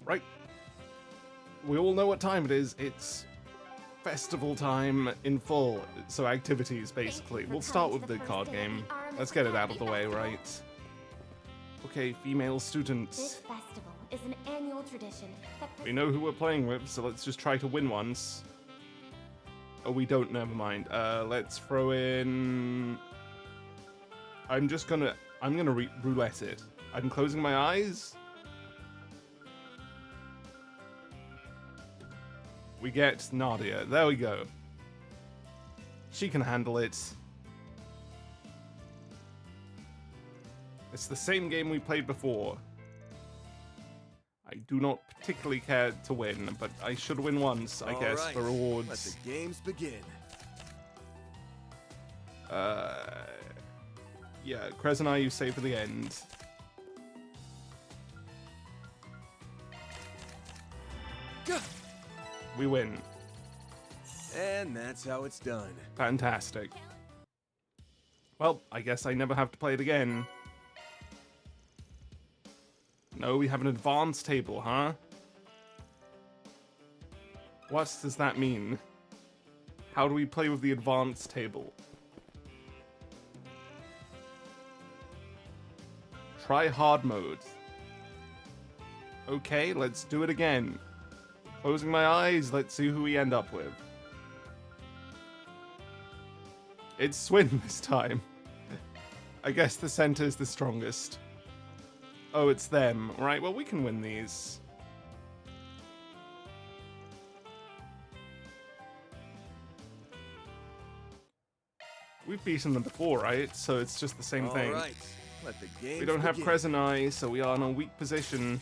Right. We all know what time it is. It's festival time in full. So activities, basically. We'll start with the card game. Let's get it out of the way, right? Okay, female students. This festival is an annual tradition that We know who we're playing with, so let's just try to win once. Oh, we don't, never mind. Let's throw in... I'm gonna roulette it. I'm closing my eyes. We get Nadia. There we go. She can handle it. It's the same game we played before. I do not particularly care to win, but I should win once, I guess, right. for rewards. Let the games begin. Yeah, Krez and I you save for the end. We win. And that's how it's done. Fantastic. Well, I guess I never have to play it again. No, we have an advanced table, huh? What does that mean? How do we play with the advanced table? Try hard mode. Okay, let's do it again. Closing my eyes, let's see who we end up with. It's Swin this time. I guess the center is the strongest. Oh, it's them. Right, well, we can win these. We've beaten them before, right? So it's just the same thing. All right. Let the games We don't have begin. Krez and I, so we are in a weak position.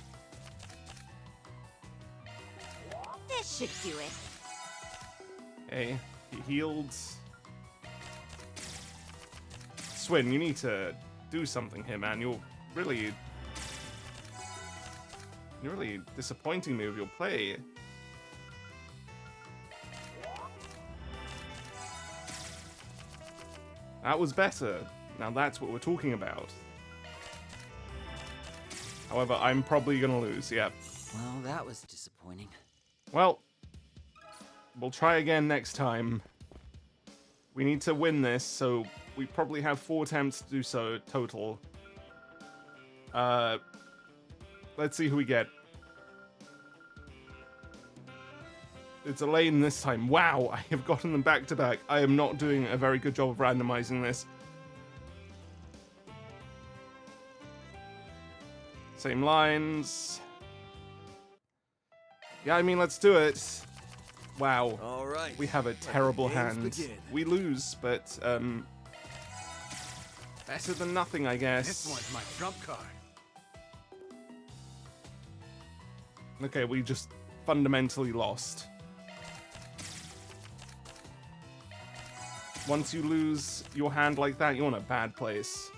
This should do it. Okay, he healed. Swin, you need to do something here, man. You're really disappointing me with your play. That was better. Now that's what we're talking about. However, I'm probably gonna lose, yep. Well, that was disappointing. Well, we'll try again next time. We need to win this, so we probably have 4 attempts to do so total. Let's see who we get. It's Elaine this time. Wow, I have gotten them back to back. I am not doing a very good job of randomizing this. Same lines. Yeah, I mean, let's do it. Wow. All right. We have a Let the terrible games hand. begin. We lose, but, better than nothing, I guess. This one's my trump card. Okay, we just fundamentally lost. Once you lose your hand like that, you're in a bad place.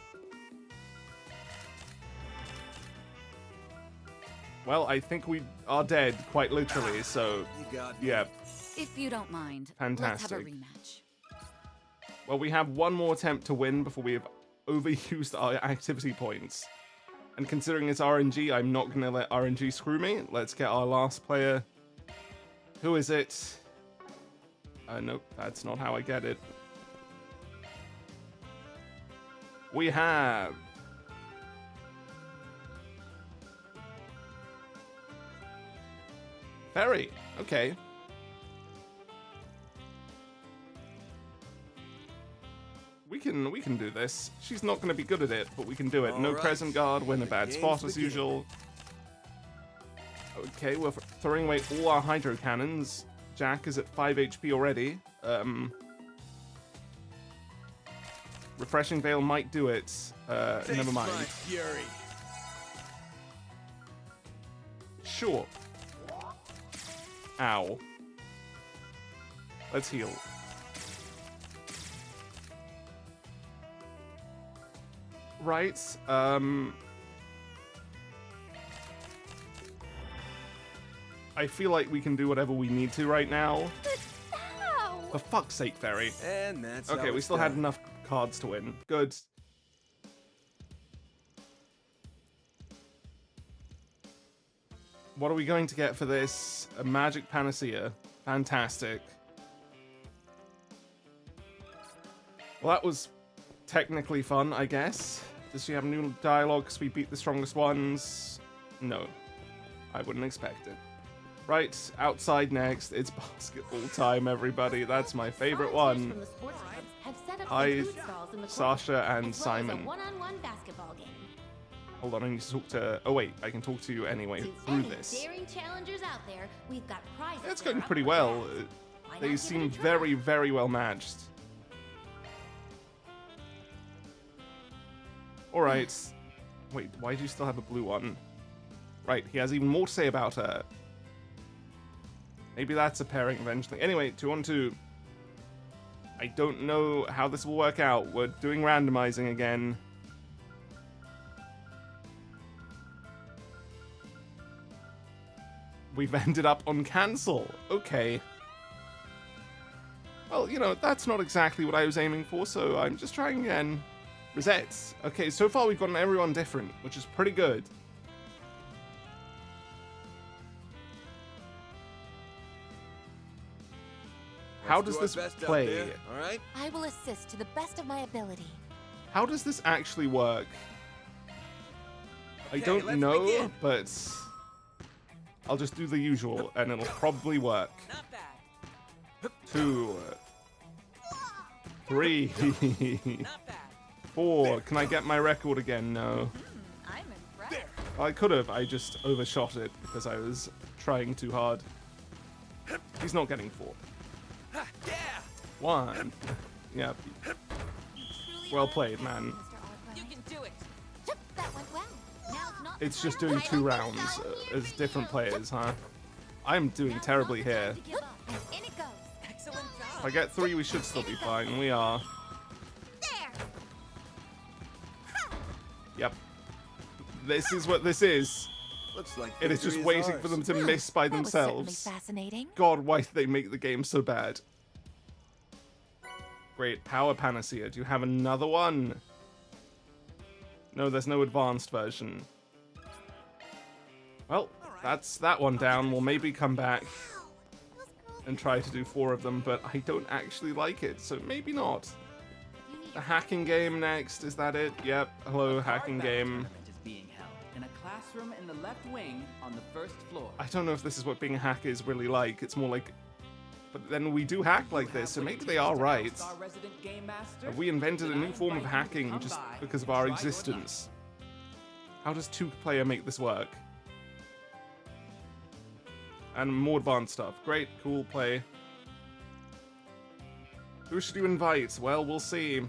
Well, I think we are dead, quite literally, so, You got me. yeah. If you don't mind, Fantastic. let's have a rematch. Well, we have one more attempt to win before we have overused our activity points. And considering it's RNG, I'm not going to let RNG screw me. Let's get our last player. Who is it? Nope, that's not how I get it. We have... Ferry. Okay. We can do this. She's not going to be good at it, but we can do it. No All right. Crescent Guard, we're in a The bad games spot as begin. usual. Okay, we're throwing away all our Hydro Cannons. Jack is at 5 HP already. Refreshing Veil might do it. Never Taste mind. my fury. Sure. Ow. Let's heal. Right, I feel like we can do whatever we need to right now. Ow! For fuck's sake, Ferry. And that's Okay, how we it's still had done. enough cards to win. Good. What are we going to get for this? A magic panacea. Fantastic. Well, that was technically fun, I guess. Does she have new dialogue because we beat the strongest ones? No. I wouldn't expect it. Right, outside next. It's basketball time, everybody. That's my favorite one. From the sports clubs have set up Hi, some food stalls in the Sasha court, and as well as Simon. a one-on-one basketball game. Hold on, I need to talk to... Oh, wait, I can talk to you anyway To through any this. daring challengers out there, we've got prizes. It's that are going up pretty for well. grabs. Why not They give it seem a try? very, very well matched. Alright. Wait, why do you still have a blue one? Right, he has even more to say about her. Maybe that's a pairing eventually. Anyway, 2-on-2. I don't know how this will work out. We're doing randomizing again. We've ended up on cancel. Okay. Well, you know, that's not exactly what I was aiming for, so I'm just trying again. Resets. Okay, so far we've gotten everyone different, which is pretty good. How does this play? All right. I will assist to the best of my ability. How does this actually work? I Okay, don't let's know, begin. but I'll just do the usual, and it'll probably work. Not bad. 2, 3, Not bad. 4. Can I get my record again? No. I'm impressed. I could have. I just overshot it because I was trying too hard. He's not getting 4. Ha, yeah. 1. Yep. Well played, man. You can do it. That went well. Now's not It's the just time doing to 2 play. rounds Here as for different you. players, huh? I'm doing Now's terribly not the here. time to give up. And in it goes. Excellent If job. I get 3, we should still be fine. We are. There. Yep. This is what this is. Looks like It is just victory waiting ours. for them to miss by That was certainly themselves. fascinating. God, why did they make the game so bad? Great. Power Panacea. Do you have another one? No, there's no advanced version. Well, that's that one down. We'll maybe come back and try to do 4 of them, but I don't actually like it, so maybe not. The hacking game next, is that it? Yep. Hello, hacking game. Tournament is being held in a classroom in the left wing on the first floor. I don't know if this is what being a hacker is really like. It's more like... But then we do hack like this, so maybe they are right. Have we invented a new form of hacking just because of our existence? How does 2-player make this work? And more advanced stuff. Great, cool play. Who should you invite? Well, we'll see.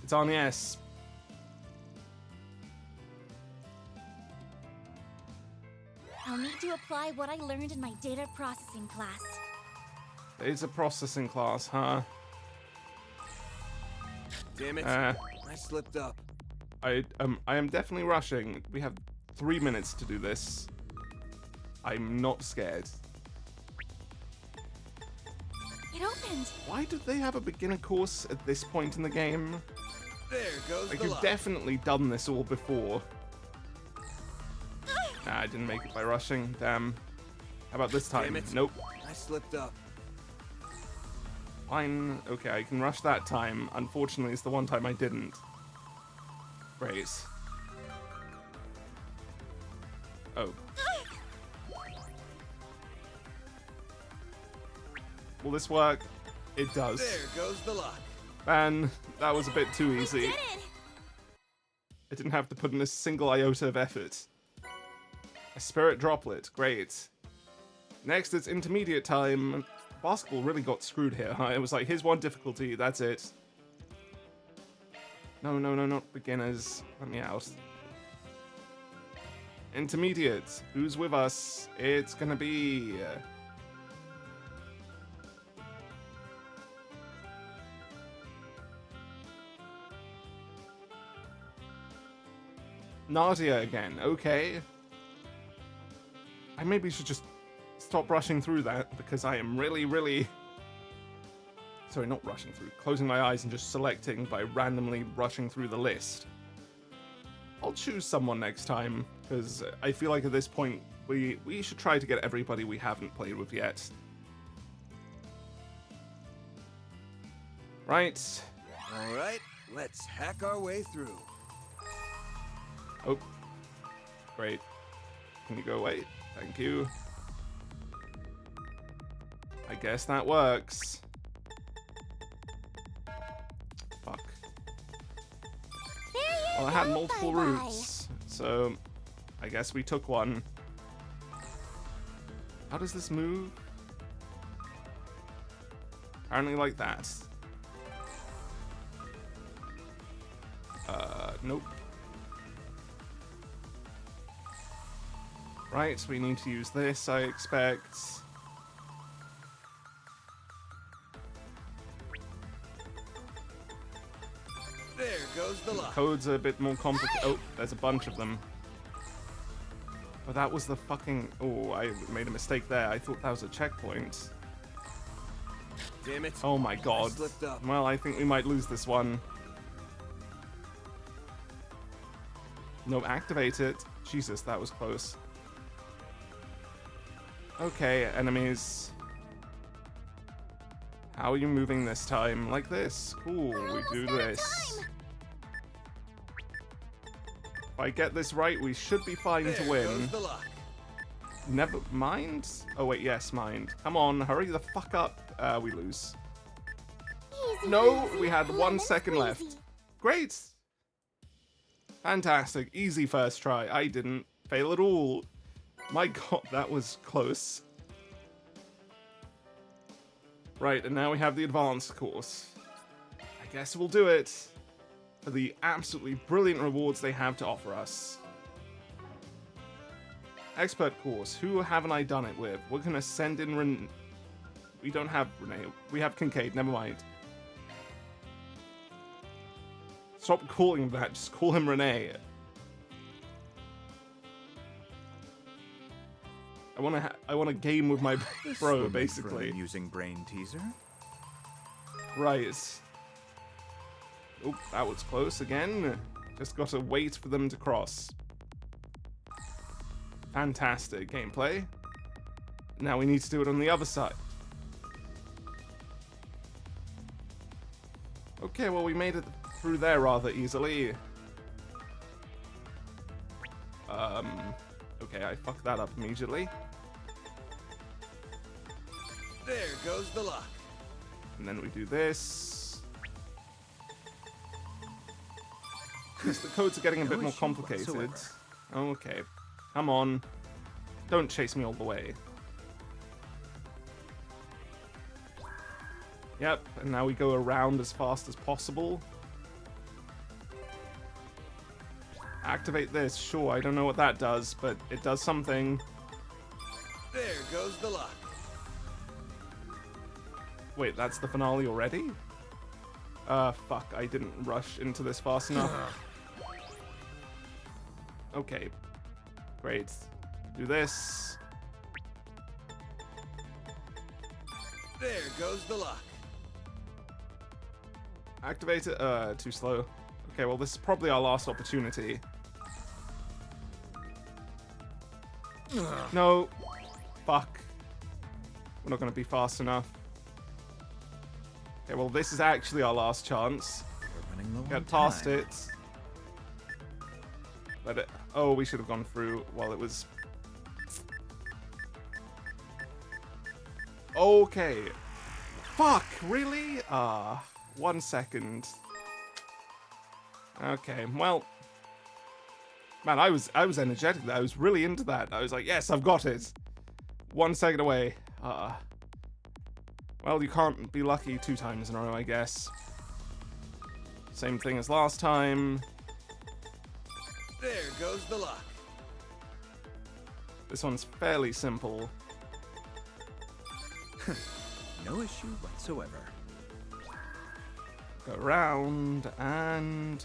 It's on yes. I'll need to apply what I learned in my data processing class. It's a processing class, huh? Damn it. Uh, I slipped up. I am definitely rushing. We have 3 minutes to do this. I'm not scared. It opened. Why did they have a beginner course at this point in the game? There goes Like, the you've luck. definitely done this all before. Nah, I didn't make it by rushing. Damn. How about this time? Damn it. Nope. I slipped up. Fine. Okay, I can rush that time. Unfortunately, it's the one time I didn't. Great. Oh. Will this work? It does. There goes the luck. Man, that was a bit too easy. Did it? I didn't have to put in a single iota of effort. A spirit droplet, great. Next, it's intermediate time. Basketball really got screwed here, huh? It was like, here's one difficulty, that's it. No, no, no, not beginners. Let me out. Intermediate, who's with us? It's gonna be... Nadia again, okay. I maybe should just stop rushing through that, because I am really... Sorry, not rushing through. Closing my eyes and just selecting by randomly rushing through the list. I'll choose someone next time, because I feel like at this point we should try to get everybody we haven't played with yet. Right. All right, let's hack our way through. Oh. Great. Can you go away? Thank you. I guess that works. Fuck. Well, I had multiple routes, so I guess we took one. How does this move? Apparently like that. Nope. Right, so we need to use this, I expect. There goes the lock. Codes are a bit more complicated. Oh, there's a bunch of them. Oh, that was the fucking... Oh, I made a mistake there. I thought that was a checkpoint. Damn it. Oh my god. I slipped up. Well, I think we might lose this one. No, activate it. Jesus, that was close. Okay, enemies. How are you moving this time? Like this. Cool, we do this. If I get this right, we should be fine to win. Goes the lock. Never mind. Oh wait, yes, mind. Come on, hurry the fuck up. We lose. Easy, No, easy, we had 1 lemon second left. squeezy. Great. Fantastic. Easy first try. I didn't fail at all. My god, that was close. Right, and now we have the advanced course. I guess we'll do it for the absolutely brilliant rewards they have to offer us. Expert course. Who haven't I done it with? We're gonna send in Renee. We don't have Renee. We have Kincaid. Never mind. Stop calling him that. Just call him Renee. I want to game with my bro, basically. Using brain teaser. Right. Oop, that was close again. Just gotta wait for them to cross. Fantastic gameplay. Now we need to do it on the other side. Okay, well, we made it through there rather easily. Okay, I fucked that up immediately. There goes the lock. And then we do this. Yes, the codes are getting a bit more complicated. Okay, come on. Don't chase me all the way. Yep, and now we go around as fast as possible. Activate this. Sure, I don't know what that does, but it does something. There goes the lock. Wait, that's the finale already? Fuck, I didn't rush into this fast enough. Okay, great. Do this. There goes the lock. Activate it. Too slow. Okay, well, this is probably our last opportunity. No. Fuck. We're not gonna be fast enough. Okay, well, this is actually our last chance. We're running low on Get past time. it. Let it. Oh, we should have gone through while it was. Okay. Fuck, really? 1 second. Okay, well. Man, I was energetic there. I was really into that. I was like, yes, I've got it. 1 second away. Well, you can't be lucky 2 times in a row, I guess. Same thing as last time. There goes the lock. This one's fairly simple. No issue whatsoever. Go around and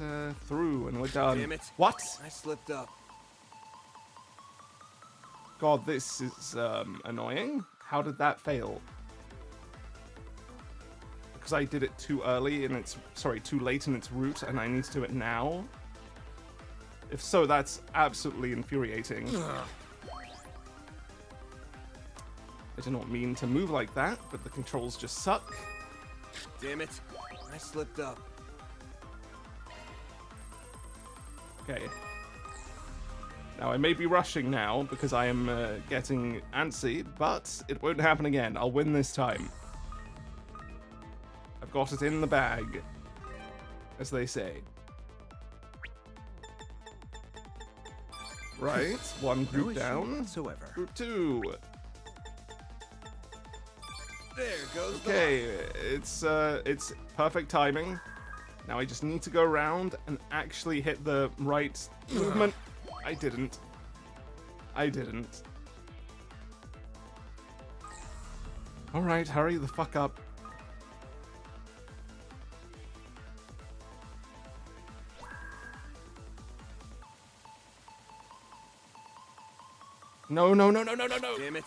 through, and we're done. Damn it. What? I slipped up. God, this is annoying. How did that fail? Because I did it too early and too late in its route, and I need to do it now. If so, that's absolutely infuriating. I did not mean to move like that, but the controls just suck. Damn it. I slipped up. Okay. Now, I may be rushing now because I am getting antsy, but it won't happen again. I'll win this time. I've got it in the bag, as they say. Right, one No group issue down. whatsoever. Group 2. There goes Okay, it's perfect timing. Now I just need to go around and actually hit the right movement. I didn't. Alright, hurry the fuck up. No. Damn it.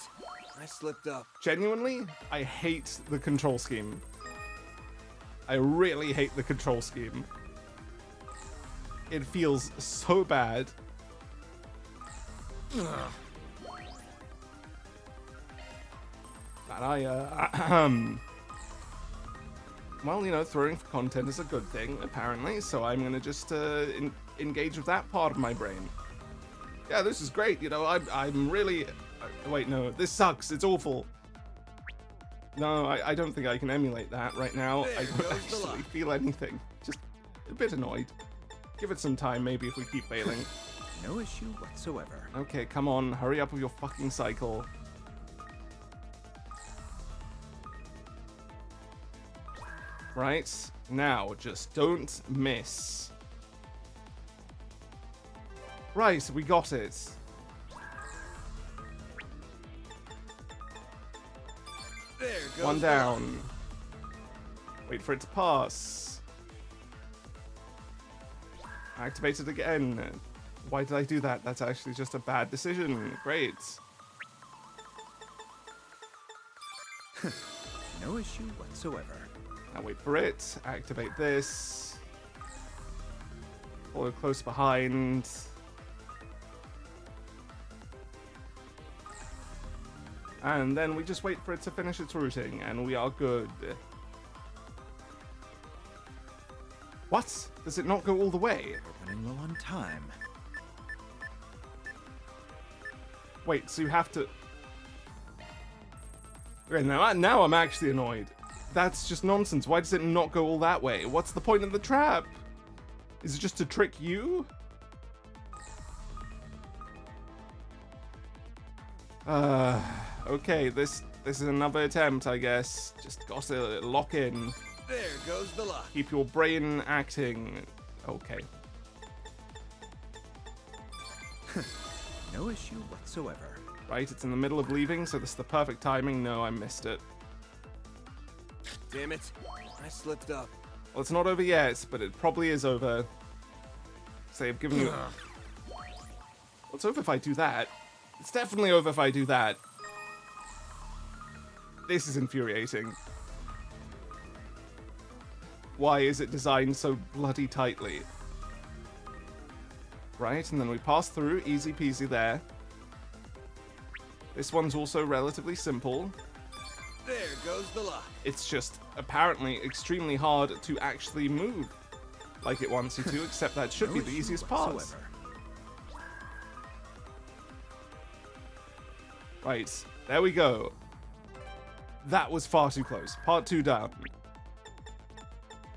I slipped up. Genuinely, I hate the control scheme. I really hate the control scheme. It feels so bad. That well, you know, throwing for content is a good thing, apparently, so I'm gonna just engage with that part of my brain. Yeah, this is great, you know, I'm really... wait, no, this sucks, it's awful. No, I don't think I can emulate that right now. There I don't goes the actually luck. feel anything. Just a bit annoyed. Give it some time, maybe, if we keep failing. No issue whatsoever. Okay, come on, hurry up with your fucking cycle. Right, now, just don't miss. Right, we got it. There goes One the luck. down. Wait for it to pass. Activate it again. Why did I do that? That's actually just a bad decision. Great. No issue whatsoever. Now wait for it. Activate this. Follow close behind. And then we just wait for it to finish its routing, and we are good. What? Does it not go all the way? We're running low on time. Wait, so you have to... Okay, now I'm actually annoyed. That's just nonsense. Why does it not go all that way? What's the point of the trap? Is it just to trick you? Okay, this is another attempt, I guess. Just gotta lock in. There goes the luck. Keep your brain acting. Okay. No issue whatsoever. Right, it's in the middle of leaving, so this is the perfect timing. No, I missed it. Damn it. I slipped up. Well, it's not over yet, but it probably is over. Say, I've given you... Well, it's over if I do that. It's definitely over if I do that. This is infuriating. Why is it designed so bloody tightly? Right, and then we pass through. Easy peasy there. This one's also relatively simple. There goes the luck. It's just apparently extremely hard to actually move like it wants you to, except that should No be the issue easiest part. whatsoever. Right, there we go. That was far too close. Part 2 down.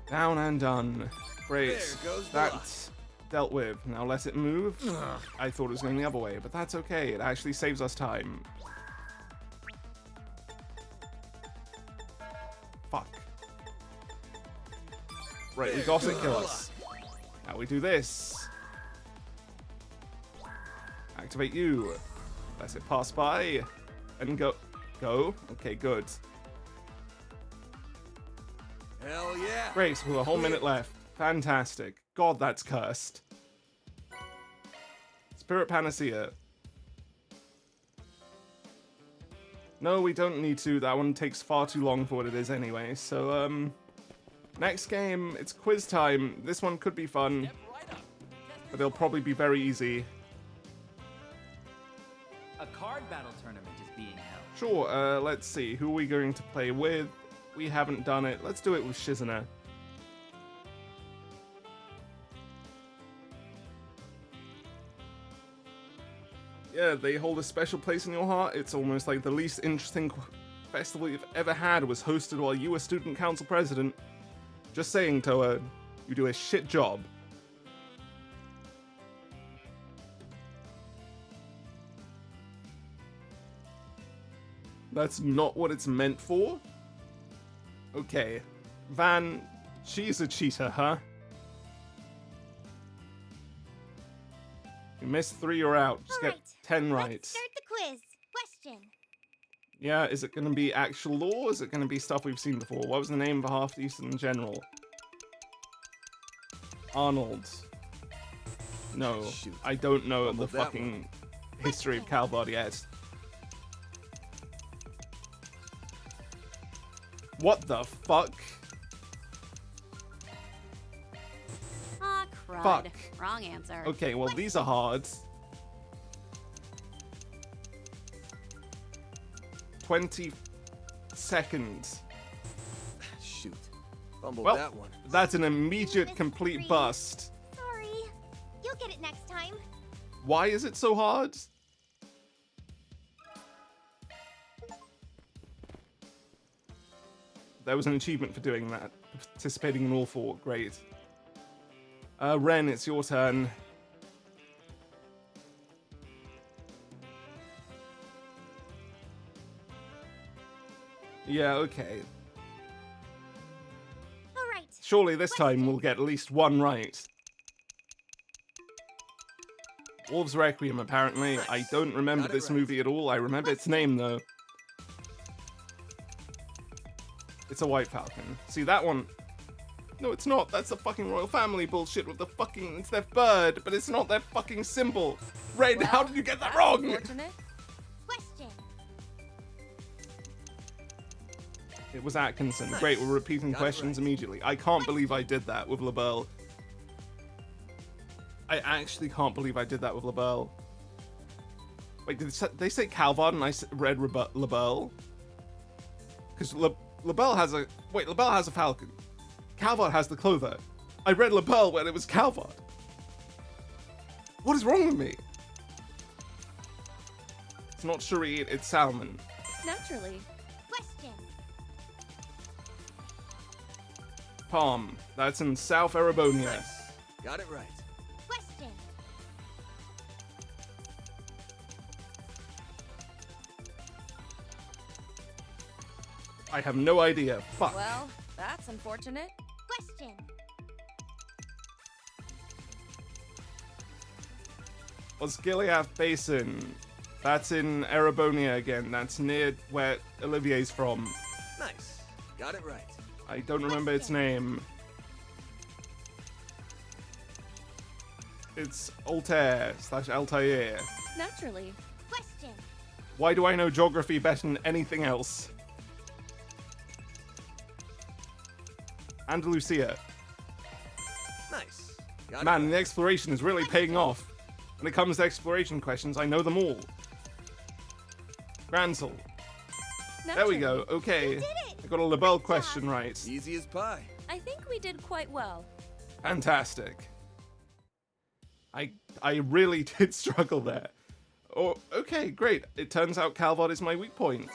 Down and done. Great. There goes the luck. That's dealt with. Now let it move. I thought it was going the other way, but that's okay. It actually saves us time. Fuck. Right, we There got it, goes kill the us. Now we do this. Activate you. Let it pass by. And go. Go? Okay, good. Hell yeah. Great, with a whole minute left. Fantastic. God, that's cursed. Spirit Panacea. No, we don't need to. That one takes far too long for what it is anyway. So, next game, it's quiz time. This one could be fun. but it'll probably be very easy. A card battle tournament is being held. Sure, let's see. Who are we going to play with? We haven't done it. Let's do it with Shizuna. Yeah, they hold a special place in your heart. It's almost like the least interesting festival you've ever had was hosted while you were student council president. Just saying, Toa, you do a shit job. That's not what it's meant for? Okay. Van, she's a cheater, huh? You missed 3, you're out. Just get 10 right. Let's start the quiz. Question. Yeah, is it going to be actual law? Is it going to be stuff we've seen before? What was the name of half decent general? Arnold. No, Shoot. I don't know the Fumbled that fucking history of Calvard yet. What the fuck? Aw, crud. Fuck. Wrong answer. Okay, well these are hard. 20 seconds. Shoot. Fumbled Well, that one. that's an immediate Miss complete 3. bust. Sorry. You'll get it next time. Why is it so hard? There was an achievement for doing that. Participating in all 4. Great. Ren, it's your turn. Yeah, okay. All right. Surely this time we'll get at least 1 right. Wolves Requiem, apparently. I don't remember Got it this right. movie at all. I remember its name, though. It's a White Falcon. See, that one... No, it's not. That's the fucking royal family bullshit with the fucking... It's their bird, but it's not their fucking symbol. Red, how did you get that That's wrong? unfortunate. Question. It was Atkinson. Nice. Great, we're repeating Got it questions right. immediately. I can't believe I did that with LaBelle. I actually can't believe I did that with LaBelle. Wait, did they say Calvard and I read LaBelle? Because LaBelle has a... Wait, LaBelle has a falcon. Calvard has the clover. I read LaBelle when it was Calvard. What is wrong with me? It's not Shari'd, it's Salmon. Naturally. Question. Palm. That's in South Erebonia. Nice. Got it right. Question. I have no idea. Fuck. Well, that's unfortunate. Question. Osgiliath Basin. That's in Erebonia again. That's near where Olivier's from. Nice. Got it right. I don't remember its name. It's Altair / Altair. Naturally. Question. Why do I know geography better than anything else? Andalusia. Nice. Got Man, it the right. exploration is really paying off. When it comes to exploration questions, I know them all. Gransel. There we go. Okay. did it! I got a LaBelle question right. Easy as pie. I think we did quite well. Fantastic. I really did struggle there. Oh, okay, great. It turns out Calvard is my weak point.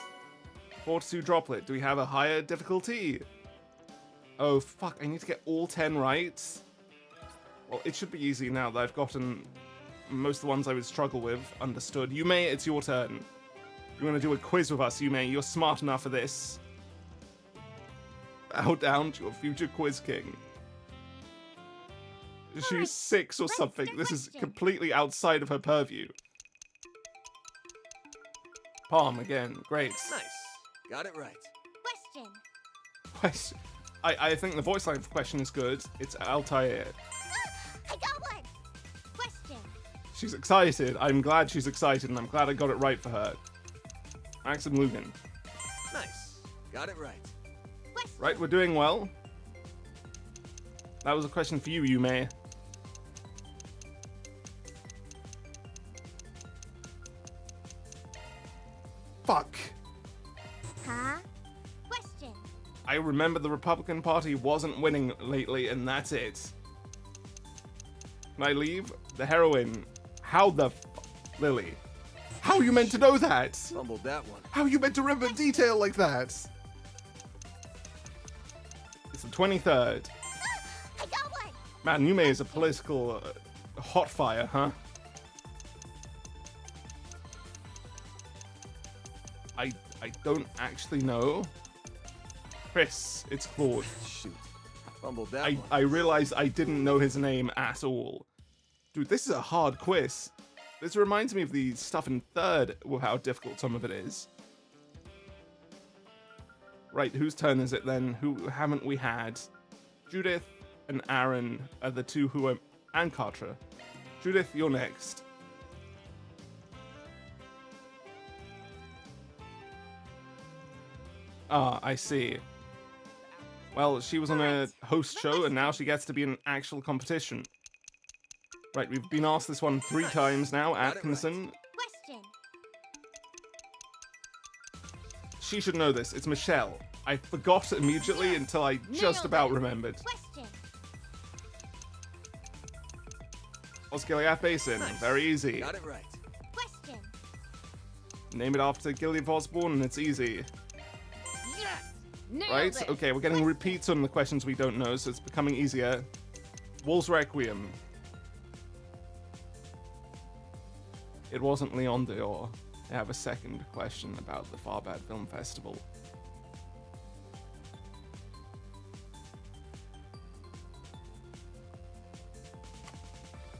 Fortitude Droplet. Do we have a higher difficulty? Oh, fuck. I need to get all 10 right. Well, it should be easy now that I've gotten most of the ones I would struggle with. Understood. Yume, it's your turn. You want to do a quiz with us, Yume? You're smart enough for this. Bow down to your future quiz king. She's Alright, 6 or let's something. start This is question. completely outside of her purview. Palm again. Great. Nice. Got it right. Question. Question. I think the voice line question is good. It's Altair. I got one. Question. She's excited. I'm glad she's excited, and I'm glad I got it right for her. Maxim Lugan. Nice. Got it right. Question. Right, we're doing well. That was a question for you, Yume. Fuck. Huh? Question. I remember the Republican Party wasn't winning lately, and that's it. Can I leave? The heroine. How the Lily? How are you meant to know that? Fumbled that one. How are you meant to remember detail like that? It's the 23rd. I got one! Man, Yume is a political hot fire, huh? I don't actually know. Chris, it's Claude. Shoot. Fumbled that I one. realized I didn't know his name at all. Dude, this is a hard quiz. This reminds me of the stuff in third with how difficult some of it is. Right, whose turn is it then? Who haven't we had? Judith and Aaron are the two who are... and Kartra. Judith, you're next. Ah, I see. Well, she was on a host show and now she gets to be in an actual competition. Right, we've been asked this one 3 times now. Atkinson. Question. She should know this. It's Michelle. I forgot immediately until I just about remembered. Question. Osgiliath Basin. Very easy. Got it right. Question. Name it after Gilead Osborne and it's easy. Yes! Nailed Right? it! Okay, we're getting repeats on the questions we don't know, so it's becoming easier. Wolves Requiem. It wasn't Leon Dior. I have a second question about the Farbad Film Festival.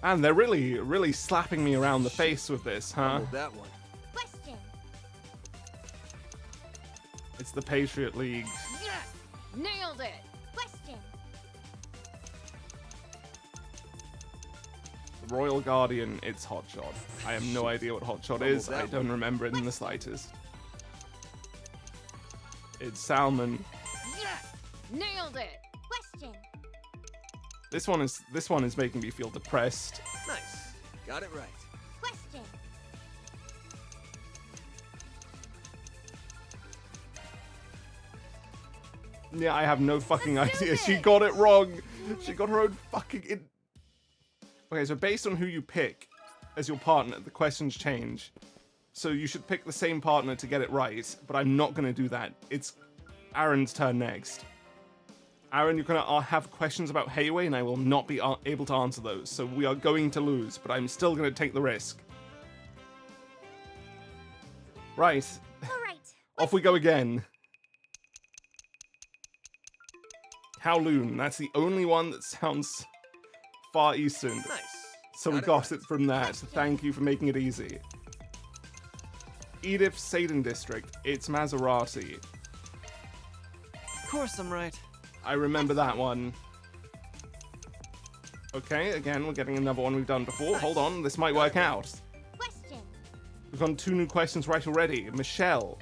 And they're really slapping me around the face with this, huh? Fumbled that one. Question. It's the Patriot League. Yes! Nailed it! Question. The Royal Guardian, it's Hotshot. I have no idea what Hotshot is. I don't remember it in the slightest. It's Salmon. Yes! Nailed it! Question. This one is making me feel depressed. Nice. Got it right. Question. Yeah, I have no fucking idea. She got it wrong. She got her own fucking... Okay, so based on who you pick as your partner, the questions change. So you should pick the same partner to get it right, but I'm not going to do that. It's Aaron's turn next. Aaron, you're going to have questions about Hayway, and I will not be able to answer those. So we are going to lose, but I'm still going to take the risk. Right. All right. Off we go again. Kowloon, that's the only one that sounds Far Eastern. Nice. So we got it from that. Thank you for making it easy. Edith Saden District, it's Maserati. Of course I'm right. I remember that one. Okay, again, we're getting another one we've done before. Hold on, this might work out. Question. We've gotten 2 new questions right already. Michelle.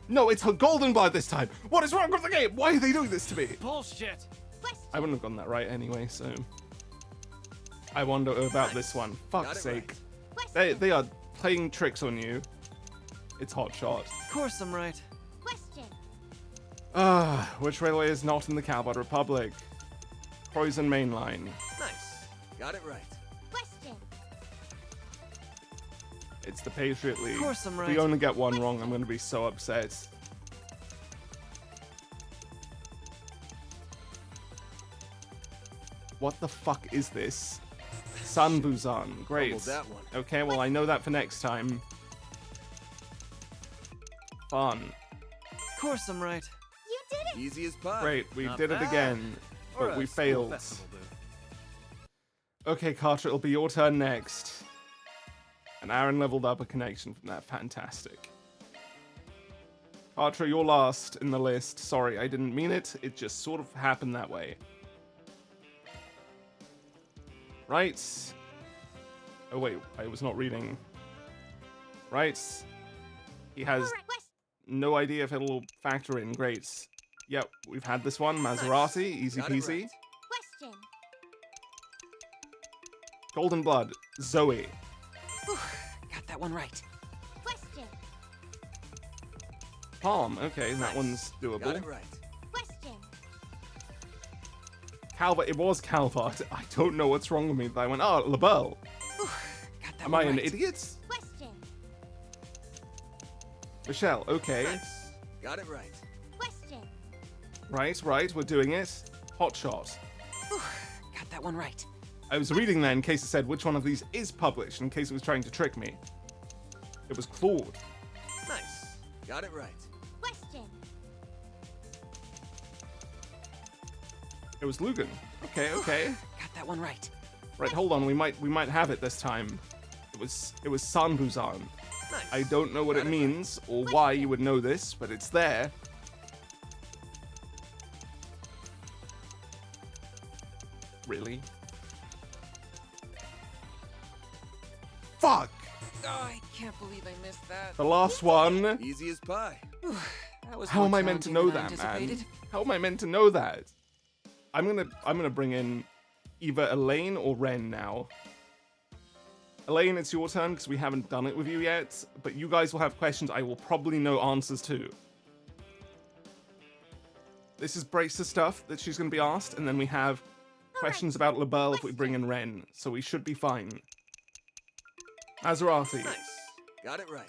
No, it's her Golden Blood this time. What is wrong with the game? Why are they doing this to me? Bullshit. Question. I wouldn't have gotten that right anyway, so... I wonder about this one. Got Fuck's it sake. Question. They are playing tricks on you. It's Hotshot. Of course I'm right. Question. Which railway is not in the Cowbird Republic? Croydon Main Line. Nice. Got it right. Question. It's the Patriot League. Of course I'm If right. we only get one wrong, I'm going to be so upset. What the fuck is this? Sun Busan. Great. Fumbled that one. Okay, well, I know that for next time. Fun. Of course I'm right. You did it. Easy as pie. Great, we Not did it bad. again, Or but a we school failed. festival booth. Okay, Carter, it'll be your turn next. And Aaron leveled up a connection from that. Fantastic. Carter, you're last in the list. Sorry, I didn't mean it. It just sort of happened that way. Right. Oh, wait, I was not reading. Right. He has All right. Question. no idea if it'll factor in. Great. Yep, we've had this one. Maserati, easy Got it peasy. right. Question. Golden Blood, Zoe. Got that one right. Question. Palm. Okay, that Nice. one's Got doable. it right. Question. Calvert. It was Calvert. I don't know what's wrong with me. That I went, oh, LaBelle. Got that Am I one an right. idiot? Question. Michelle. Okay. Nice. Got it right. Question. Right. We're doing it. Hot shot. Got that one right. I was reading that in case it said which one of these is published, in case it was trying to trick me. It was Claude. Nice. Got it right. Question. It was Lugan. Okay. Got that one right. Right, hold on. We might have it this time. It was Sanbuzan. Nice. I don't know what it means or why you would know this, but it's there. Really? Fuck! Oh, I can't believe I missed that. The last one. Easy as pie. That was How more am I meant to challenging know than I that, man? anticipated. How am I meant to know that? I'm gonna bring in either Elaine or Ren now. Elaine, it's your turn because we haven't done it with you yet, but you guys will have questions I will probably know answers to. This is Bracer stuff that she's going to be asked, and then we have questions about LaBelle if we bring in Ren, so we should be fine. Maserati. Nice. Got it right.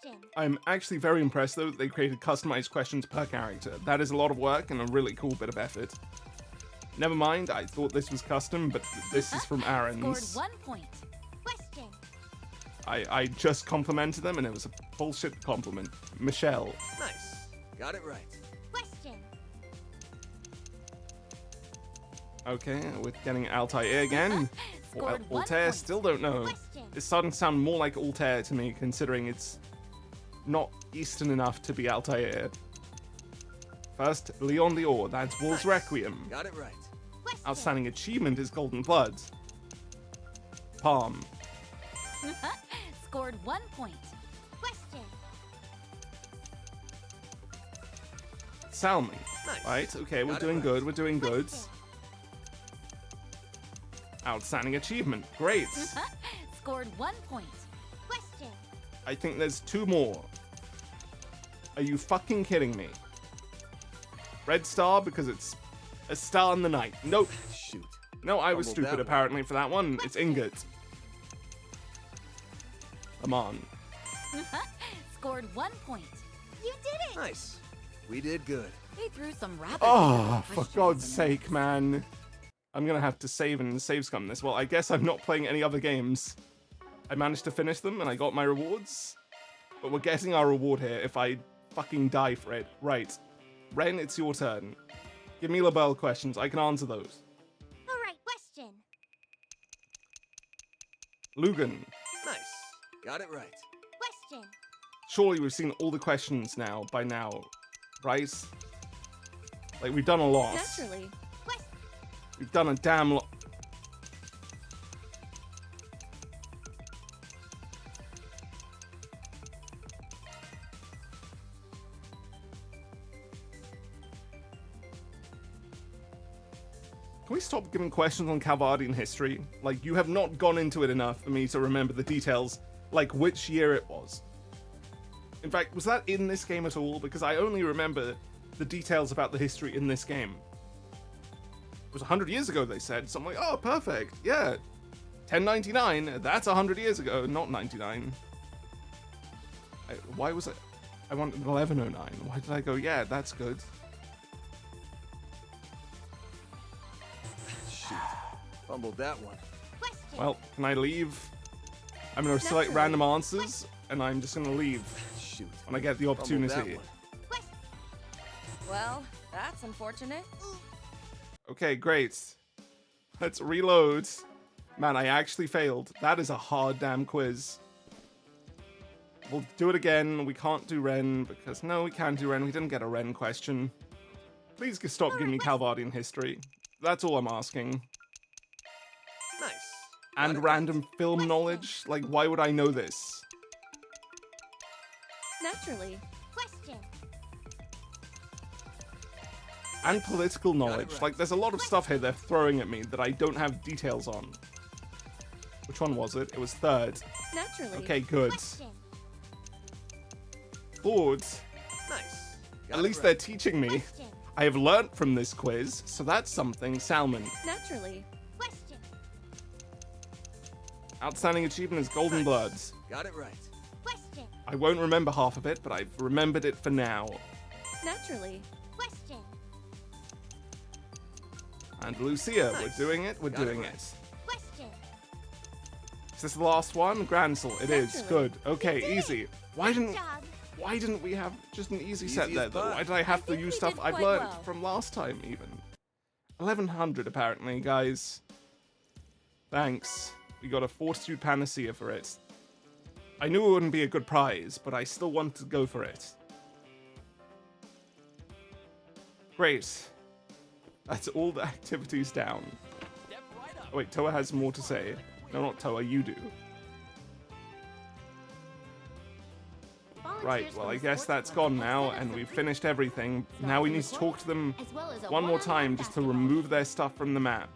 Question. I'm actually very impressed though that they created customized questions per character. That is a lot of work and a really cool bit of effort. Never mind, I thought this was custom, but this is from Aaron's. Scored 1 point. Question. I just complimented them and it was a bullshit compliment. Michelle. Nice. Got it right. Question. Okay, we're getting Altair again. Scored 1 Altair, point. still don't know. Question. It's starting to sound more like Altair to me, considering it's not Eastern enough to be Altair. First, Leon Lior, that's Wolf's Requiem. Got it right. Question. Outstanding achievement is Golden Blood. Palm. Scored 1 point. Question. Salmi. Nice. Right, okay, we're Got it doing right. good, we're doing good. Question. Outstanding achievement, great. Scored 1 point. Question. I think there's 2 more. Are you fucking kidding me? Red star because it's a star in the night. Nope. Shoot. No, I was Fumbled stupid that one. apparently for that one. It's ingot. Come on. Scored 1 point. You did it. Nice. We did good. They threw some rabbit. Oh, for questions God's in sake, man. I'm gonna have to save and save scum this. Well, I guess I'm not playing any other games. I managed to finish them and I got my rewards. But we're getting our reward here if I fucking die for it. Right. Ren, it's your turn. Give me LaBelle questions. I can answer those. All right. Question. Lugan. Nice. Got it right. Question. Surely we've seen all the questions by now, right? Like, we've done a lot. Naturally. Question. We've done a damn lot. Can we stop giving questions on Calvardian history? Like, you have not gone into it enough for me to remember the details, like which year it was. In fact, was that in this game at all? Because I only remember the details about the history in this game. It was 100 years ago, they said, so I'm like, oh, perfect, yeah. 1099, that's 100 years ago, not 99. Why was it? I wanted 1109. Why did I go, yeah, that's good. Shoot. Fumbled that one. Question. Well, can I leave? I'm going to select Naturally. random answers, and I'm just going to leave Shoot. when I get the Fumbled that opportunity. one. Well, that's unfortunate. Okay, great. Let's reload. Man, I actually failed. That is a hard damn quiz. We'll do it again. We can't do Ren, because no, we can do Ren. We didn't get a Ren question. Please stop giving me Calvardian history. That's all I'm asking. Nice. And Got it random film knowledge? Like, why would I know this? Naturally. Question. And political knowledge. right. Like, there's a lot of stuff here they're throwing at me that I don't have details on. Which one was it? It was third. Naturally. Okay, good. Question. Lord, Got At it least right. they're teaching me. Question. I have learnt from this quiz, so that's something. Salmon. Naturally. Question. Outstanding achievement is Golden Nice. Bloods. Got it right. Question. I won't remember half of it, but I've remembered it for now. Naturally. Question. And Lucia, Nice. we're doing it, we're Got it doing right. it. Question. Is this the last one? Gransel, it is. Naturally. Good. Okay, easy. Why Good didn't job. why didn't we have just an easy Easy set there as though? pie. Why did I have I to think use we stuff did I've quite learned well. from last time even? 1100 apparently, guys. Thanks. We got a Fortitude Panacea for it. I knew it wouldn't be a good prize, but I still wanted to go for it. Great. That's all the activities down. Oh, wait, Toa has more to say. No, not Toa, you do. Right, well, I guess that's gone now, and we've finished everything. Now we need to talk to them as well as a one more one-on-one time just to basketball remove their stuff from the map.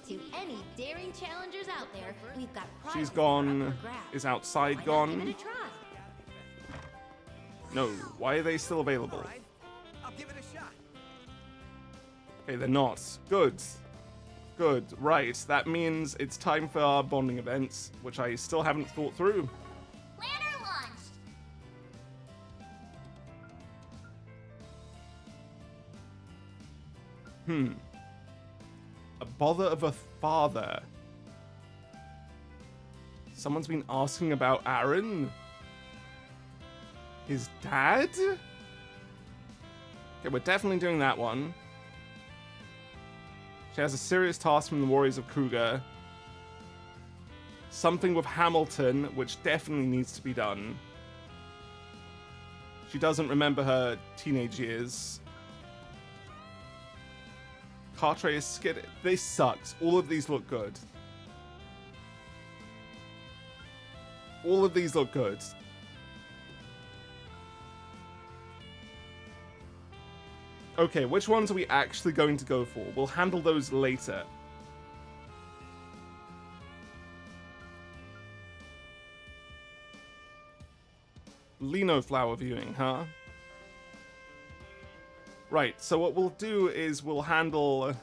To any daring challengers out there, we've got She's prizes gone. up for grabs. Is outside Why not gone? give it a try? No. Why are they still available? All right. I'll give it a shot. Okay, they're not. Good. Good. Right. That means it's time for our bonding events, which I still haven't thought through. Planner launched. A bother of a father. Someone's been asking about Aaron? His dad? Okay, we're definitely doing that one. She has a serious task from the Warriors of Kruger. Something with Hamilton, which definitely needs to be done. She doesn't remember her teenage years. Cartray is skid. This sucks. All of these look good. All of these look good. Okay, which ones are we actually going to go for? We'll handle those later. Lino flower viewing, huh? Right, so what we'll do is we'll handle...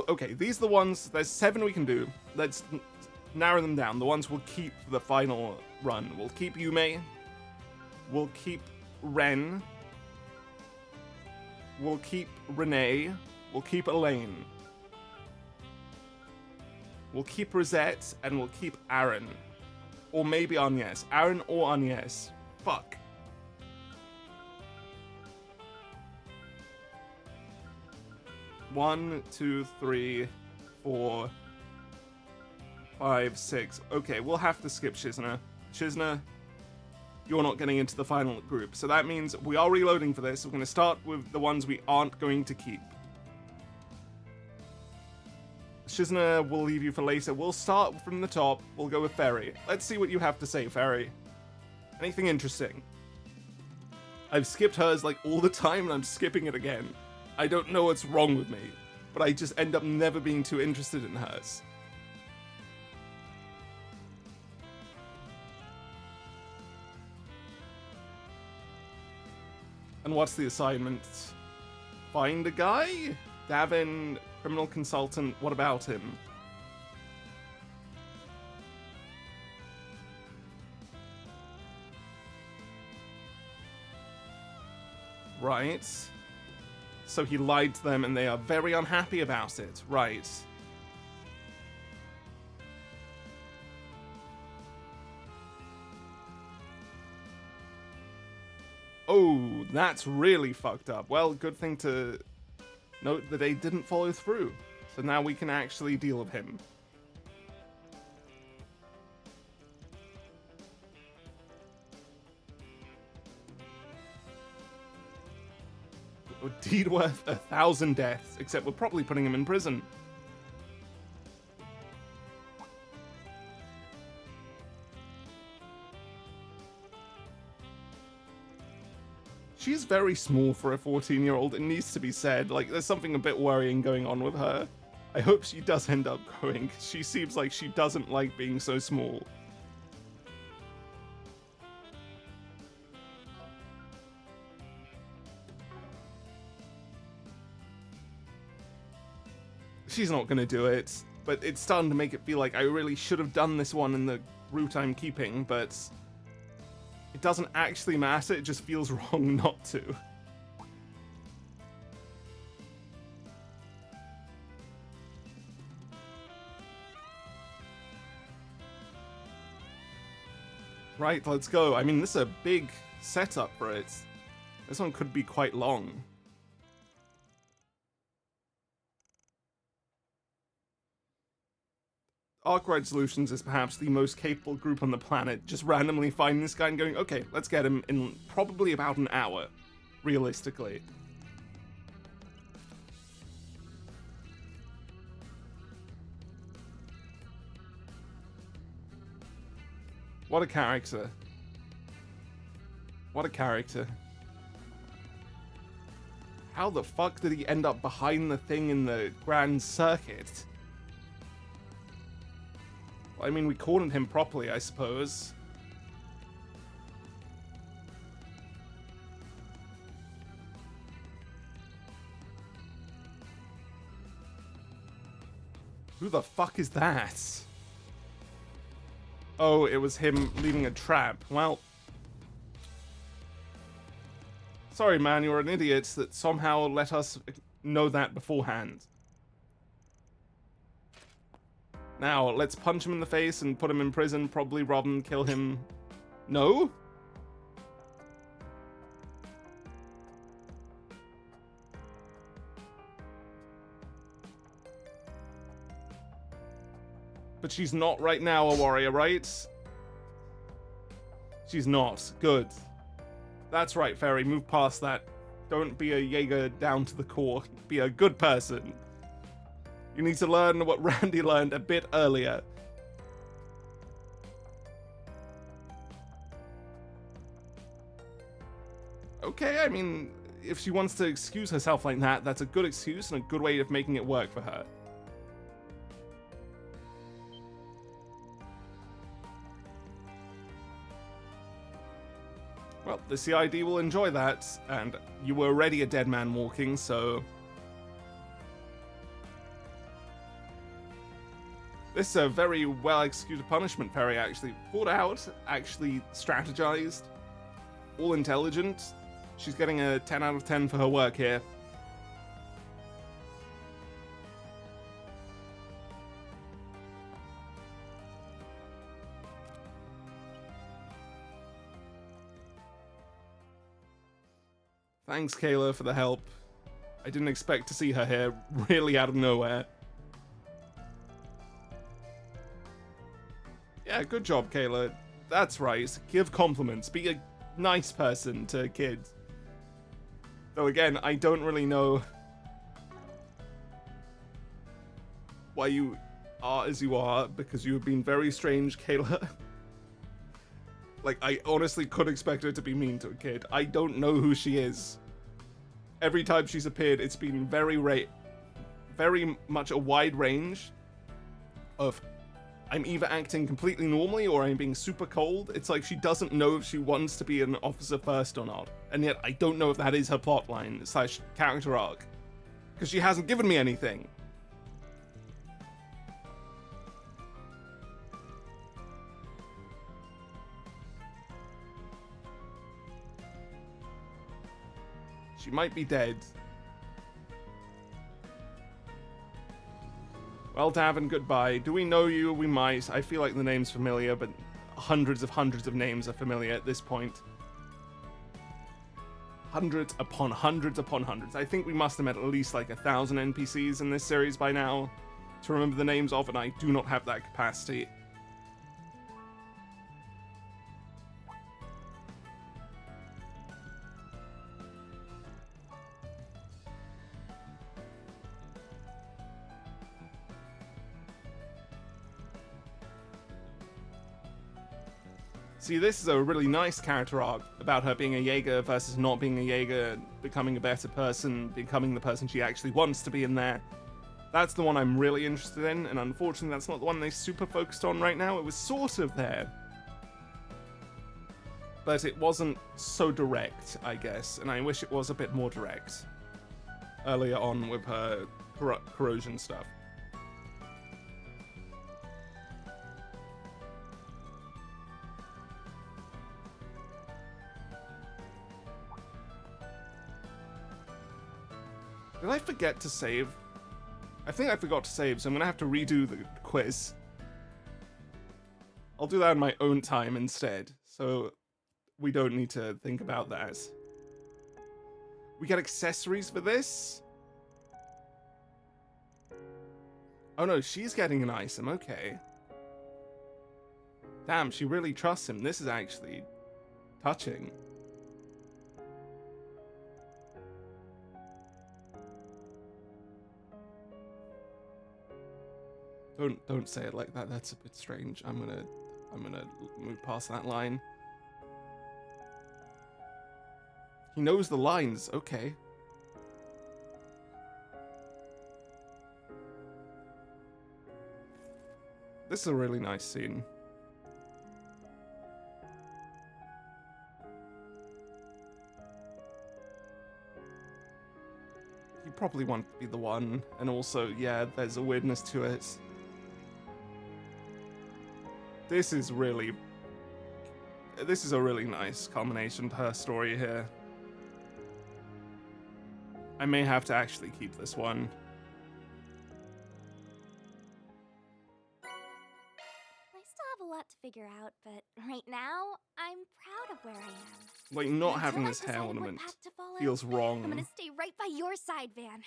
Okay, these are the ones... There's 7 we can do. Let's narrow them down. The ones we'll keep for the final run. We'll keep Yume. We'll keep Ren. We'll keep Renee. We'll keep Elaine. We'll keep Rosette, and we'll keep Aaron. Or maybe Agnes. Aaron or Agnes. Fuck. One, two, three, 4, 5, 6. Okay, we'll have to skip Shizna. Shizna, you're not getting into the final group. So that means we are reloading for this. We're going to start with the ones we aren't going to keep. Shizna, we'll leave you for later. We'll start from the top. We'll go with Ferry. Let's see what you have to say, Ferry. Anything interesting? I've skipped hers like all the time and I'm skipping it again. I don't know what's wrong with me, but I just end up never being too interested in hers. And what's the assignment? Find a guy? Davin, criminal consultant, what about him? Right. So he lied to them and they are very unhappy about it. Right. Oh, that's really fucked up. Well, good thing to note that they didn't follow through. So now we can actually deal with him. A deed worth 1,000 deaths, except we're probably putting him in prison. She's very small for a 14-year-old, it needs to be said. Like, there's something a bit worrying going on with her. I hope she does end up going, 'cause she seems like she doesn't like being so small. she's not gonna do it, but it's starting to make it feel like I really should have done this one in the route I'm keeping, but it doesn't actually matter, it just feels wrong not to. Right, let's go. I mean, this is a big setup for it. This one could be quite long. Arkwright Solutions is perhaps the most capable group on the planet. Just randomly finding this guy and going, okay, let's get him in probably about an hour, realistically. What a character. What a character. How the fuck did he end up behind the thing in the Grand Circuit? Well, I mean, we cornered him properly, I suppose. Who the fuck is that? Oh, it was him leaving a trap. Well, sorry man, you're an idiot that somehow let us know that beforehand. Now, let's punch him in the face and put him in prison, probably rather than kill him. No? But she's not right now a warrior, right? She's not. Good. That's right, Fairy. Move past that. Don't be a Jaeger down to the core. Be a good person. You need to learn what Randy learned a bit earlier. Okay, I mean, if she wants to excuse herself like that, that's a good excuse and a good way of making it work for her. Well, the CID will enjoy that, and you were already a dead man walking, so... This is a very well-executed punishment, Fairy, actually. Thought out, actually strategized, all intelligent. She's getting a 10 out of 10 for her work here. Thanks, Kayla, for the help. I didn't expect to see her here, really out of nowhere. Yeah, good job, Kayla. That's right. Give compliments. Be a nice person to kids. Though again, I don't really know why you are as you are, because you have been very strange, Kayla. Like, I honestly could expect her to be mean to a kid. I don't know who she is. Every time she's appeared, it's been very much a wide range of I'm either acting completely normally or I'm being super cold. It's like she doesn't know if she wants to be an officer first or not. And yet I don't know if that is her plotline / character arc. Because she hasn't given me anything. She might be dead. Well, Davin, goodbye. Do we know you? We might. I feel like the name's familiar, but hundreds of names are familiar at this point. Hundreds upon hundreds upon hundreds. I think we must have met at least like 1,000 NPCs in this series by now to remember the names of, and I do not have that capacity. See, this is a really nice character arc about her being a Jaeger versus not being a Jaeger, becoming a better person, becoming the person she actually wants to be in there. That's the one I'm really interested in, and unfortunately that's not the one they super focused on right now. It was sort of there, but it wasn't so direct, I guess, and I wish it was a bit more direct earlier on with her corrosion stuff. Did I forget to save? I think I forgot to save, so I'm gonna have to redo the quiz. I'll do that in my own time instead, so we don't need to think about that. We get accessories for this? Oh no, she's getting an item, okay. Damn, she really trusts him. This is actually touching. Don't say it like that. That's a bit strange. I'm gonna move past that line. He knows the lines. Okay. This is a really nice scene. You probably want to be the one, and also, yeah, there's a weirdness to it. This is a really nice culmination to her story here. I may have to actually keep this one. I still have a lot to figure out, but right now, I'm proud of where I am. Like, not Until having I've this hair decided what ornament path to follow, feels I'm wrong. gonna stay right by your side, Van.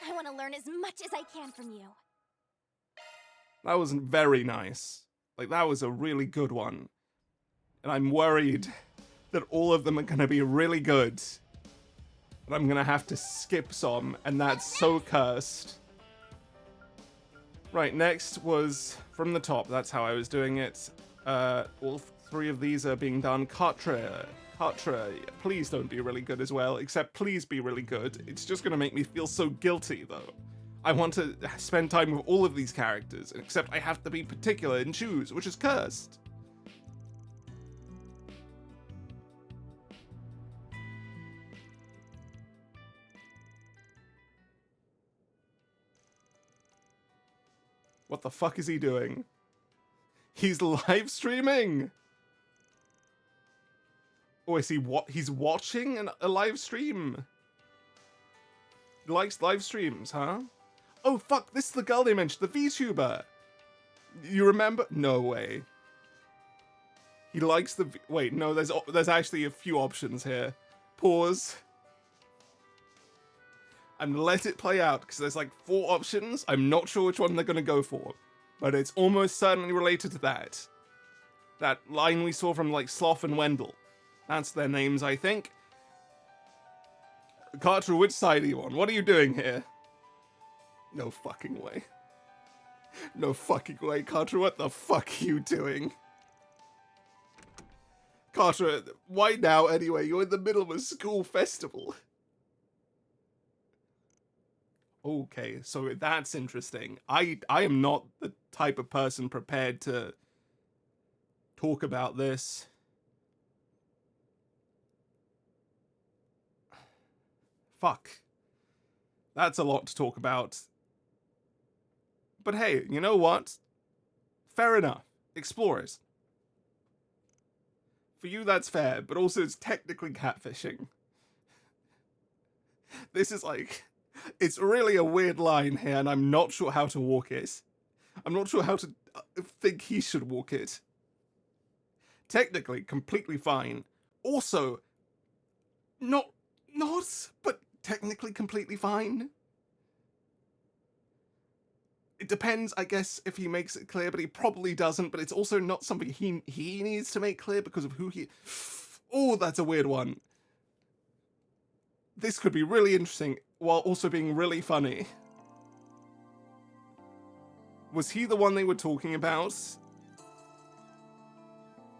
I want to learn as much as I can from you. That was very nice. Like, that was a really good one. And I'm worried that all of them are gonna be really good. And I'm gonna have to skip some, and that's so cursed. Right, next was from the top. That's how I was doing it. All three of these are being done. Katra, please don't be really good as well, except please be really good. It's just gonna make me feel so guilty, though. I want to spend time with all of these characters, except I have to be particular and choose, which is cursed. What the fuck is he doing? He's live streaming? Or is he he's watching a live stream? He likes live streams, huh? Oh fuck, this is the girl they mentioned, the VTuber. You remember? No way. He likes the wait, no, there's actually a few options here. Pause. I'm gonna let it play out because there's like 4 options. I'm not sure which one they're gonna go for, but it's almost certainly related to that. That line we saw from like Sloth and Wendell. That's their names, I think. Carter, which side are you on? What are you doing here? No fucking way. No fucking way, Carter. What the fuck are you doing? Carter, why now anyway? You're in the middle of a school festival. Okay, so that's interesting. I am not the type of person prepared to talk about this. Fuck. That's a lot to talk about. But hey, you know what? Fair enough. Explorers. For you, that's fair, but also it's technically catfishing. This is like... It's really a weird line here, and I'm not sure how to walk it. I'm not sure how to think he should walk it. Technically, completely fine. Also, not, but technically completely fine. It depends, I guess, if he makes it clear, but he probably doesn't, but it's also not something he needs to make clear because of who he... Oh, that's a weird one. This could be really interesting, while also being really funny. Was he the one they were talking about?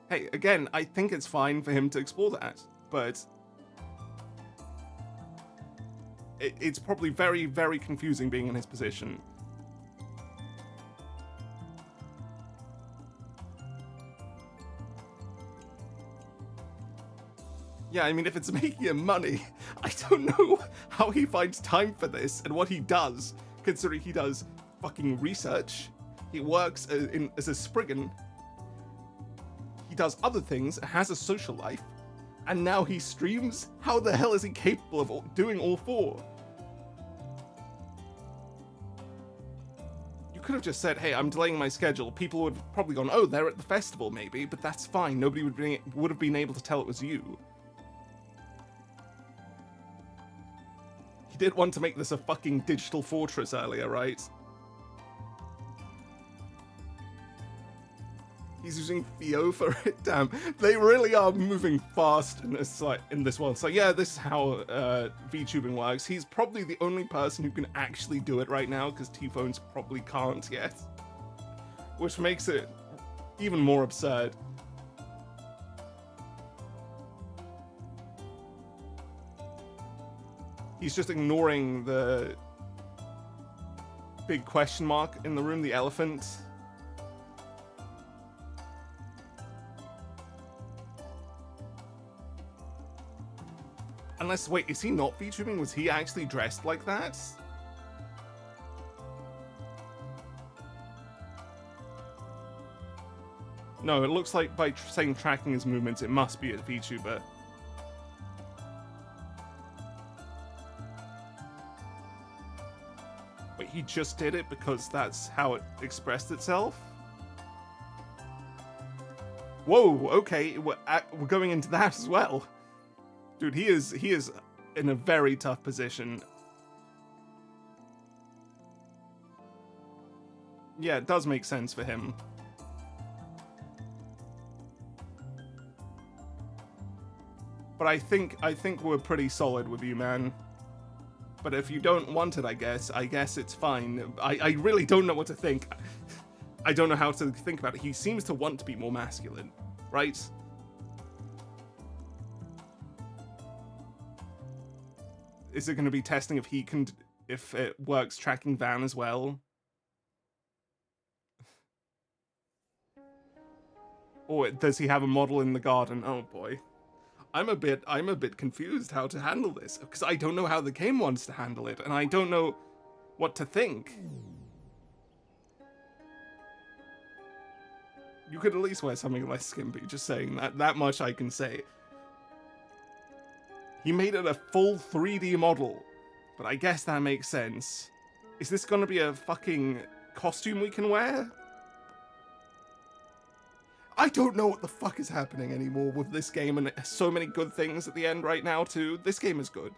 Hey, again, I think it's fine for him to explore that, but... It's probably very, very confusing being in his position. Yeah, I mean, if it's making him money, I don't know how he finds time for this and what he does, considering he does fucking research. He works as a Spriggan. He does other things, has a social life, and now he streams? How the hell is he capable of doing all 4? could have just said, hey, I'm delaying my schedule. People would have probably gone, oh, they're at the festival maybe, but that's fine. Nobody would have been able to tell it was you. He did want to make this a fucking digital fortress earlier, right? He's using Theo for it. Damn, they really are moving fast in this one. So yeah, this is how VTubing works. He's probably the only person who can actually do it right now because T-Phones probably can't yet, which makes it even more absurd. He's just ignoring the big question mark in the room, the elephant. Unless, wait, is he not VTubing? Was he actually dressed like that? No, it looks like by saying tracking his movements, it must be a VTuber. Wait, he just did it because that's how it expressed itself? Whoa, okay, we're going into that as well. Dude, he is in a very tough position. Yeah, it does make sense for him. But I think we're pretty solid with you, man. But if you don't want it, I guess it's fine. I really don't know what to think. I don't know how to think about it. He seems to want to be more masculine, right? Is it going to be testing if it works tracking Van as well? Or does he have a model in the garden? Oh boy. I'm a bit confused how to handle this because I don't know how the game wants to handle it and I don't know what to think. You could at least wear something less skimpy, just saying that much I can say. He made it a full 3D model, but I guess that makes sense. Is this gonna be a fucking costume we can wear? I don't know what the fuck is happening anymore with this game, and it has so many good things at the end right now too. This game is good.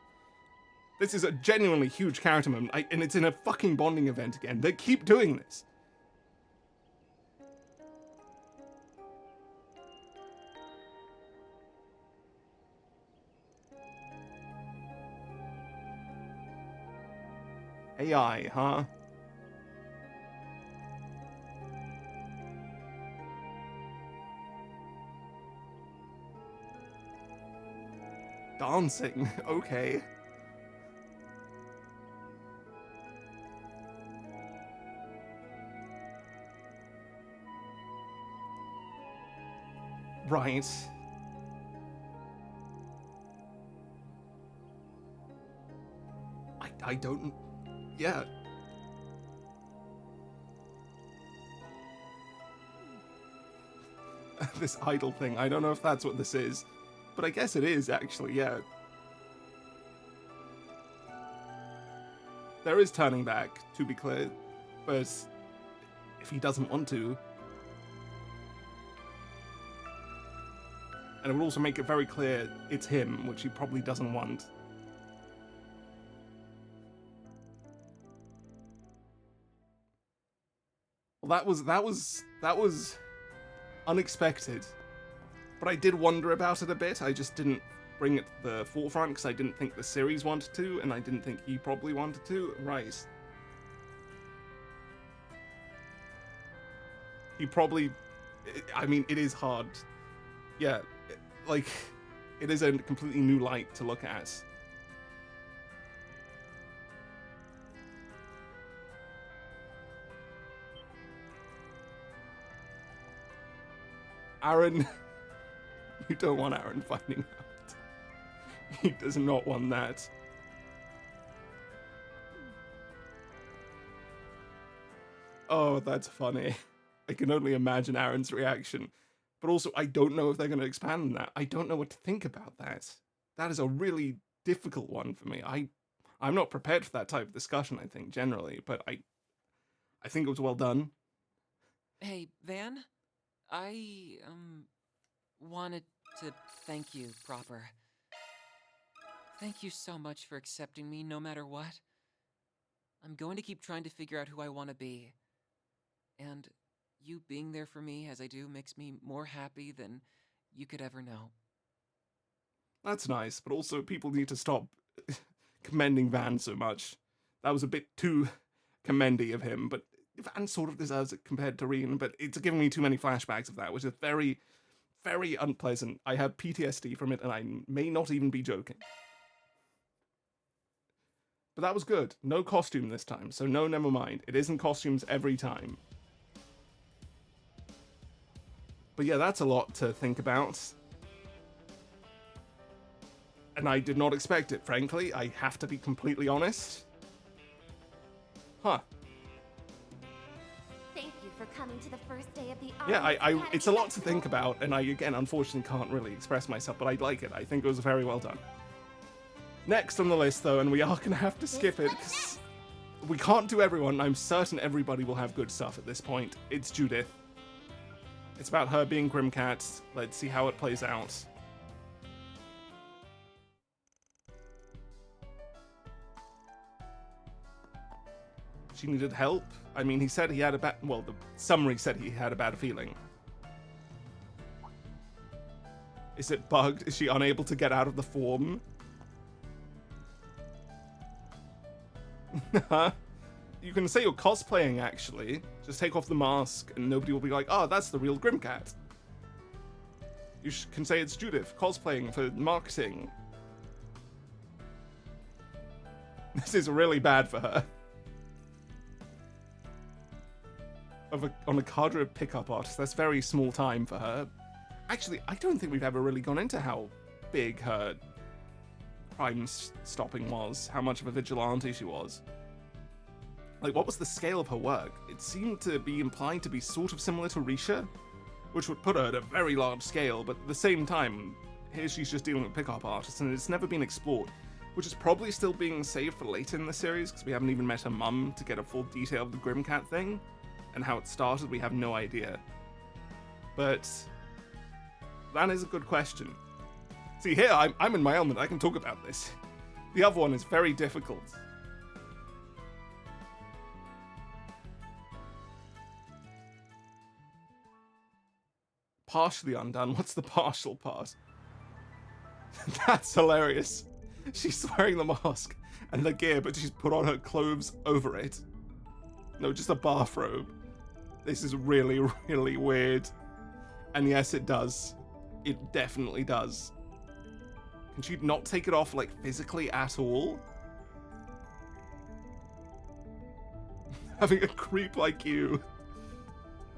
This is a genuinely huge character moment, and it's in a fucking bonding event again. They keep doing this. AI, huh? Dancing, okay. Right. I don't... Yeah. This idol thing, I don't know if that's what this is, but I guess it is actually, yeah. There is turning back, to be clear, but if he doesn't want to. And it would also make it very clear it's him, which he probably doesn't want. Well, that was unexpected, but I did wonder about it a bit. I just didn't bring it to the forefront because I didn't think the series wanted to, and I didn't think he probably wanted to. Right. He probably... I mean, it is hard. Yeah, like, it is a completely new light to look at. Aaron, you don't want Aaron finding out. He does not want that. Oh, that's funny. I can only imagine Aaron's reaction. But also, I don't know if they're going to expand on that. I don't know what to think about that. That is a really difficult one for me. I'm not prepared for that type of discussion, I think, generally. But I think it was well done. Hey, Van? I, wanted to thank you proper. Thank you so much for accepting me no matter what. I'm going to keep trying to figure out who I want to be. And you being there for me as I do makes me more happy than you could ever know. That's nice, but also people need to stop commending Van so much. That was a bit too commendy of him, but Van sort of deserves it compared to Reen, but it's giving me too many flashbacks of that, which is very, very unpleasant. I have PTSD from it, and I may not even be joking. But that was good. No costume this time, so no, never mind. It isn't costumes every time. But yeah, that's a lot to think about. And I did not expect it, frankly. I have to be completely honest. Huh. Thank you for coming to the first day of the Yeah, Arts Academy it's a lot to Festival. think about, and I, again, unfortunately can't really express myself, but I like it. I think it was very well done. Next on the list, though, and we are going to have to skip it, because we can't do everyone. I'm certain everybody will have good stuff at this point. It's Judith. It's about her being Grimcat. Let's see how it plays out. She needed help. I mean, he said he had a bad... Well, the summary said he had a bad feeling. Is it bugged? Is she unable to get out of the form? You can say you're cosplaying, actually. Just take off the mask and nobody will be like, oh, that's the real Grimcat. You can say it's Judith, cosplaying for marketing. This is really bad for her. On a cadre of pickup artists, that's very small time for her. Actually, I don't think we've ever really gone into how big her crime stopping was, how much of a vigilante she was. Like, what was the scale of her work? It seemed to be implied to be sort of similar to Risha, which would put her at a very large scale, but at the same time, here she's just dealing with pickup artists, and it's never been explored, which is probably still being saved for later in the series, because we haven't even met her mum to get a full detail of the Grimcat thing, and how it started, we have no idea. But that is a good question. See, here, I'm in my element, I can talk about this. The other one is very difficult. Partially undone. What's the partial part? That's hilarious. She's wearing the mask and the gear, but she's put on her clothes over it. No, just a bathrobe. This is really, really weird. And yes, it does. It definitely does. Can she not take it off, like, physically at all? Having a creep like you.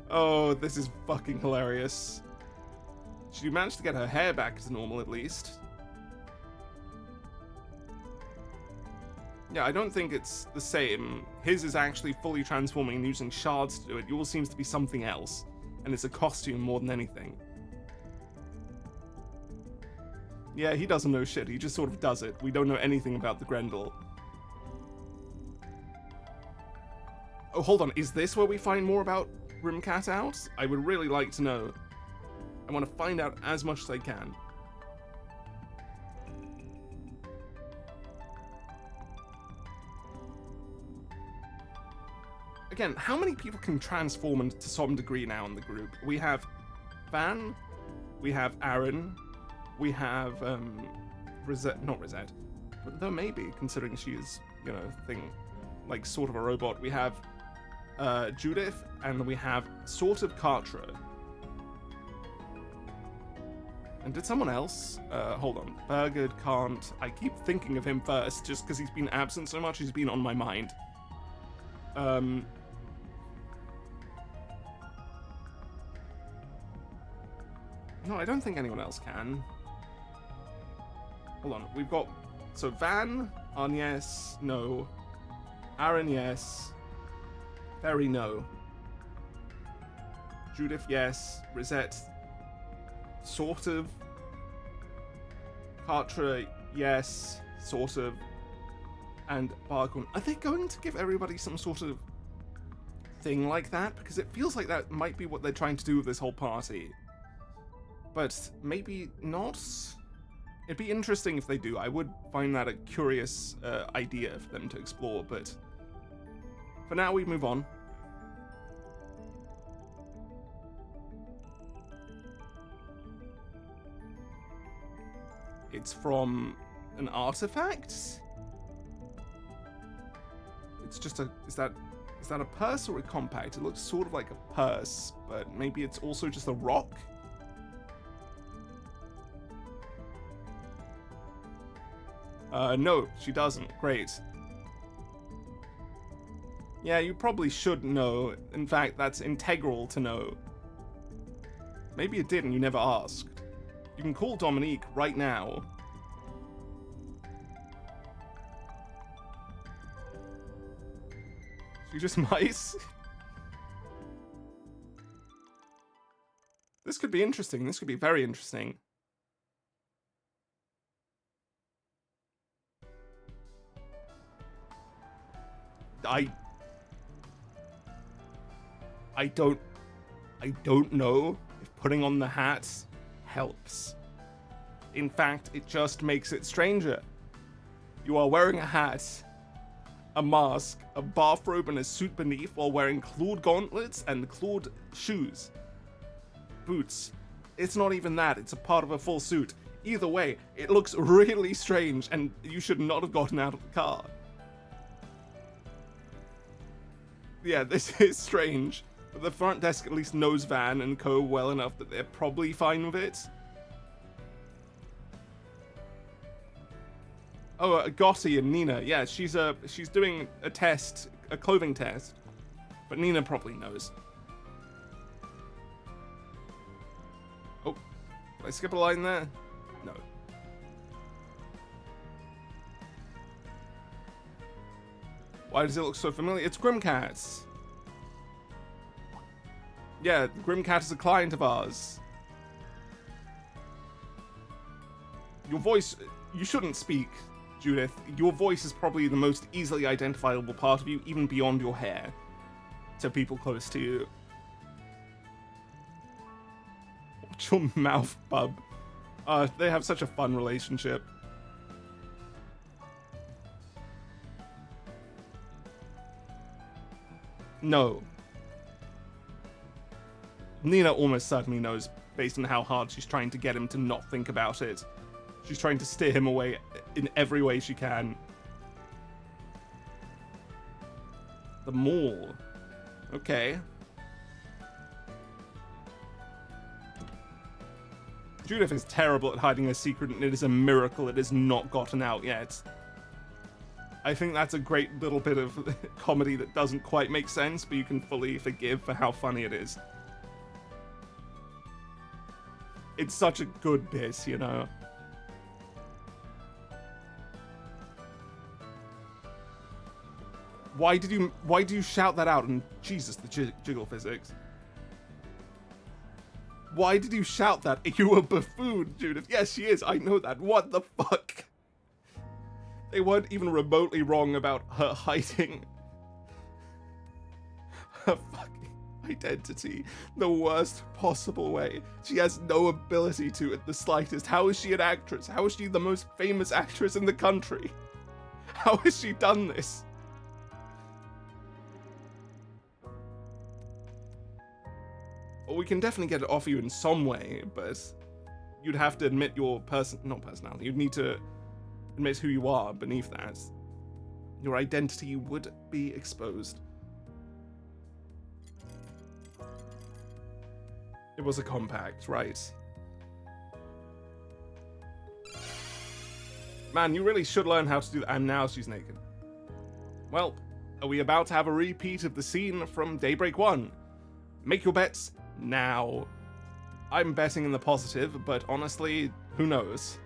Oh, this is fucking hilarious. She managed to get her hair back to normal, at least. Yeah, I don't think it's the same. His is actually fully transforming and using shards to do it. Yours seems to be something else. And it's a costume more than anything. Yeah, he doesn't know shit. He just sort of does it. We don't know anything about the Grendel. Oh, hold on. Is this where we find more about Grimcat out? I would really like to know. I want to find out as much as I can. Again, how many people can transform to some degree now in the group? We have Van, we have Aaron, we have Rosette, not Rosette, but though maybe, considering she is, you know, thing, like sort of a robot. We have Judith, and we have sort of Kartra. And did someone else? Hold on. Bergard can't. I keep thinking of him first, just because he's been absent so much, he's been on my mind. No, I don't think anyone else can. Hold on. We've got... So, Van, yes, no. Aaron, yes. Ferry, no. Judith, yes. Rosette, sort of. Kartra, yes, sort of. And Bargon. Are they going to give everybody some sort of thing like that, because it feels like that might be what they're trying to do with this whole party. But maybe not? It'd be interesting if they do. I would find that a curious idea for them to explore, but for now we move on. It's from an artifact? It's just a... Is that a purse or a compact? It looks sort of like a purse, but maybe it's also just a rock? No, she doesn't. Great. Yeah, you probably should know. In fact, that's integral to know. Maybe you did and you never asked. You can call Dominique right now. She just mice? This could be interesting. This could be very interesting. I don't know if putting on the hat helps. In fact, it just makes it stranger. You are wearing a hat, a mask, a bathrobe, and a suit beneath while wearing clawed gauntlets and clawed shoes. Boots. It's not even that, it's a part of a full suit. Either way, it looks really strange, and you should not have gotten out of the car. Yeah, this is strange, but the front desk at least knows Van and Co. well enough that they're probably fine with it. Oh, Gotti and Nina, yeah, she's doing a test, a clothing test, but Nina probably knows. Oh, did I skip a line there? No. Why does it look so familiar? It's Grimcat. Yeah, Grimcat is a client of ours. Your voice, you shouldn't speak, Judith. Your voice is probably the most easily identifiable part of you, even beyond your hair, to people close to you. Watch your mouth, bub. They have such a fun relationship. No. Nina almost certainly knows, based on how hard she's trying to get him to not think about it. She's trying to steer him away in every way she can. The mall. Okay. Judith is terrible at hiding a secret, and it is a miracle it has not gotten out yet. I think that's a great little bit of comedy that doesn't quite make sense, but you can fully forgive for how funny it is. It's such a good bit, you know. Why do you shout that out? And Jesus, the jiggle physics. Why did you shout that? You a buffoon, Judith. Yes, she is. I know that. What the fuck? They weren't even remotely wrong about her hiding her fucking identity the worst possible way. She has no ability to at the slightest. How is she an actress? How is she the most famous actress in the country? How has she done this? Well, we can definitely get it off you in some way, but you'd have to admit your not personality. You'd need to admit who you are beneath that. Your identity would be exposed. It was a compact, right? Man, you really should learn how to do that. And now she's naked. Well, are we about to have a repeat of the scene from Daybreak 1? Make your bets now. I'm betting in the positive, but honestly, who knows?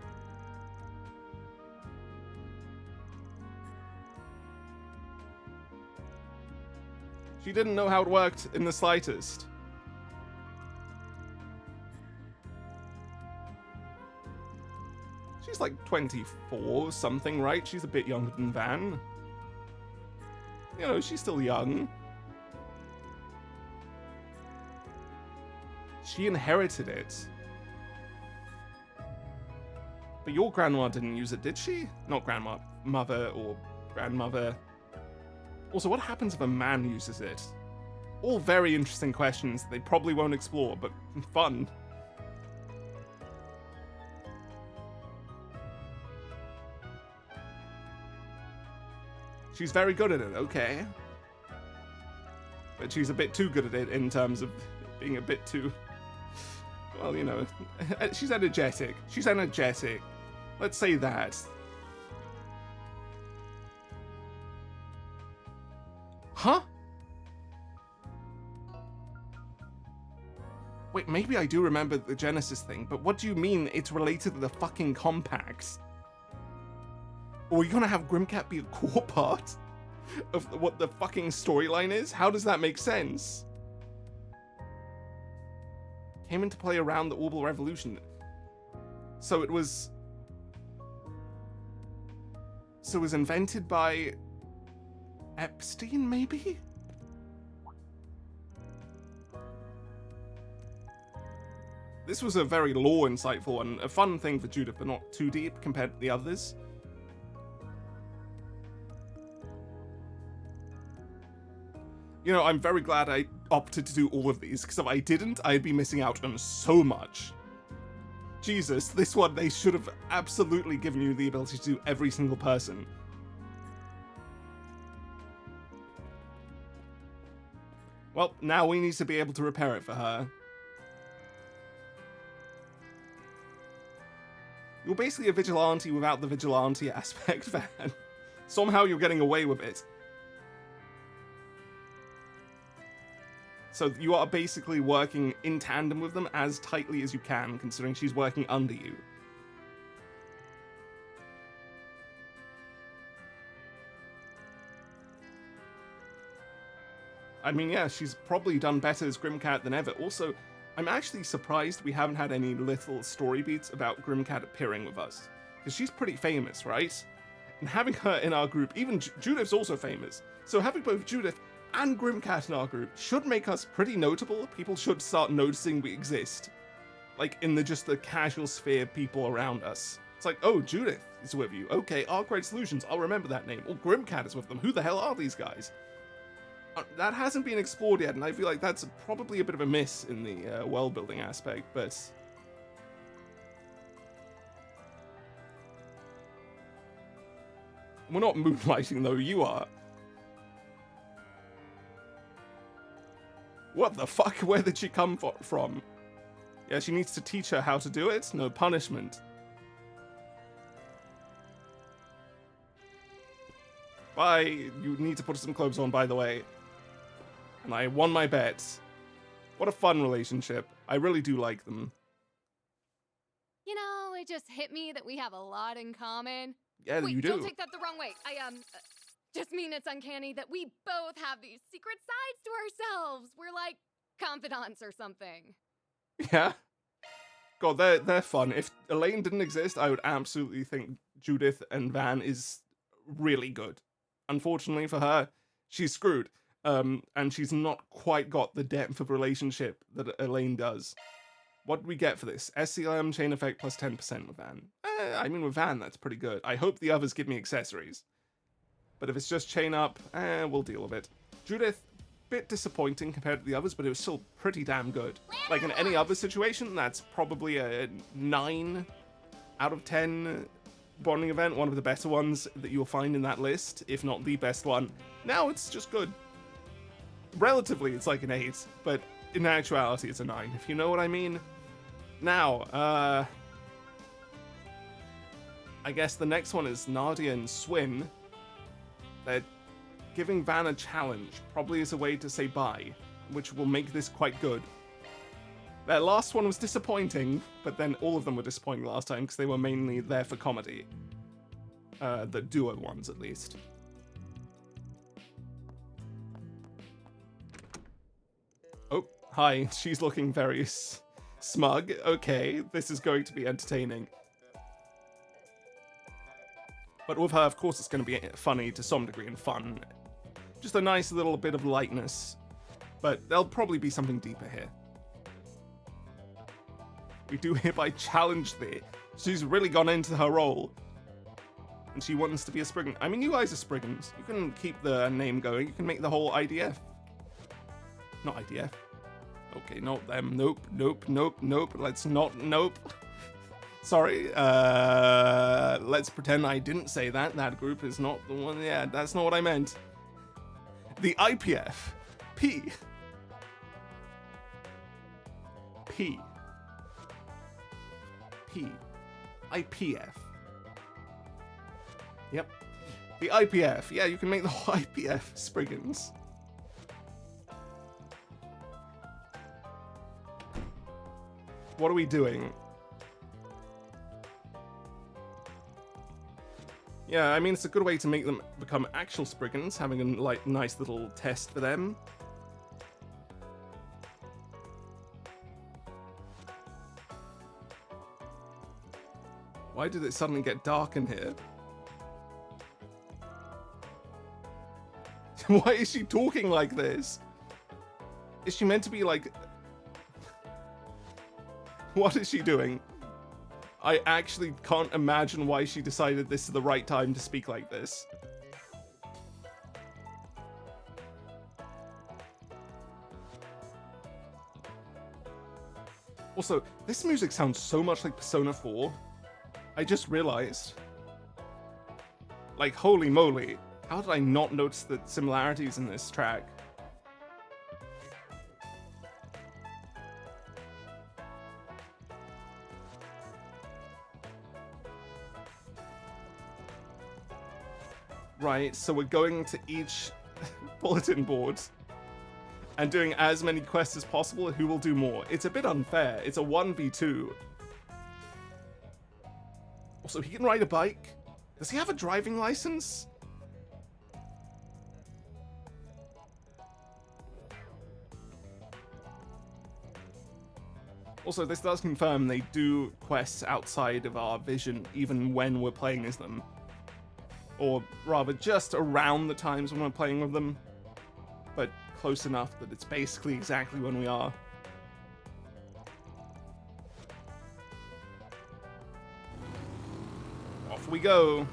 She didn't know how it worked in the slightest. She's like 24 something, right? She's a bit younger than Van. You know, she's still young. She inherited it. But your grandma didn't use it, did she? Not grandma, mother or grandmother. Also, what happens if a man uses it? All very interesting questions they probably won't explore, but fun. She's very good at it, okay. But she's a bit too good at it in terms of being a bit too... Well, you know, she's energetic. She's energetic. Let's say that. Huh? Wait, maybe I do remember the Genesis thing, but what do you mean it's related to the fucking compacts? Or are you gonna have Grimcat be a core part of what the fucking storyline is? How does that make sense? Came into play around the Orbital Revolution. So it was invented by Epstein, maybe? This was a very lore insightful one, a fun thing for Judith, but not too deep compared to the others. You know, I'm very glad I opted to do all of these, because if I didn't, I'd be missing out on so much. Jesus, this one, they should have absolutely given you the ability to do every single person. Well, now we need to be able to repair it for her. You're basically a vigilante without the vigilante aspect, Van. Somehow you're getting away with it. So you are basically working in tandem with them as tightly as you can, considering she's working under you. I mean, yeah, she's probably done better as Grimcat than ever. Also, I'm actually surprised we haven't had any little story beats about Grimcat appearing with us. Because she's pretty famous, right? And having her in our group, even Judith's also famous. So having both Judith and Grimcat in our group should make us pretty notable. People should start noticing we exist. Like, in just the casual sphere of people around us. It's like, oh, Judith is with you. Okay, Arkwright Solutions, I'll remember that name. Or Grimcat is with them. Who the hell are these guys? That hasn't been explored yet, and I feel like that's probably a bit of a miss in the world-building aspect, but... We're not moonlighting, though. You are. What the fuck? Where did she come from? Yeah, she needs to teach her how to do it? No punishment. Bye. You need to put some clothes on, by the way. And I won my bet. What a fun relationship. I really do like them. You know, it just hit me that we have a lot in common. Yeah, Wait, you do. Don't take that the wrong way. I just mean it's uncanny that we both have these secret sides to ourselves. We're like confidants or something. Yeah. God, they're fun. If Elaine didn't exist, I would absolutely think Judith and Van is really good. Unfortunately for her, she's screwed. And she's not quite got the depth of relationship that Elaine does. What do we get for this? SCLM chain effect plus 10% with Van. I mean, with Van, that's pretty good. I hope the others give me accessories. But if it's just chain up, we'll deal with it. Judith, bit disappointing compared to the others, but it was still pretty damn good. Like in any other situation, that's probably a 9 out of 10 bonding event, one of the better ones that you'll find in that list, if not the best one. Now it's just good. Relatively, it's like an 8, but in actuality, it's a 9, if you know what I mean. Now, I guess the next one is Nadia and Swin. They're giving Van a challenge, probably as a way to say bye, which will make this quite good. Their last one was disappointing, but then all of them were disappointing last time because they were mainly there for comedy. The duo ones, at least. Oh, hi. She's looking very smug. Okay, this is going to be entertaining. But with her, of course, it's going to be funny to some degree and fun. Just a nice little bit of lightness. But there'll probably be something deeper here. We do hereby challenge thee. She's really gone into her role. And she wants to be a Spriggan. I mean, you guys are Spriggans. You can keep the name going. You can make the whole IDF. Not IDF. Okay, not them. Nope, nope, nope, nope. Let's not, nope. Sorry, let's pretend I didn't say that. That group is not the one. Yeah, that's not what I meant. The IPF. P. P. P. IPF. Yep. The IPF. Yeah, you can make the whole IPF Spriggans. What are we doing? Yeah, I mean, it's a good way to make them become actual Spriggans, having a like nice little test for them. Why did it suddenly get dark in here? Why is she talking like this? Is she meant to be like... What is she doing? I actually can't imagine why she decided this is the right time to speak like this. Also, this music sounds so much like Persona 4. I just realized. Like, holy moly. How did I not notice the similarities in this track? Right, so we're going to each bulletin board and doing as many quests as possible. Who will do more? It's a bit unfair. It's a 1v2. Also, he can ride a bike. Does he have a driving license? Also, this does confirm they do quests outside of our vision, even when we're playing as them. Or rather, just around the times when we're playing with them. But close enough that it's basically exactly when we are. Off we go.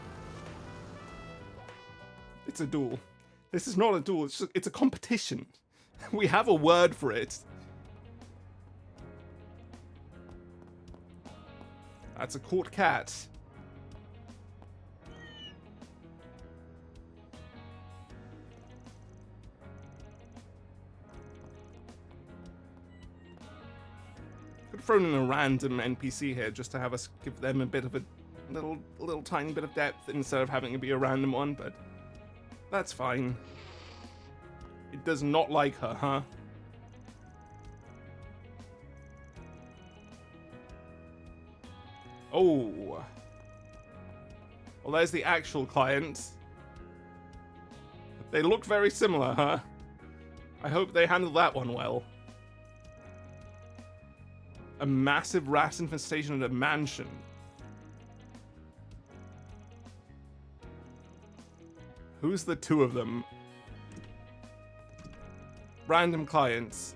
It's a duel. This is not a duel, it's a competition. We have a word for it. That's a caught cat. Could have thrown in a random NPC here just to have us give them a bit of a little tiny bit of depth instead of having it be a random one, but that's fine. It does not like her, huh? Oh. Well, there's the actual client. They look very similar, huh? I hope they handled that one well. A massive rat infestation at a mansion. Who's the two of them? Random clients.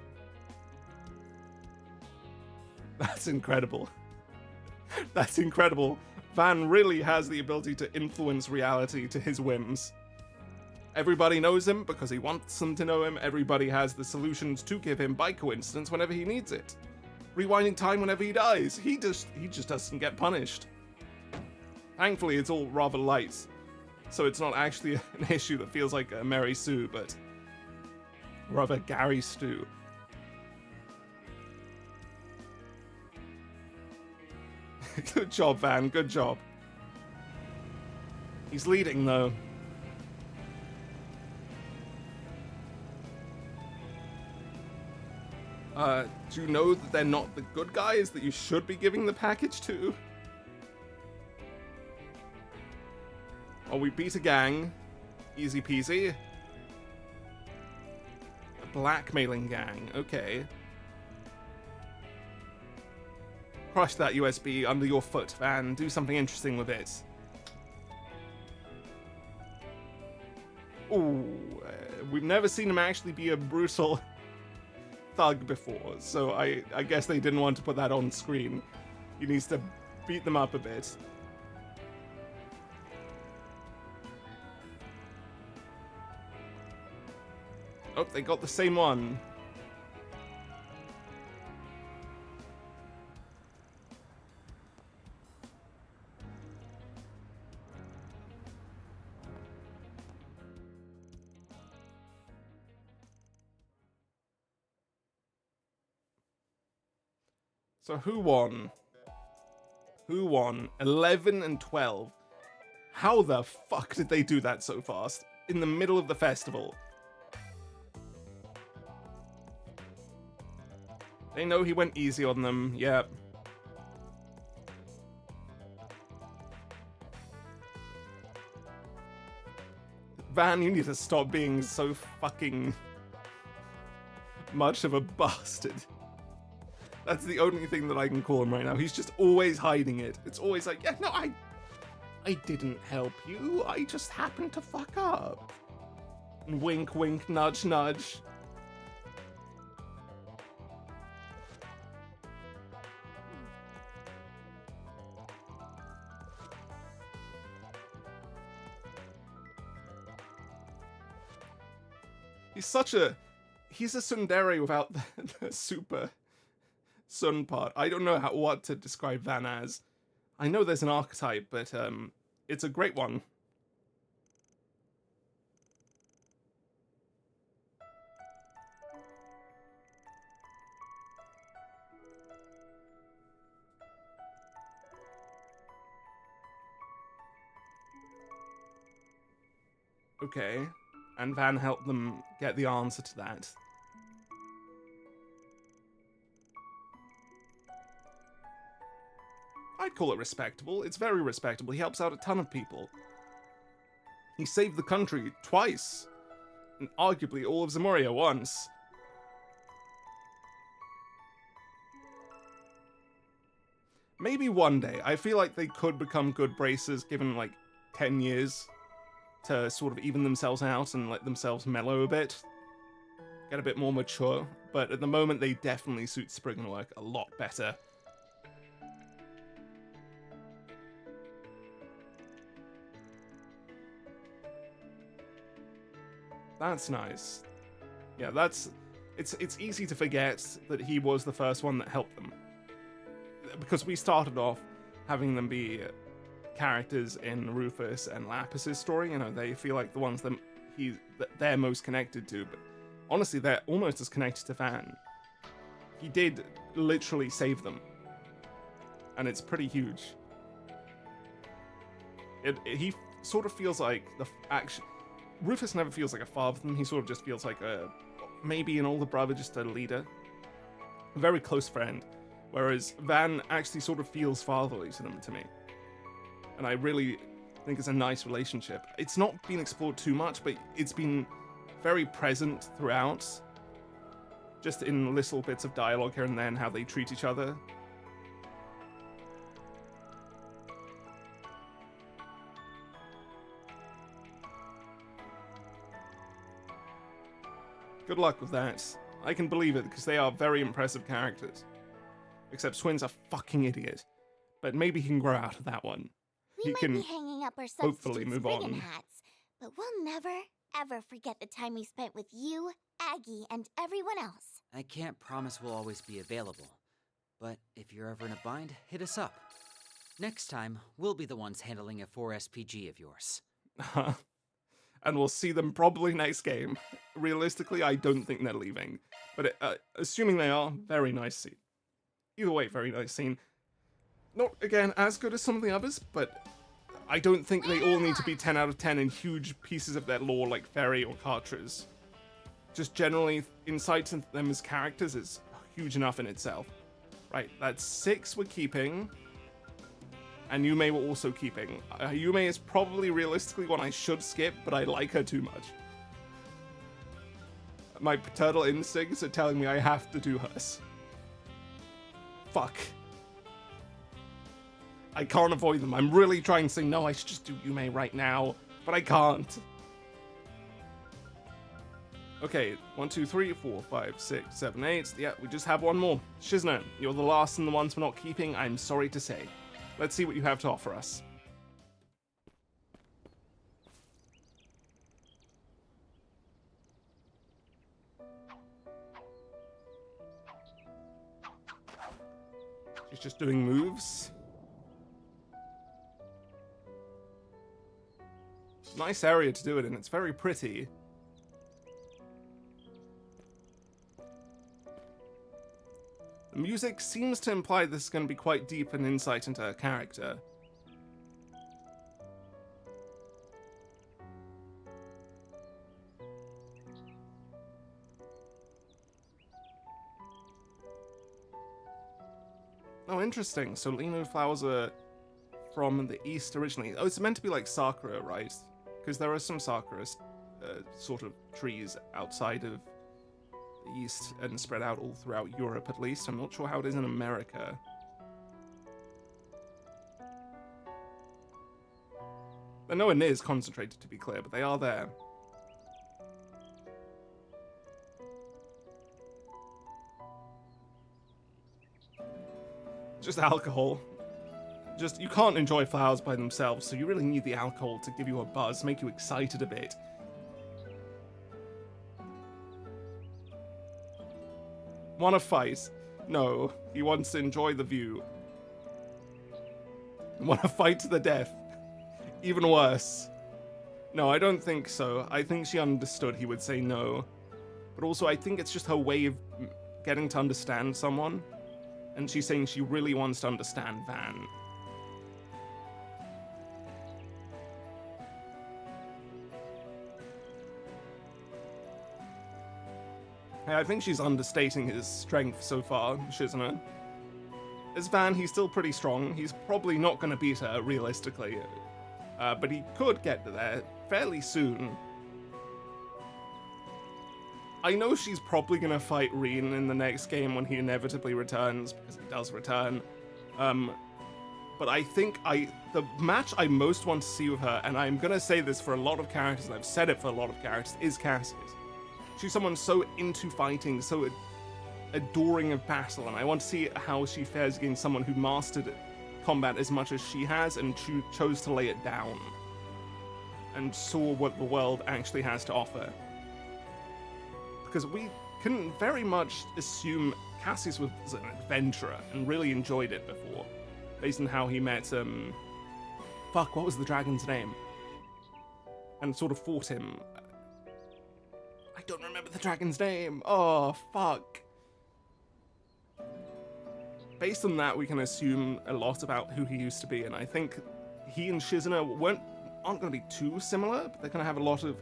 That's incredible. That's incredible. Van really has the ability to influence reality to his whims. Everybody knows him because he wants them to know him. Everybody has the solutions to give him by coincidence whenever he needs it. Rewinding time whenever he dies. He just doesn't get punished. Thankfully, it's all rather light, so it's not actually an issue that feels like a Mary Sue, but rather Gary Stew. Good job, Van. Good job. He's leading, though. Do you know that they're not the good guys that you should be giving the package to? Oh, we beat a gang. Easy peasy. A blackmailing gang. Okay. Crush that USB under your foot, Van. Do something interesting with it. Ooh, we've never seen him actually be a brutal thug before, so I guess they didn't want to put that on screen. He needs to beat them up a bit. Oh, they got the same one. So who won? Who won? 11 and 12. How the fuck did they do that so fast? In the middle of the festival. They know he went easy on them, yep. Van, you need to stop being so fucking much of a bastard. That's the only thing that I can call him right now. He's just always hiding it. It's always like, yeah, no, I didn't help you. I just happened to fuck up. And wink, wink, nudge, nudge. He's a tsundere without the super sun part. I don't know what to describe Van as. I know there's an archetype, but it's a great one. Okay, and Van helped them get the answer to that. I'd call it respectable. It's very respectable. He helps out a ton of people. He saved the country twice. And arguably all of Zamoria once. Maybe one day. I feel like they could become good bracers given like 10 years to sort of even themselves out and let themselves mellow a bit. Get a bit more mature. But at the moment they definitely suit Spring and Work a lot better. That's nice. Yeah, it's easy to forget that he was the first one that helped them. Because we started off having them be characters in Rufus and Lapis's story, you know, they feel like the ones that they're most connected to, but honestly, they're almost as connected to Van. He did literally save them. And it's pretty huge. He sort of feels like Rufus never feels like a father to them. He sort of just feels like maybe an older brother, just a leader. A very close friend. Whereas Van actually sort of feels fatherly to them, to me. And I really think it's a nice relationship. It's not been explored too much, but it's been very present throughout. Just in little bits of dialogue here and then, how they treat each other. Good luck with that. I can believe it, because they are very impressive characters. Except Swin's a fucking idiot. But maybe he can grow out of that one. We might be hanging up our hopefully substitute move Spriggan on. hats, but we'll never, ever forget the time we spent with you, Aggie, and everyone else. I can't promise we'll always be available, but if you're ever in a bind, hit us up. Next time, we'll be the ones handling a 4SPG of yours. And we'll see them probably next game. Realistically, I don't think they're leaving. But assuming they are, very nice scene. Either way, very nice scene. Not, again, as good as some of the others, but I don't think they all need to be 10 out of 10 in huge pieces of their lore like Fairy or Cartridge. Just generally, insight into them as characters is huge enough in itself. Right, that's 6 we're keeping. And Yume we're also keeping. Yume is probably realistically one I should skip, but I like her too much. My paternal instincts are telling me I have to do hers. Fuck. I can't avoid them. I'm really trying to say, no, I should just do Yume right now, but I can't. Okay, 1, 2, 3, 4, 5, 6, 7, 8. Yeah, we just have one more. Shizna, you're the last and the ones we're not keeping, I'm sorry to say. Let's see what you have to offer us. She's just doing moves. Nice area to do it in, it's very pretty. The music seems to imply this is going to be quite deep an insight into her character. Oh, interesting. So Lino flowers are from the east originally. Oh, it's meant to be like Sakura, right? Because there are some Sakura sort of trees outside of the east and spread out all throughout Europe at least. I'm not sure how it is in America. They're nowhere near as concentrated, to be clear, but they are there. Just alcohol. Just, you can't enjoy flowers by themselves, so you really need the alcohol to give you a buzz, make you excited a bit. Want to fight? No, he wants to enjoy the view. Want to fight to the death? Even worse. No, I don't think so. I think she understood he would say no. But also, I think it's just her way of getting to understand someone. And she's saying she really wants to understand Van. Hey, I think she's understating his strength so far, Shizuna. As Van, he's still pretty strong. He's probably not going to beat her, realistically. But he could get to there fairly soon. I know she's probably going to fight Reen in the next game when he inevitably returns, because he does return. But I think the match I most want to see with her, and I'm going to say this for a lot of characters, and I've said it for a lot of characters, is Cassius. She's someone so into fighting, so adoring of battle, and I want to see how she fares against someone who mastered combat as much as she has and chose to lay it down and saw what the world actually has to offer. Because we can very much assume Cassius was an adventurer and really enjoyed it before, based on how he met, fuck, what was the dragon's name? And sort of fought him. I don't remember the dragon's name. Oh, fuck. Based on that, we can assume a lot about who he used to be, and I think he and Shizuna aren't going to be too similar, but they're going to have a lot of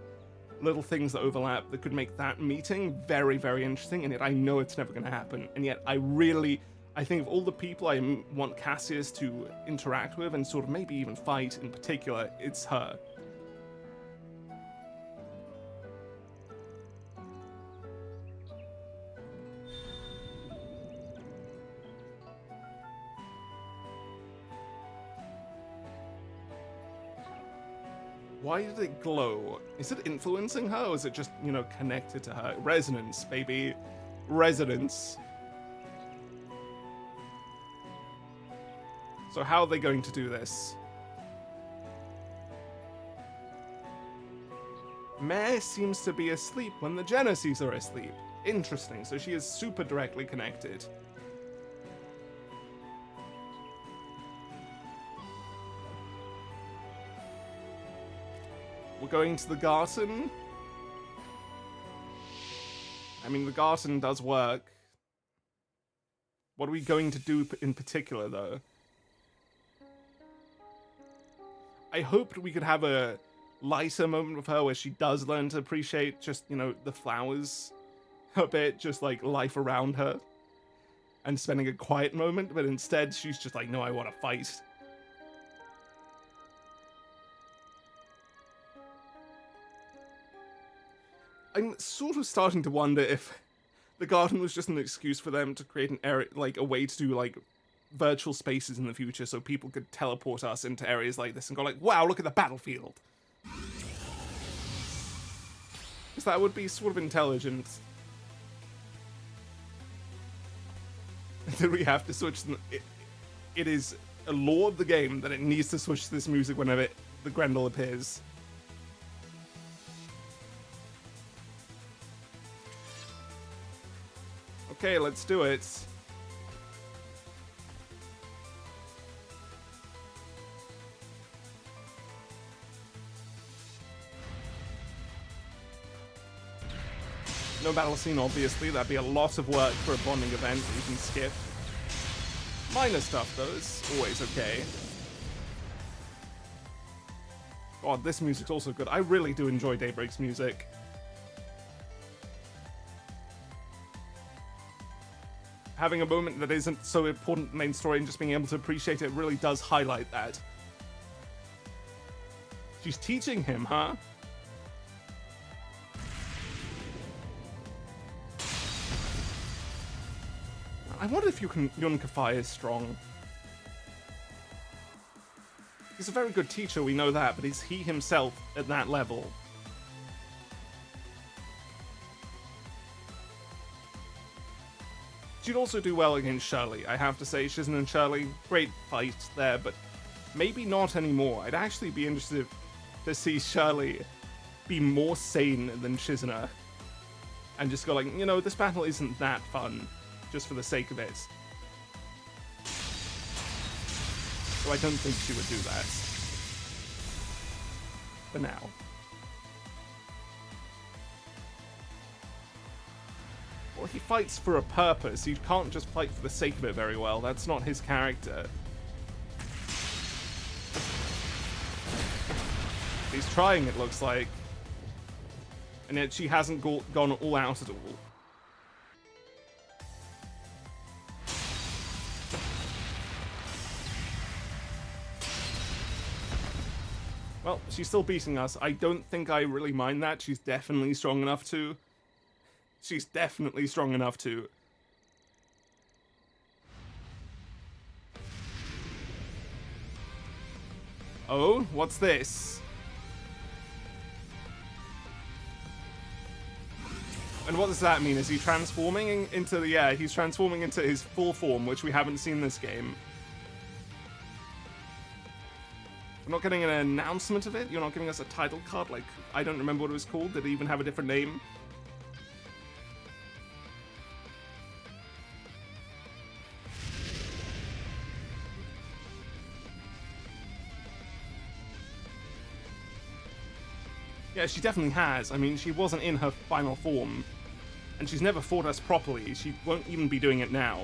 little things that overlap that could make that meeting very, very interesting, and yet I know it's never going to happen, and yet I think of all the people I want Cassius to interact with and sort of maybe even fight in particular, it's her. Why did it glow? Is it influencing her, or is it just, connected to her? Resonance, baby. Resonance. So how are they going to do this? Mare seems to be asleep when the Genesees are asleep. Interesting, so she is super directly connected. We're going to the garden. I mean, the garden does work. What are we going to do in particular, though? I hoped we could have a lighter moment with her where she does learn to appreciate just, the flowers a bit, just like life around her, and spending a quiet moment, but instead she's just like, no, I want to fight. I'm sort of starting to wonder if the garden was just an excuse for them to create an area, like a way to do like virtual spaces in the future, so people could teleport us into areas like this and go like, wow, look at the battlefield. Because that would be sort of intelligent. Did we have to switch? It is a law of the game that it needs to switch to this music whenever the Grendel appears. Okay, let's do it. No battle scene, obviously. That'd be a lot of work for a bonding event that you can skip. Minor stuff, though, is always okay. God, this music's also good. I really do enjoy Daybreak's music. Having a moment that isn't so important in the main story and just being able to appreciate it really does highlight that. She's teaching him, huh? I wonder if Yun Kafai is strong. He's a very good teacher, we know that, but is he himself at that level? She'd also do well against Shirley, I have to say. Shizen and Shirley, great fight there, but maybe not anymore. I'd actually be interested to see Shirley be more sane than Shizuna. And just go like, you know, this battle isn't that fun, just for the sake of it. So I don't think she would do that. For now. Well, he fights for a purpose. He can't just fight for the sake of it very well. That's not his character. He's trying, it looks like. And yet she hasn't gone all out at all. Well, she's still beating us. I don't think I really mind that. She's definitely strong enough to. She's definitely strong enough to. Oh, what's this? And what does that mean? Is he transforming into the... Yeah, he's transforming into his full form, which we haven't seen this game. We're not getting an announcement of it? You're not giving us a title card? Like, I don't remember what it was called. Did it even have a different name? Yeah, she definitely has. I mean, she wasn't in her final form. And she's never fought us properly. She won't even be doing it now.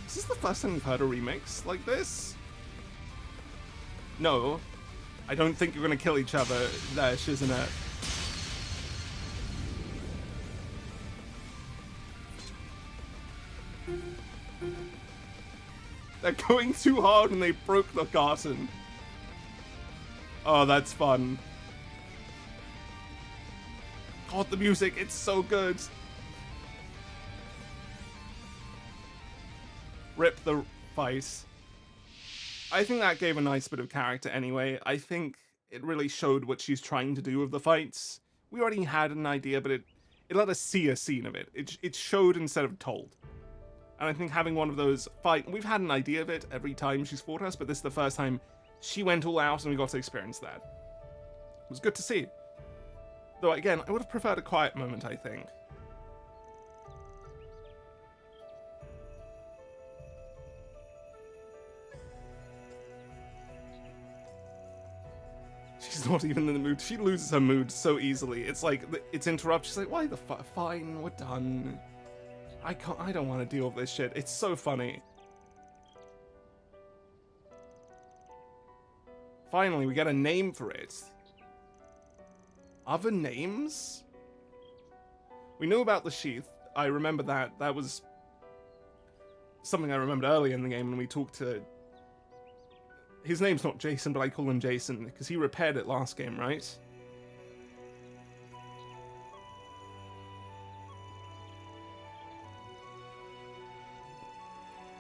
Is this the first time we've heard a remix like this? No. I don't think you're gonna kill each other there, Shizuna. They're going too hard and they broke the garden. Oh, that's fun. God, the music, it's so good. Rip the fight. I think that gave a nice bit of character anyway. I think it really showed what she's trying to do with the fights. We already had an idea, but it let us see a scene of it. It showed instead of told. And I think having one of those we've had an idea of it every time she's fought us, but this is the first time she went all out and we got to experience that. It was good to see. Though again, I would have preferred a quiet moment, I think. She's not even in the mood. She loses her mood so easily. It's like, it's interrupted. She's like, why the fuck? Fine, we're done. I don't want to deal with this shit. It's so funny. Finally, we get a name for it. Other names? We knew about the sheath. I remember that. That was something I remembered earlier in the game when we talked to... His name's not Jason, but I call him Jason, because he repaired it last game, right?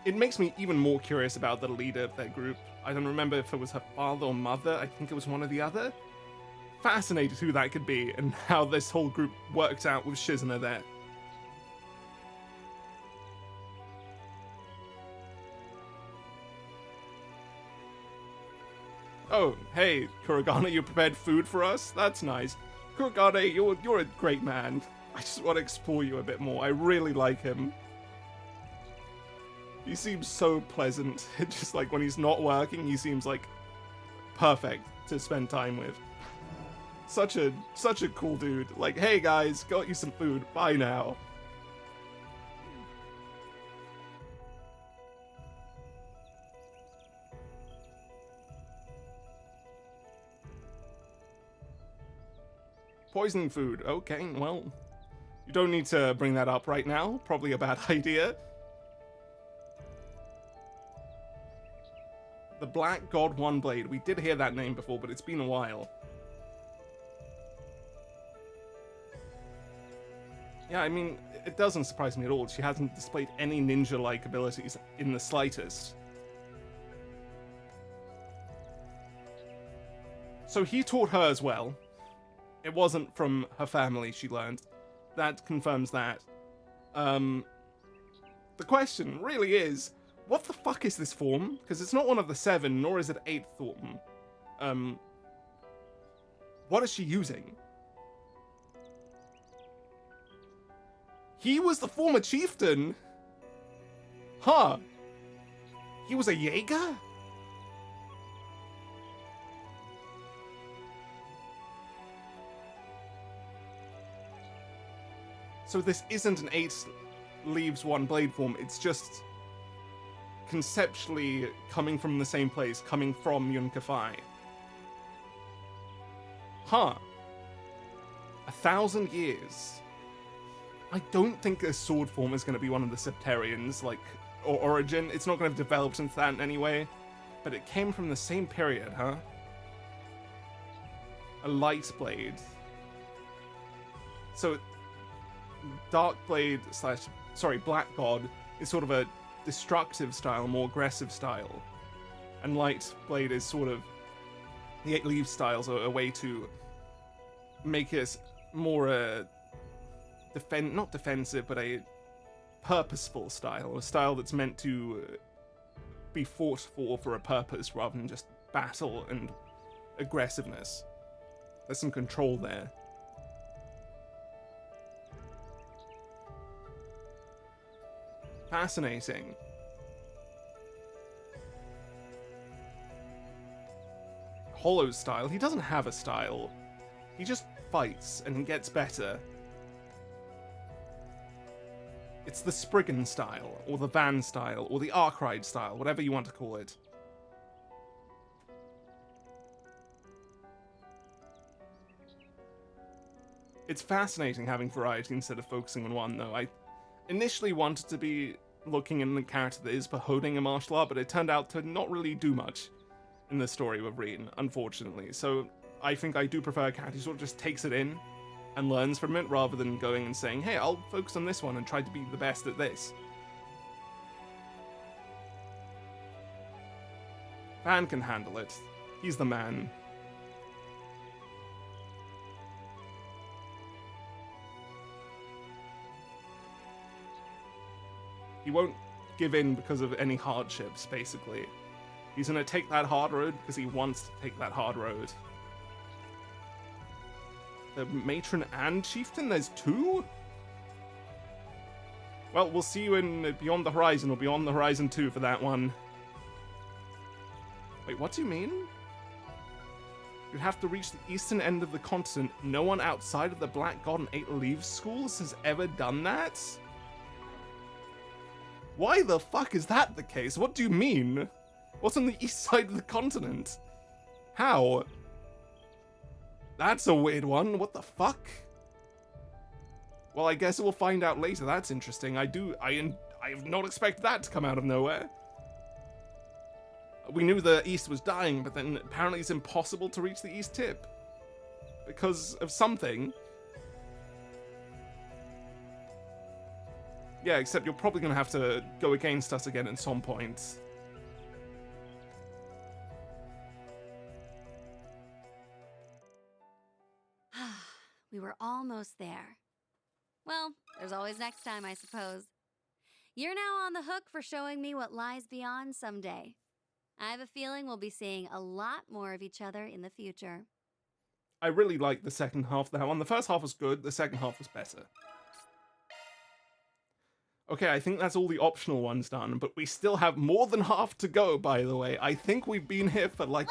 It makes me even more curious about the leader of their group. I don't remember if it was her father or mother. I think it was one or the other. fascinated who that could be and how this whole group works out with Shizuna there. Oh, hey, Kurogane, you prepared food for us? That's nice. Kurogane, you're a great man. I just want to explore you a bit more. I really like him. He seems so pleasant. Just like when he's not working, he seems like perfect to spend time with. Such a cool dude. Like, hey guys, got you some food. Bye now. Poisoning food. Okay, well, you don't need to bring that up right now. Probably a bad idea. The Black God One Blade. We did hear that name before, but it's been a while. Yeah, I mean, it doesn't surprise me at all. She hasn't displayed any ninja-like abilities in the slightest. So he taught her as well. It wasn't from her family, she learned. That confirms that. The question really is, what the fuck is this form? Because it's not one of the 7, nor is it 8th form. What is she using? He was the former chieftain? Huh. He was a Jaeger? So this isn't an 8 leaves 1 blade form, it's just conceptually coming from the same place, coming from Yunkafai. Huh. 1,000 years. I don't think this sword form is going to be one of the Septarians, like, or origin. It's not going to have developed into that in any way, but it came from the same period, huh? A light blade. So Dark Blade / Black God is sort of a destructive style, more aggressive style. And Light Blade is sort of the 8 leaves styles are a way to make it more not defensive, but a purposeful style, a style that's meant to be fought for a purpose rather than just battle and aggressiveness. There's some control there. Fascinating. Hollow's style? He doesn't have a style. He just fights and gets better. It's the Spriggan style, or the Van style, or the Arkride style, whatever you want to call it. It's fascinating having variety instead of focusing on one, though. I initially wanted to be looking in the character that is beholding a martial art, but it turned out to not really do much in the story with Reen, unfortunately. So I think I do prefer a character who sort of just takes it in and learns from it, rather than going and saying, hey, I'll focus on this one and try to be the best at this. Van can handle it. He's the man. He won't give in because of any hardships, basically. He's gonna take that hard road because he wants to take that hard road. The Matron and Chieftain? There's 2? Well, we'll see you in Beyond the Horizon, or Beyond the Horizon 2 for that one. Wait, what do you mean? You'd have to reach the eastern end of the continent. No one outside of the Black God and 8 Leaves schools has ever done that? Why the fuck is that the case? What do you mean? What's on the east side of the continent? How? That's a weird one. What the fuck? Well, I guess we'll find out later. That's interesting. I have not expected that to come out of nowhere. We knew the east was dying, but then apparently it's impossible to reach the east tip. Because of something. Yeah, except you're probably going to have to go against us again at some point. were almost there. Well, there's always next time, I suppose. You're now on the hook for showing me what lies beyond someday. I have a feeling we'll be seeing a lot more of each other in the future. I really like the second half of that one. The first half was good, the second half was better. Okay, I think that's all the optional ones done, but we still have more than half to go, by the way. I think we've been here for like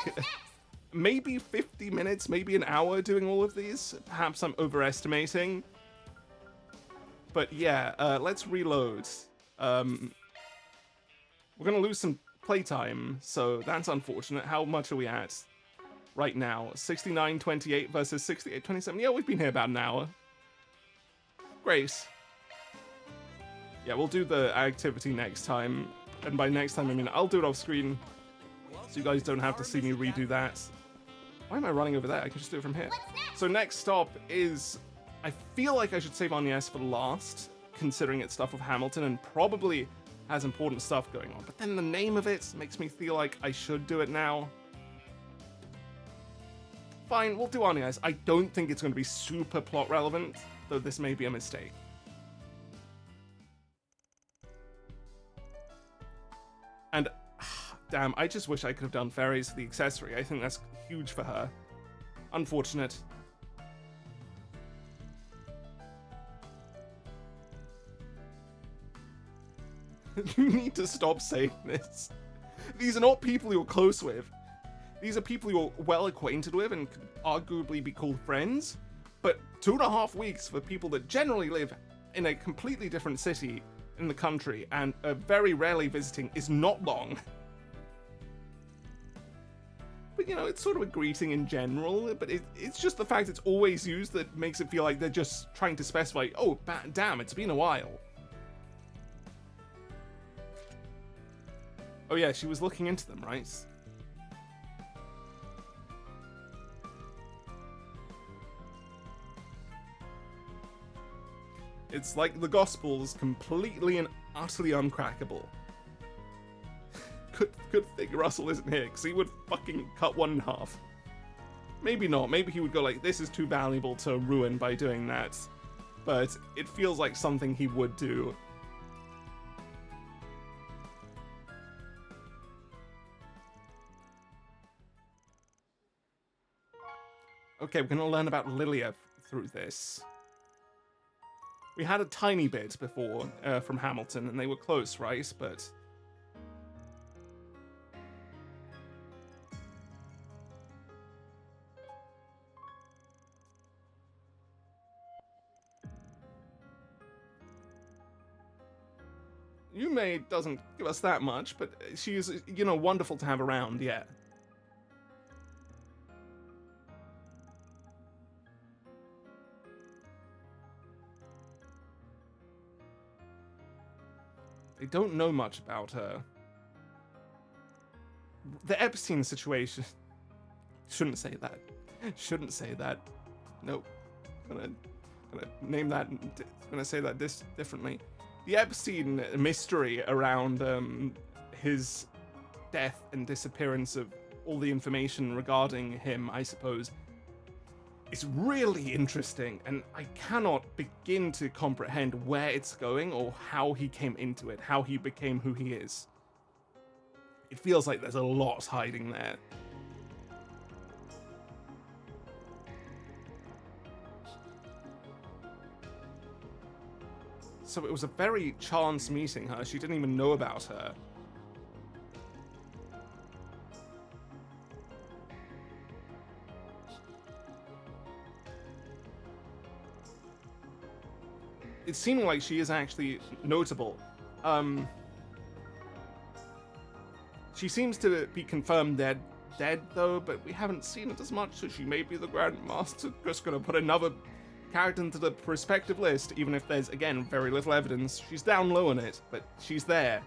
maybe 50 minutes, maybe an hour doing all of these. Perhaps I'm overestimating. But yeah, let's reload. We're gonna lose some playtime, so that's unfortunate. How much are we at right now? 69:28 versus 68:27. Yeah, we've been here about an hour. Great. Yeah, we'll do the activity next time. And by next time, I mean I'll do it off screen, so you guys don't have to see me redo that. Why am I running over there? I can just do it from here. So next stop is... I feel like I should save Agnes for last, considering it's stuff with Hamilton and probably has important stuff going on. But then the name of it makes me feel like I should do it now. Fine, we'll do Agnes. I don't think it's going to be super plot relevant, though this may be a mistake. And, damn, I just wish I could have done fairies for the accessory. I think that's huge for her. Unfortunate. You need to stop saying this. These are not people you're close with. These are people you're well acquainted with and could arguably be called friends. But 2.5 weeks for people that generally live in a completely different city in the country and are very rarely visiting is not long. But you know, it's sort of a greeting in general, but it's just the fact it's always used that makes it feel like they're just trying to specify, oh, damn, it's been a while. Oh yeah, she was looking into them, right? It's like the Gospels, completely and utterly uncrackable. Good thing Russell isn't here, because he would fucking cut one in half. Maybe not, maybe he would go like, this is too valuable to ruin by doing that. But it feels like something he would do. Okay, we're gonna learn about Lilia through this. We had a tiny bit before from Hamilton, and they were close, right? But Yume doesn't give us that much, but she is, you know, wonderful to have around, yeah. They don't know much about her. The Epstein situation. Shouldn't say that. Shouldn't say that. Nope. Gonna name that. Gonna say that differently. The Epstein mystery around his death and disappearance of all the information regarding him, I suppose, is really interesting, and I cannot begin to comprehend where it's going or how he came into it, how he became who he is. It feels like there's a lot hiding there. So it was a very chance meeting her. She didn't even know about her. It's seeming like she is actually notable. She seems to be confirmed dead though, but we haven't seen it as much, so she may be the Grandmaster. Just gonna put another character into the prospective list, even if there's, again, very little evidence. She's down low on it, but she's there.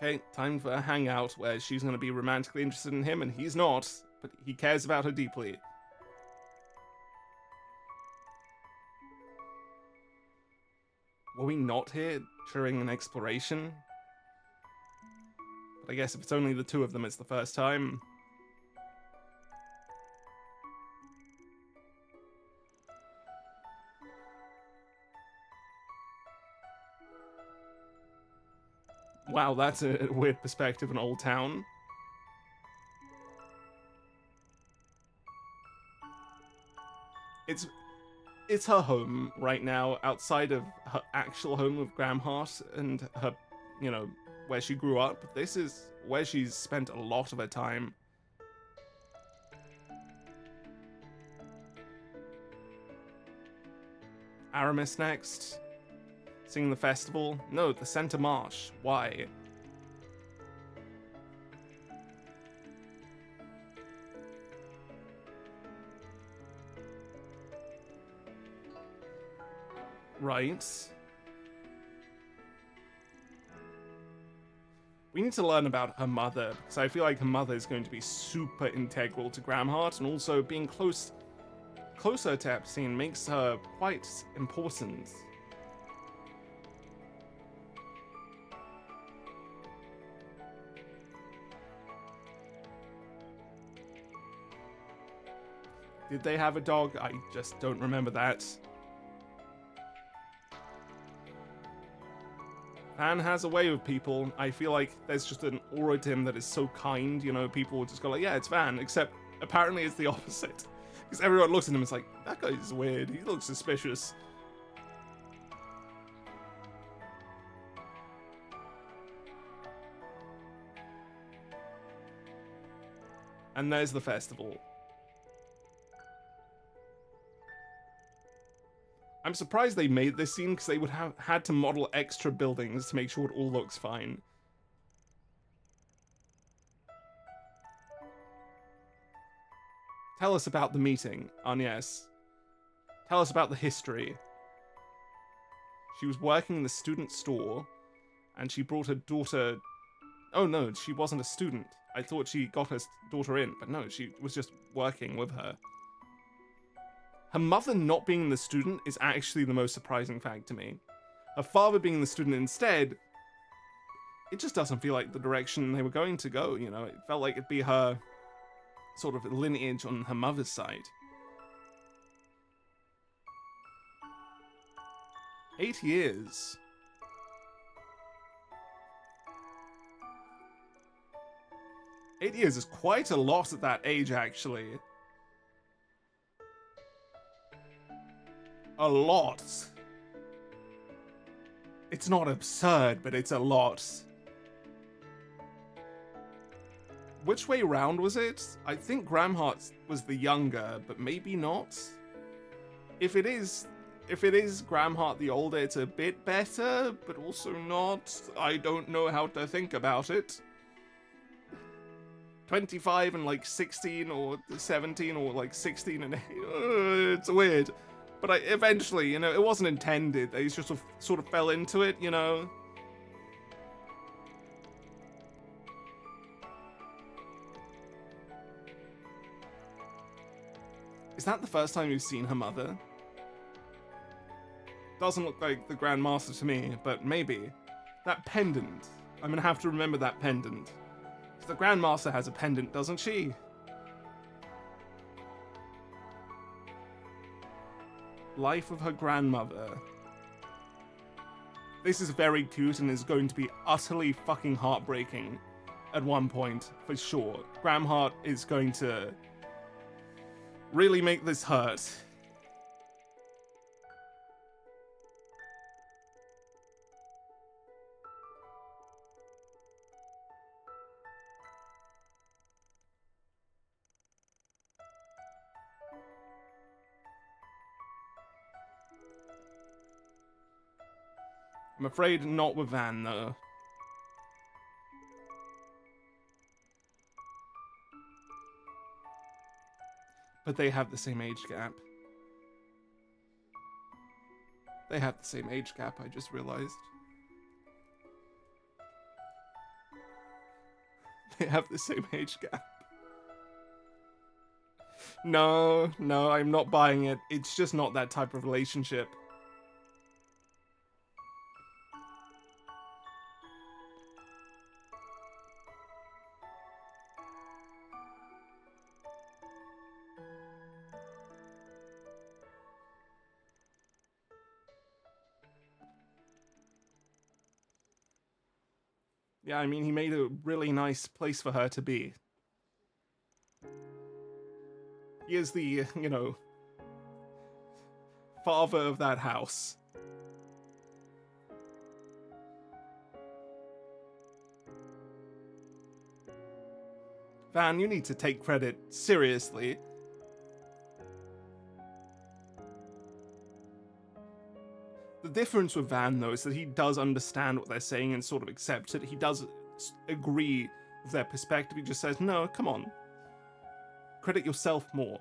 Okay, time for a hangout where she's going to be romantically interested in him and he's not, but he cares about her deeply. Were we not here during an exploration? But I guess if it's only the two of them, it's the first time. Wow, that's a weird perspective in Old Town. It's her home right now, outside of her actual home of Gramhart and her, you know, where she grew up. This is where she's spent a lot of her time. Aramis next. Singing the festival. No, the Center Marsh. Why? Right. We need to learn about her mother, because I feel like her mother is going to be super integral to Gramhart, and also being closer to Epstein makes her quite important. Did they have a dog? I just don't remember that. Van has a way with people. I feel like there's just an aura to him that is so kind, you know, people will just go like, yeah, it's Van, except apparently it's the opposite. Because everyone looks at him and is like, that guy's weird, he looks suspicious. And there's the festival. I'm surprised they made this scene, because they would have had to model extra buildings to make sure it all looks fine. Tell us about the meeting, Agnes. Tell us about the history. She was working in the student store, and she brought her daughter... Oh no, she wasn't a student. I thought she got her daughter in, but no, she was just working with her. Her mother not being the student is actually the most surprising fact to me. Her father being the student instead, it just doesn't feel like the direction they were going to go, you know? It felt like it'd be her sort of lineage on her mother's side. 8 years. Eight years is quite a lot at that age, actually. A lot. It's not absurd, but it's a lot. Which way round was it? I think Gramhart was the younger, but maybe not. If it is Gramhart the older, it's a bit better, but also not. I don't know how to think about it. 25 and like 16 or 17 or like 16 and 8. It's weird. But eventually, you know, it wasn't intended. They just sort of fell into it, you know. Is that the first time you've seen her mother? Doesn't look like the Grand Master to me, but maybe. That pendant. I'm gonna have to remember that pendant. The Grand Master has a pendant, doesn't she? Life of her grandmother. This is very cute and is going to be utterly fucking heartbreaking at one point, for sure. Gramhart is going to really make this hurt. I'm afraid not with Van, though. But they have the same age gap. They have the same age gap, I just realized. They have the same age gap. No, I'm not buying it. It's just not that type of relationship. Yeah, I mean, he made a really nice place for her to be. He is the, you know, father of that house. Van, you need to take credit seriously. The difference with Van, though, is that he does understand what they're saying and sort of accepts it. He does agree with their perspective. He just says, no, come on. Credit yourself more.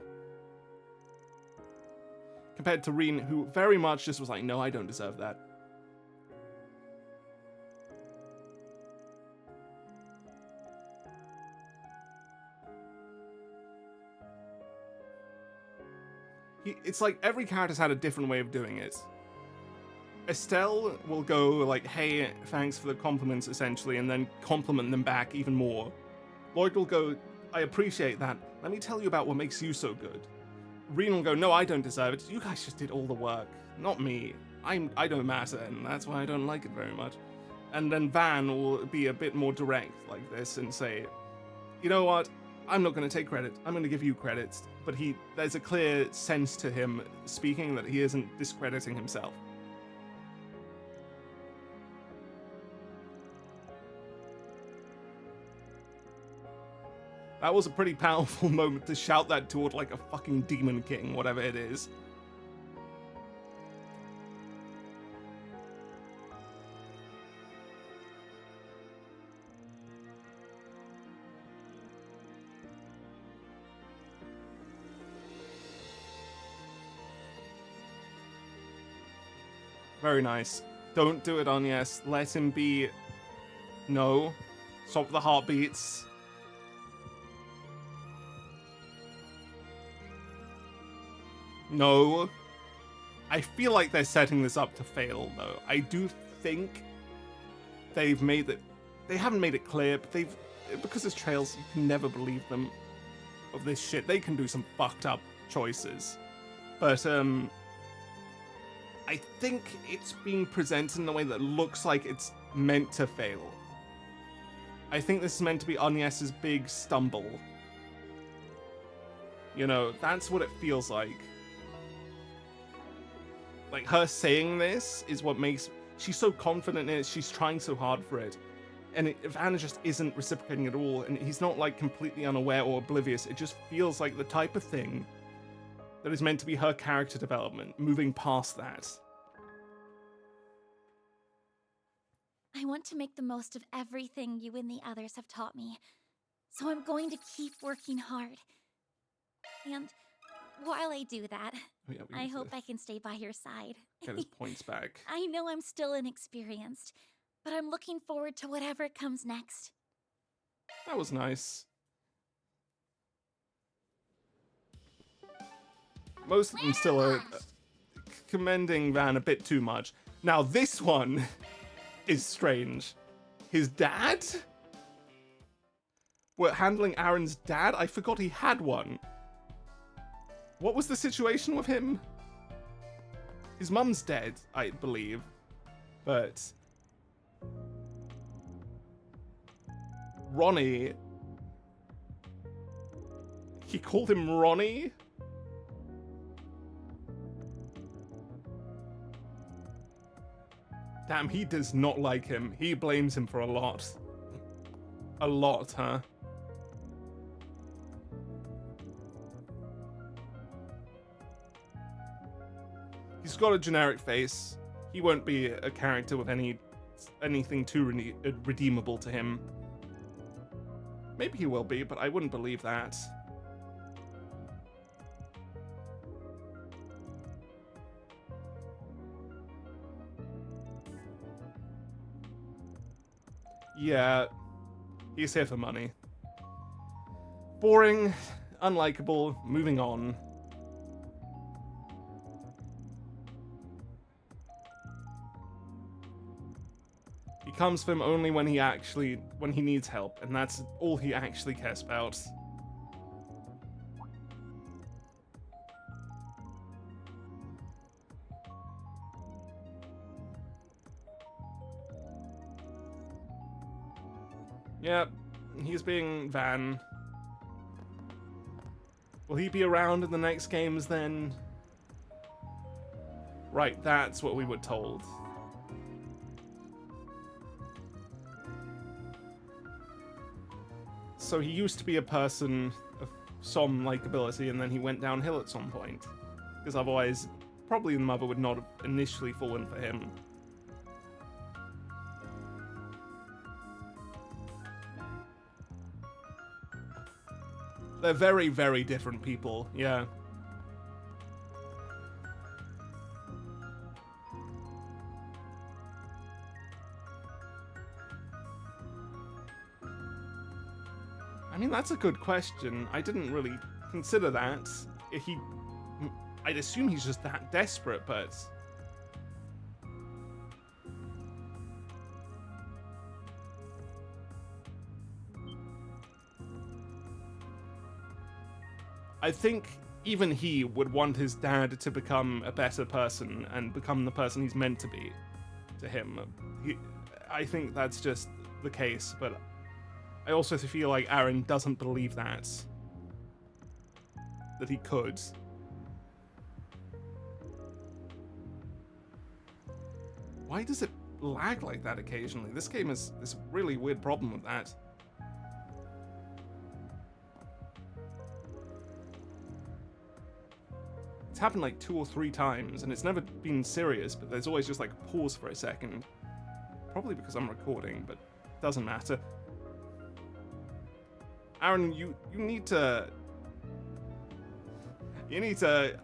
Compared to Reen, who very much just was like, no, I don't deserve that. It's like every character's had a different way of doing it. Estelle will go like, hey, thanks for the compliments, essentially, and then compliment them back even more. Lloyd will go, I appreciate that. Let me tell you about what makes you so good. Reen will go, no, I don't deserve it. You guys just did all the work, not me. I don't matter, and that's why I don't like it very much. And then Van will be a bit more direct like this and say, you know what? I'm not going to take credit. I'm going to give you credit. But there's a clear sense to him speaking that he isn't discrediting himself. That was a pretty powerful moment to shout that toward like a fucking demon king, whatever it is. Very nice. Don't do it on yes. Let him be. No. Stop the heartbeats. No. I feel like they're setting this up to fail, though. I do think they've made it. They haven't made it clear, but they've. Because it's trails, you can never believe them of this shit. They can do some fucked up choices. But, I think it's being presented in a way that looks like it's meant to fail. I think this is meant to be Agnes's big stumble. You know, that's what it feels like. Like, her saying this is what makes... She's so confident in it, she's trying so hard for it. And Van just isn't reciprocating at all, and he's not, like, completely unaware or oblivious. It just feels like the type of thing that is meant to be her character development, moving past that. I want to make the most of everything you and the others have taught me, so I'm going to keep working hard. And while I do that, I hope I can stay by your side. Get his points back. I know I'm still inexperienced, but I'm looking forward to whatever comes next. That was nice. Most of them still are commending Van a bit too much. Now this one is strange. His dad? We're handling Aaron's dad? I forgot he had one. What was the situation with him? His mum's dead, I believe. But... Ronnie... He called him Ronnie? Damn, he does not like him. He blames him for a lot. A lot, huh? He's got a generic face. He won't be a character with anything too redeemable to him. Maybe he will be, but I wouldn't believe that. Yeah, he's here for money. Boring, unlikable, moving on. He comes for him only when he needs help, and that's all he actually cares about. Yeah, he's being Van. Will he be around in the next games then? Right, that's what we were told. So he used to be a person of some likability, and then he went downhill at some point. Because otherwise, probably the mother would not have initially fallen for him. They're very, very different people, yeah. I mean, that's a good question. I didn't really consider that. I'd assume he's just that desperate, but... I think even he would want his dad to become a better person and become the person he's meant to be to him. I think that's just the case, but I also feel like Aaron doesn't believe that he could. Why does it lag like that occasionally? This game has this really weird problem with that. It's happened like 2 or 3 times, and it's never been serious, but there's always just like pause for a second. Probably because I'm recording, but doesn't matter. Aaron, you need to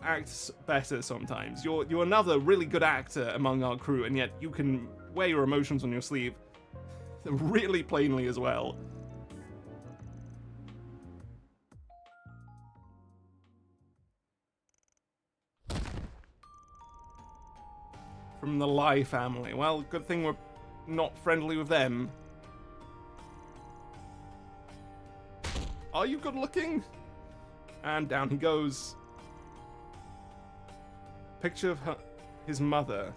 act better sometimes. You're another really good actor among our crew, and yet you can wear your emotions on your sleeve really plainly as well. From the Lai family. Well, good thing we're not friendly with them. Are you good looking? And down he goes. Picture of his mother.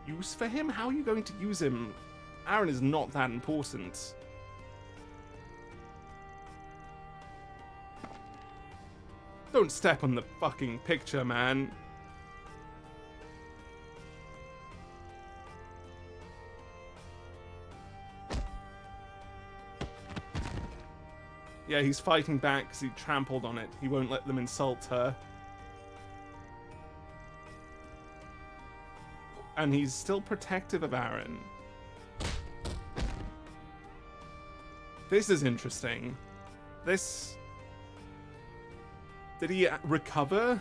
Use for him? How are you going to use him? Aaron is not that important. Don't step on the fucking picture, man. Yeah, he's fighting back because he trampled on it. He won't let them insult her. And he's still protective of Aaron. This is interesting. This... Did he recover?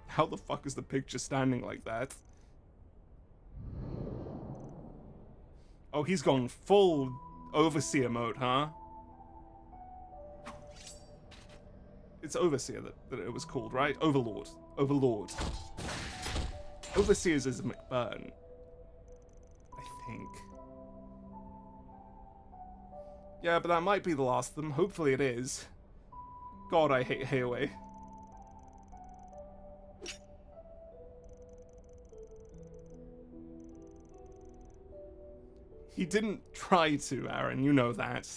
How the fuck is the picture standing like that? Oh, he's gone full Overseer mode, huh? It's Overseer that it was called, right? Overlord. Overlord. Overseers is McBurn. I think. Yeah, but that might be the last of them. Hopefully it is. God, I hate Hayway. He didn't try to, Aaron. You know that.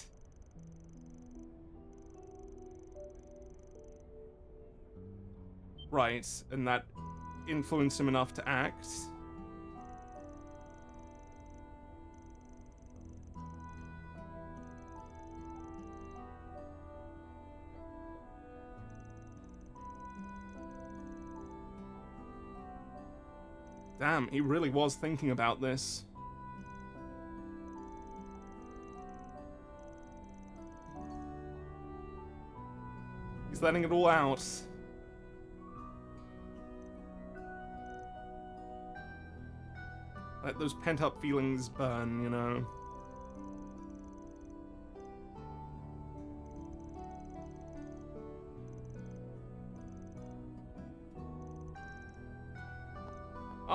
Right, and that influenced him enough to act. Damn, he really was thinking about this. He's letting it all out. Let those pent-up feelings burn, you know.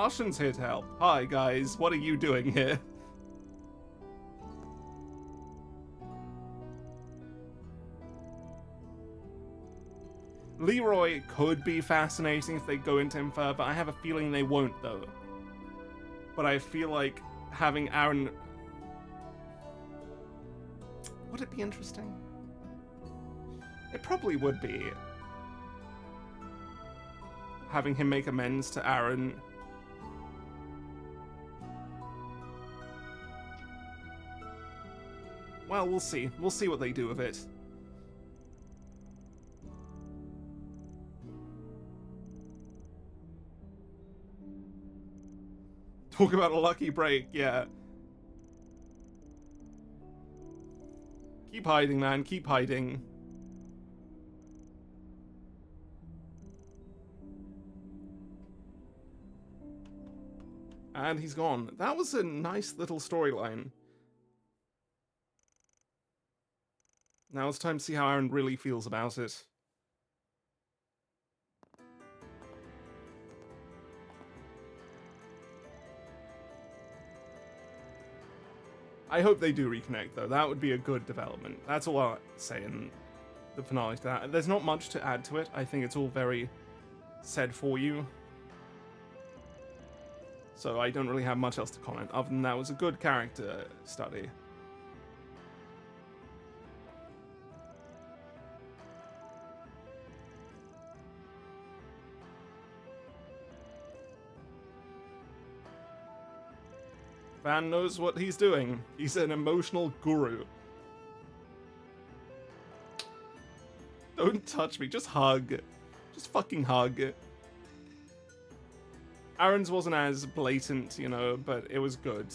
Martian's here to help. Hi, guys. What are you doing here? Leroy could be fascinating if they go into him further. I have a feeling they won't, though. But I feel like having Aaron... Would it be interesting? It probably would be. Having him make amends to Aaron. Well, we'll see. We'll see what they do with it. Talk about a lucky break, yeah. Keep hiding, man. Keep hiding. And he's gone. That was a nice little storyline. Now it's time to see how Aaron really feels about it. I hope they do reconnect, though. That would be a good development. That's all I'll say in the finale to that. There's not much to add to it. I think it's all very said for you. So I don't really have much else to comment, other than that was a good character study. Van knows what he's doing. He's an emotional guru. Don't touch me, just hug. Just fucking hug. Aaron's wasn't as blatant, you know, but it was good.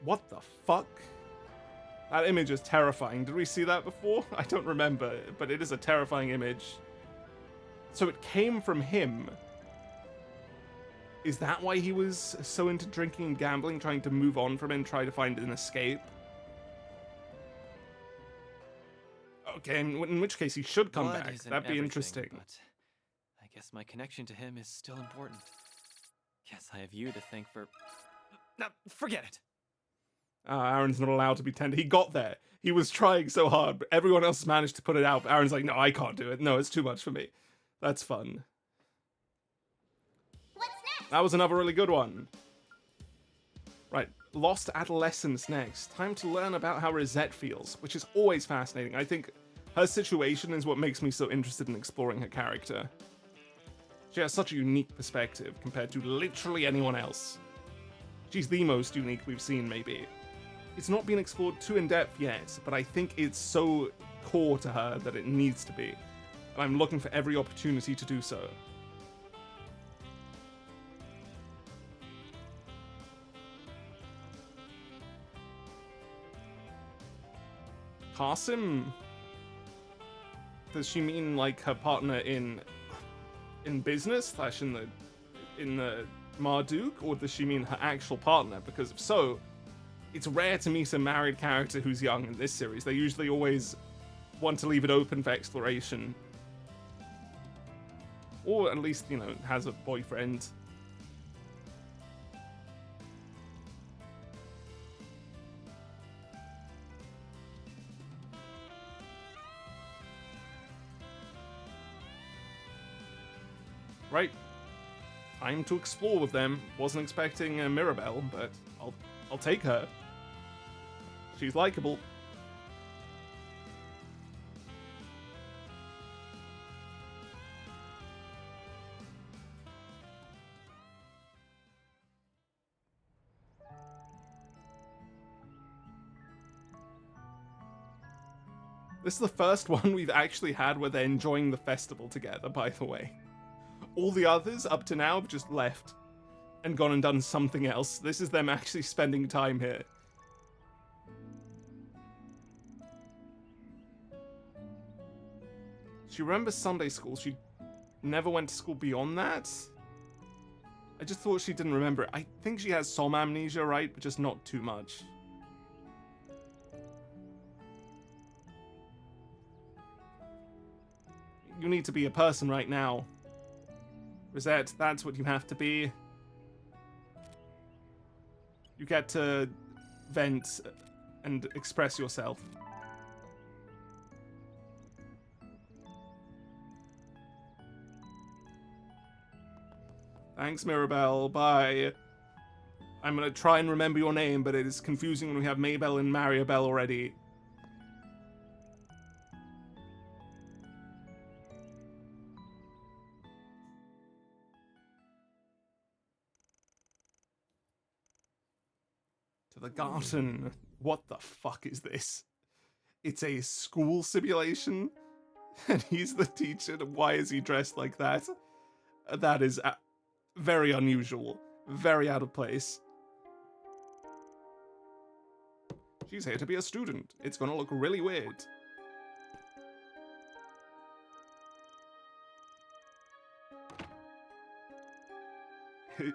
What the fuck? That image is terrifying. Did we see that before? I don't remember, but it is a terrifying image. So it came from him. Is that why he was so into drinking and gambling, trying to move on from it and try to find an escape? Okay, in which case he should come Blood back. isn't That'd be everything, interesting. But I guess my connection to him is still important. Guess I have you to thank for... No, forget it. Aaron's not allowed to be tender. He got there. He was trying so hard, but everyone else managed to put it out. But Aaron's like, no, I can't do it. No, it's too much for me. That's fun. What's next? That was another really good one. Right, Lost Adolescence next. Time to learn about how Rosette feels, which is always fascinating. I think her situation is what makes me so interested in exploring her character. She has such a unique perspective compared to literally anyone else. She's the most unique we've seen, maybe. It's not been explored too in-depth yet, but I think it's so core to her that it needs to be. And I'm looking for every opportunity to do so. Qasim? Does she mean like her partner in business / in the Marduk, or does she mean her actual partner? Because if so, it's rare to meet a married character who's young in this series. They usually always want to leave it open for exploration. Or at least, you know, has a boyfriend. Right. Time to explore with them. Wasn't expecting a Mirabelle, but I'll take her. She's likable. This is the first one we've actually had where they're enjoying the festival together, by the way. All the others, up to now, have just left and gone and done something else. This is them actually spending time here. She remembers Sunday school. She never went to school beyond that? I just thought she didn't remember it. I think she has some amnesia, right? But just not too much. You need to be a person right now. Rosette, that's what you have to be. You get to vent and express yourself. Thanks, Mirabelle. Bye. I'm gonna try and remember your name, but it is confusing when we have Maybelle and Mariabelle already. To the garden. What the fuck is this? It's a school simulation? And he's the teacher? Why is he dressed like that? That is very unusual. Very out of place. She's here to be a student. It's gonna look really weird.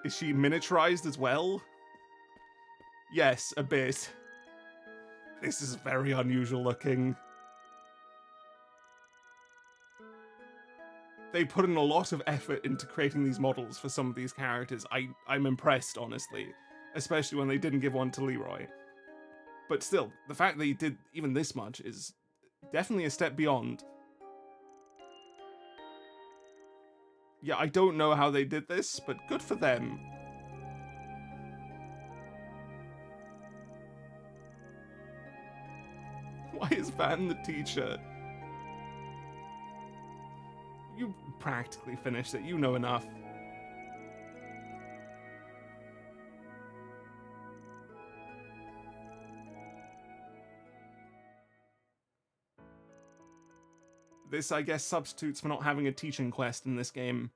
Is she miniaturized as well? Yes, a bit. This is very unusual looking. They put in a lot of effort into creating these models for some of these characters. I'm impressed, honestly. Especially when they didn't give one to Leroy. But still, the fact that he did even this much is definitely a step beyond. Yeah, I don't know how they did this, but good for them. Why is Van the teacher? You practically finished it, you know enough. This, I guess, substitutes for not having a teaching quest in this game.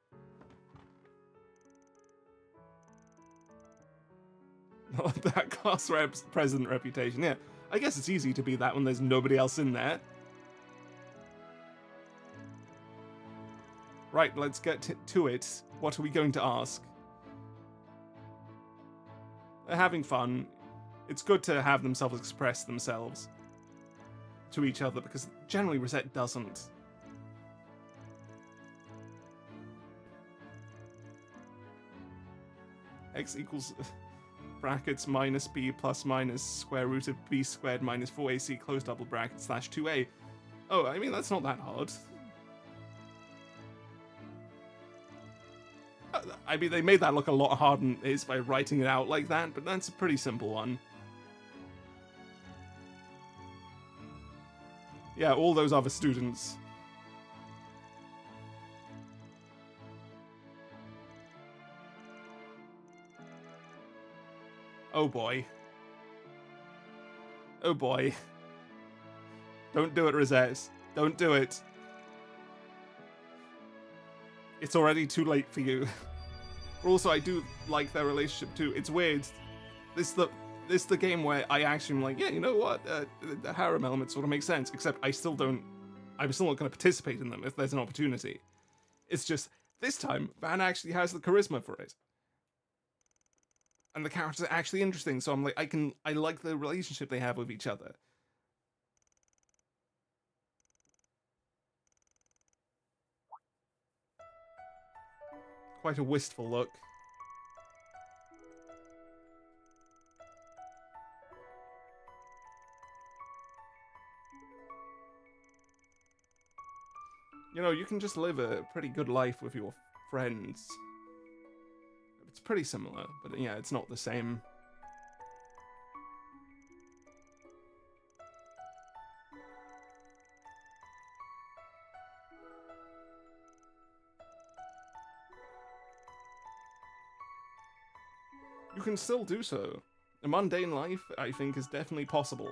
That class rep's president reputation, yeah. I guess it's easy to be that when there's nobody else in there. Right, let's get to it. What are we going to ask? They're having fun. It's good to have themselves express themselves to each other, because generally Rosette doesn't. X equals brackets minus b plus minus square root of b squared minus 4ac close double bracket slash 2a. Oh, I mean, that's not that hard. I mean, they made that look a lot harder than it is by writing it out like that, but that's a pretty simple one. Yeah, all those other students. Oh boy. Oh boy. Don't do it, Rosette. Don't do it. It's already too late for you. But also, I do like their relationship too. It's weird. This is the game where I actually am like, yeah, you know what? The harem element sort of makes sense. Except I'm still not going to participate in them if there's an opportunity. It's just, this time, Van actually has the charisma for it. And the characters are actually interesting, so I'm like, I like the relationship they have with each other. Quite a wistful look. You know, you can just live a pretty good life with your friends. It's pretty similar, but yeah, it's not the same. You can still do so. A mundane life, I think, is definitely possible.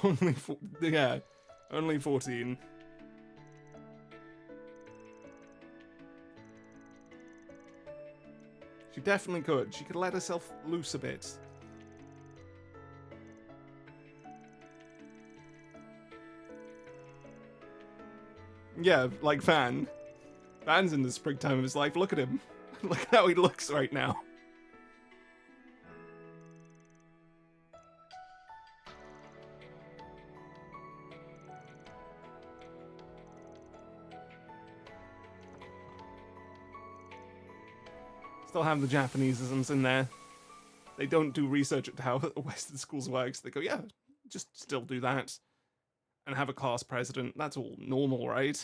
Only 14. She definitely could. She could let herself loose a bit. Yeah, like Van. Van's in the springtime of his life. Look at him. Look at how he looks right now. Still have the Japaneseisms in there. They don't do research into how Western schools works. They go, yeah, just still do that. And have a class president. That's all normal, right?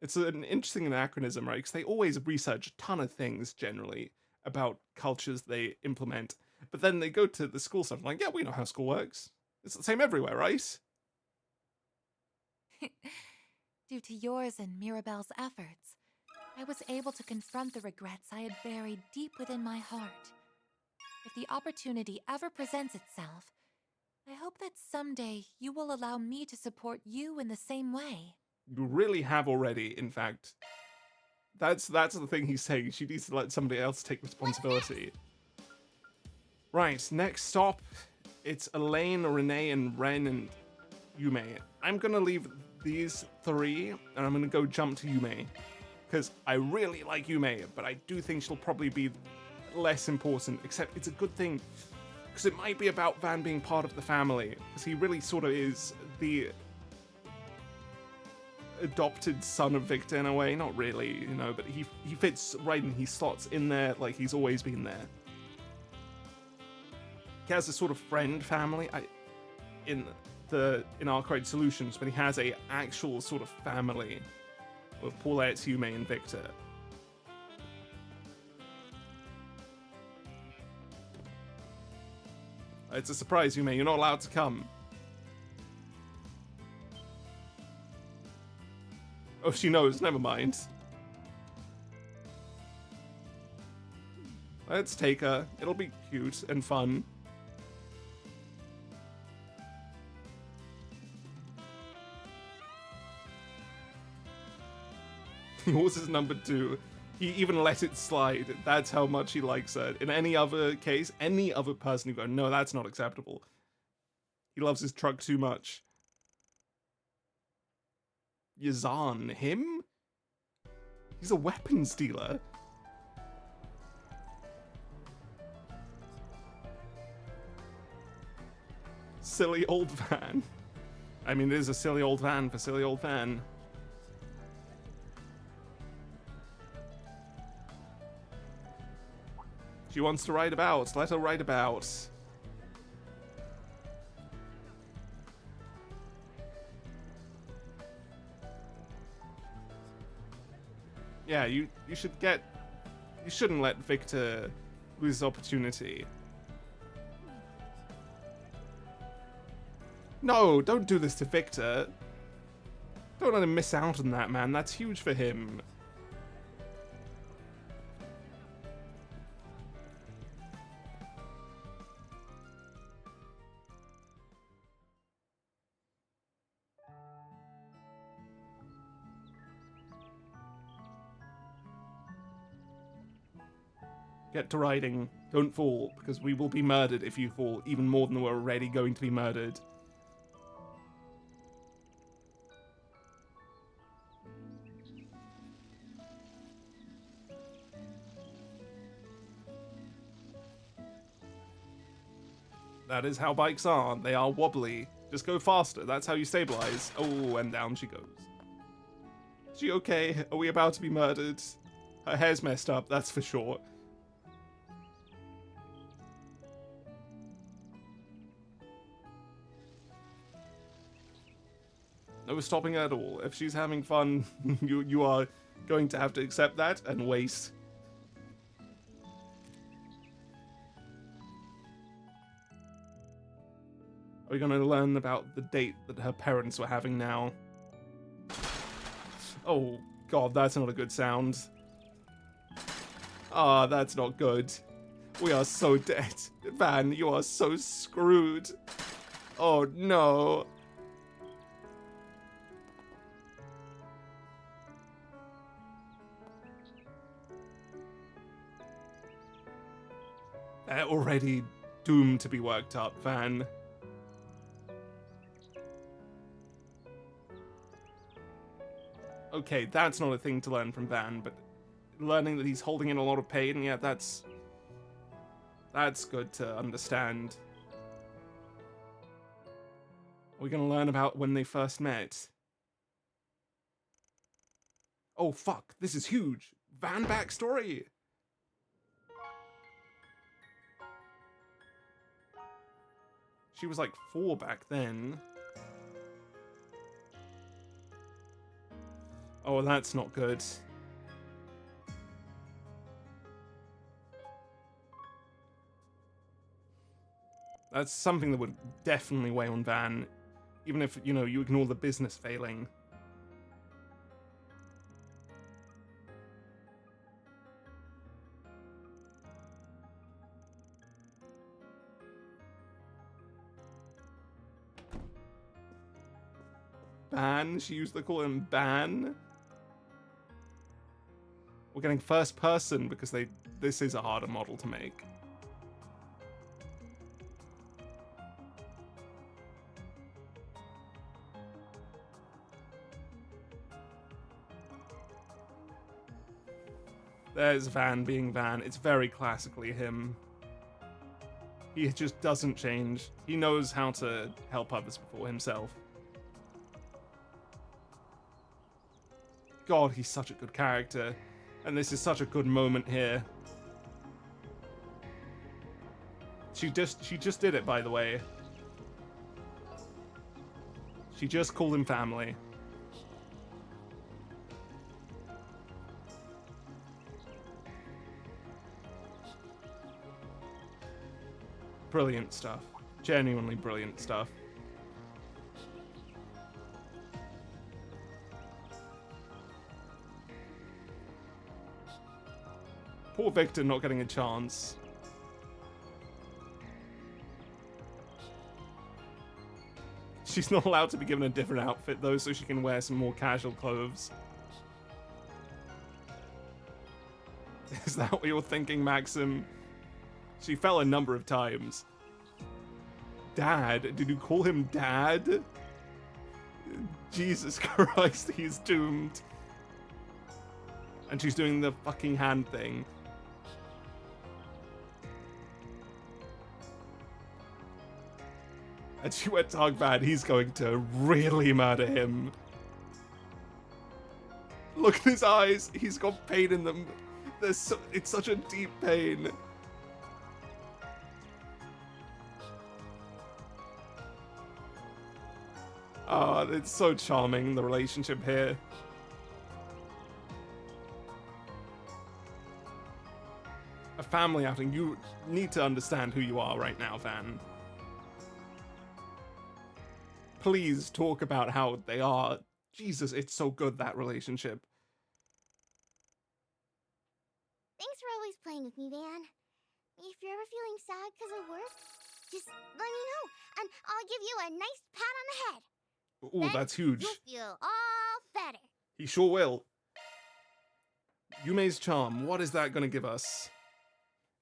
It's an interesting anachronism, right? Because they always research a ton of things, generally, about cultures they implement. But then they go to the school stuff, like, yeah, we know how school works. It's the same everywhere, right? Due to yours and Mirabelle's efforts, I was able to confront the regrets I had buried deep within my heart. If the opportunity ever presents itself, I hope that someday you will allow me to support you in the same way. You really have already, in fact. That's the thing he's saying. She needs to let somebody else take responsibility. Right, next stop. It's Elaine, Renee, and Ren and Yume. I'm gonna leave these three, and I'm gonna go jump to Yume. Because I really like Yume, but I do think she'll probably be less important, except it's a good thing. Because it might be about Van being part of the family. Because he really sort of is the adopted son of Victor in a way. Not really, you know, but he fits right in. He slots in there like he's always been there. He has a sort of friend family in Arcade Solutions, but he has a actual sort of family with Paulette, Yume, and Victor. It's a surprise, Yume. You're not allowed to come. Oh, she knows. Never mind. Let's take her. It'll be cute and fun. Yours is number 2. He even let it slide. That's how much he likes her. In any other case, any other person who go, no, that's not acceptable. He loves his truck too much. Yazan, him? He's a weapons dealer. Silly old van. I mean, it is a silly old van for silly old van. She wants to ride about. Let her ride about. Yeah, you shouldn't let Victor lose his opportunity. No, don't do this to Victor. Don't let him miss out on that, man. That's huge for him. Get to riding. Don't fall, because we will be murdered if you fall, even more than we're already going to be murdered. That is how bikes are. They are wobbly. Just go faster. That's how you stabilize. Oh, and down she goes. Is she okay? Are we about to be murdered? Her hair's messed up, that's for sure. No stopping at all. If she's having fun, you are going to have to accept that and waste. Are we going to learn about the date that her parents were having now? Oh, God, that's not a good sound. Ah, that's not good. We are so dead. Van, you are so screwed. Oh, no. They're already doomed to be worked up, Van. Okay, that's not a thing to learn from Van, but learning that he's holding in a lot of pain, yeah, that's good to understand. We're gonna learn about when they first met. Oh, fuck, this is huge. Van backstory. She was like 4 back then. Oh, that's not good. That's something that would definitely weigh on Van, even if, you know, you ignore the business failing. Ban? She used to call him Ban? We're getting first person because this is a harder model to make. There's Van being Van. It's very classically him. He just doesn't change. He knows how to help others before himself. God, he's such a good character. And this is such a good moment here. She just did it, by the way. She just called him family. Brilliant stuff. Genuinely brilliant stuff. Poor Victor not getting a chance. She's not allowed to be given a different outfit though, so she can wear some more casual clothes. Is that what you're thinking, Maxim? She fell a number of times. Dad? Did you call him Dad? Jesus Christ, he's doomed. And she's doing the fucking hand thing. And she went talk bad, he's going to really murder him. Look at his eyes, he's got pain in them. It's such a deep pain. Oh, it's so charming, the relationship here. A family outing, you need to understand who you are right now, Van. Please talk about how they are. Jesus, it's so good, that relationship. Thanks for always playing with me, Van. If you're ever feeling sad because of work, just let me know, and I'll give you a nice pat on the head. Ooh, Then that's huge. You'll feel all better. He sure will. Yume's charm, what is that gonna give us?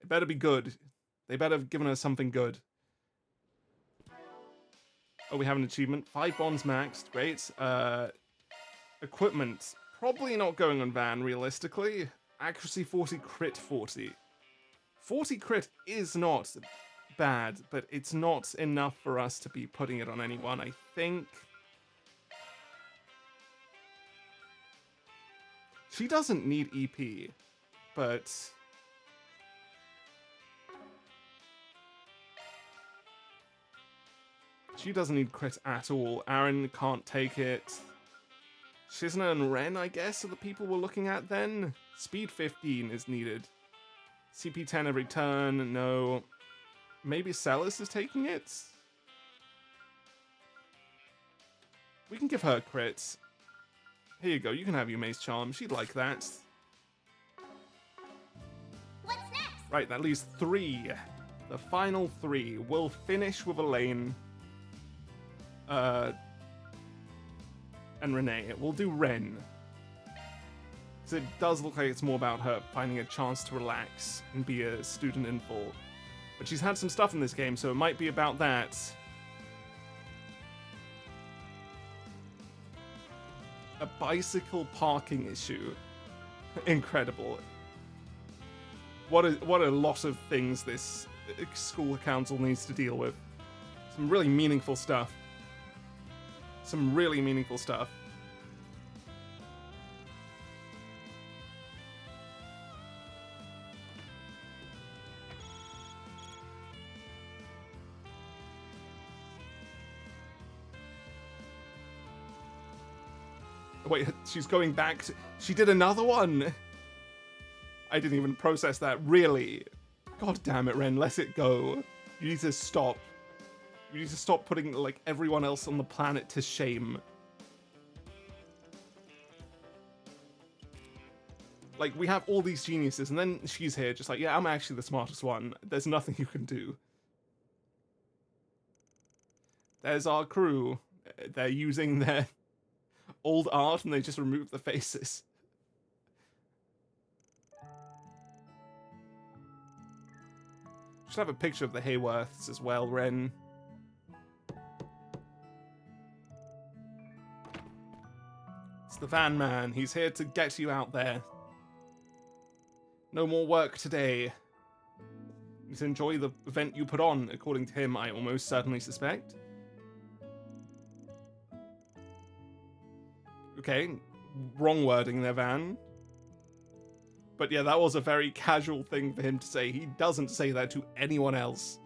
It better be good. They better have given us something good. Oh, we have an achievement. 5 bonds maxed. Great. Equipment. Probably not going on Van, realistically. Accuracy 40, crit 40. 40 crit is not bad, but it's not enough for us to be putting it on anyone, I think. She doesn't need EP, but... she doesn't need crit at all. Aaron can't take it. Shizna and Ren, I guess, are the people we're looking at then. Speed 15 is needed. CP 10 every turn, no. Maybe Celis is taking it? We can give her crits. Here you go, you can have Yume's charm. She'd like that. What's next? Right, that leaves 3. The final 3. We'll finish with Elaine. And Renee. We'll do Ren. Because it does look like it's more about her finding a chance to relax and be a student in full. But she's had some stuff in this game, so it might be about that. A bicycle parking issue. Incredible. What a lot of things this school council needs to deal with. Some really meaningful stuff. Some really meaningful stuff. Wait, she's going back to... She did another one! I didn't even process that. Really? God damn it, Ren. Let it go. You need to stop. You need to stop putting, like, everyone else on the planet to shame. Like, we have all these geniuses, and then she's here just like, yeah, I'm actually the smartest one. There's nothing you can do. There's our crew. They're using their old art, and they just remove the faces. Should have a picture of the Hayworths as well, Ren. It's the Van Man. He's here to get you out there. No more work today. You need to enjoy the event you put on, according to him, I almost certainly suspect. Okay, wrong wording there, Van. But yeah, that was a very casual thing for him to say. He doesn't say that to anyone else.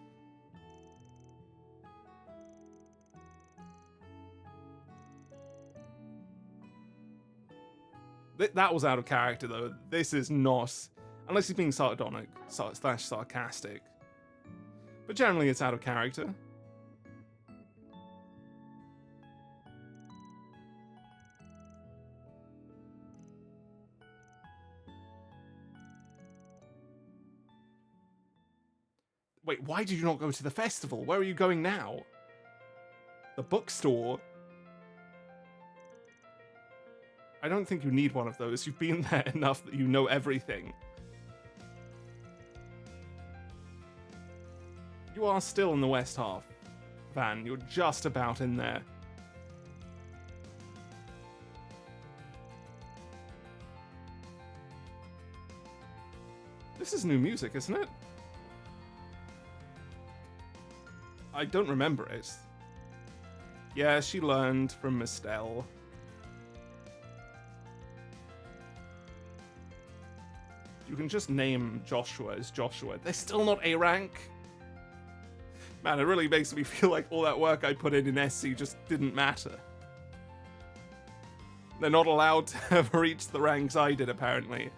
That was out of character, though. This is not... Unless he's being sardonic, slash sarcastic. But generally, it's out of character. Wait, why did you not go to the festival? Where are you going now? The bookstore? I don't think you need one of those. You've been there enough that you know everything. You are still in the west half, Van. You're just about in there. This is new music, isn't it? I don't remember it. Yeah, she learned from Mistel. You can just name Joshua as Joshua. They're still not A rank. Man, it really makes me feel like all that work I put in SC just didn't matter. They're not allowed to have reached the ranks I did, apparently.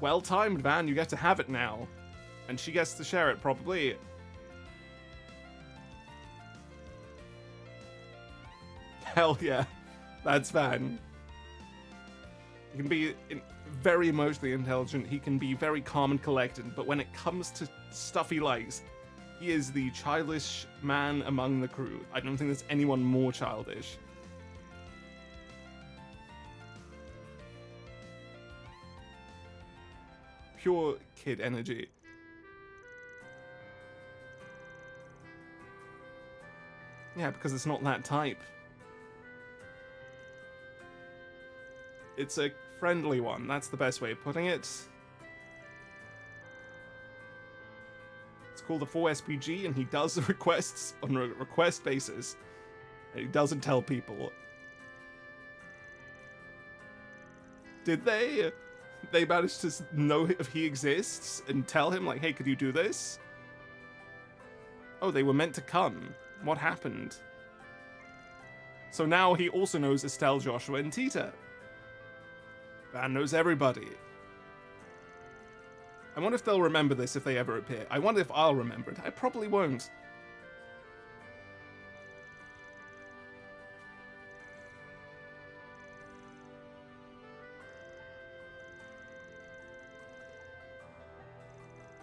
Well timed, Van. You get to have it now. And she gets to share it, probably. Hell yeah. That's Van. He can be very emotionally intelligent. He can be very calm and collected. But when it comes to stuff he likes, he is the childish man among the crew. I don't think there's anyone more childish. Pure kid energy. Yeah, because it's not that type. It's a friendly one, that's the best way of putting it. It's called the 4SPG, and he does the requests on a request basis. And he doesn't tell people. Did they? They managed to know if he exists and tell him, like, hey, could you do this? Oh, they were meant to come. What happened? So now he also knows Estelle, Joshua, and Tita. Van knows everybody. I wonder if they'll remember this if they ever appear. I wonder if I'll remember it. I probably won't.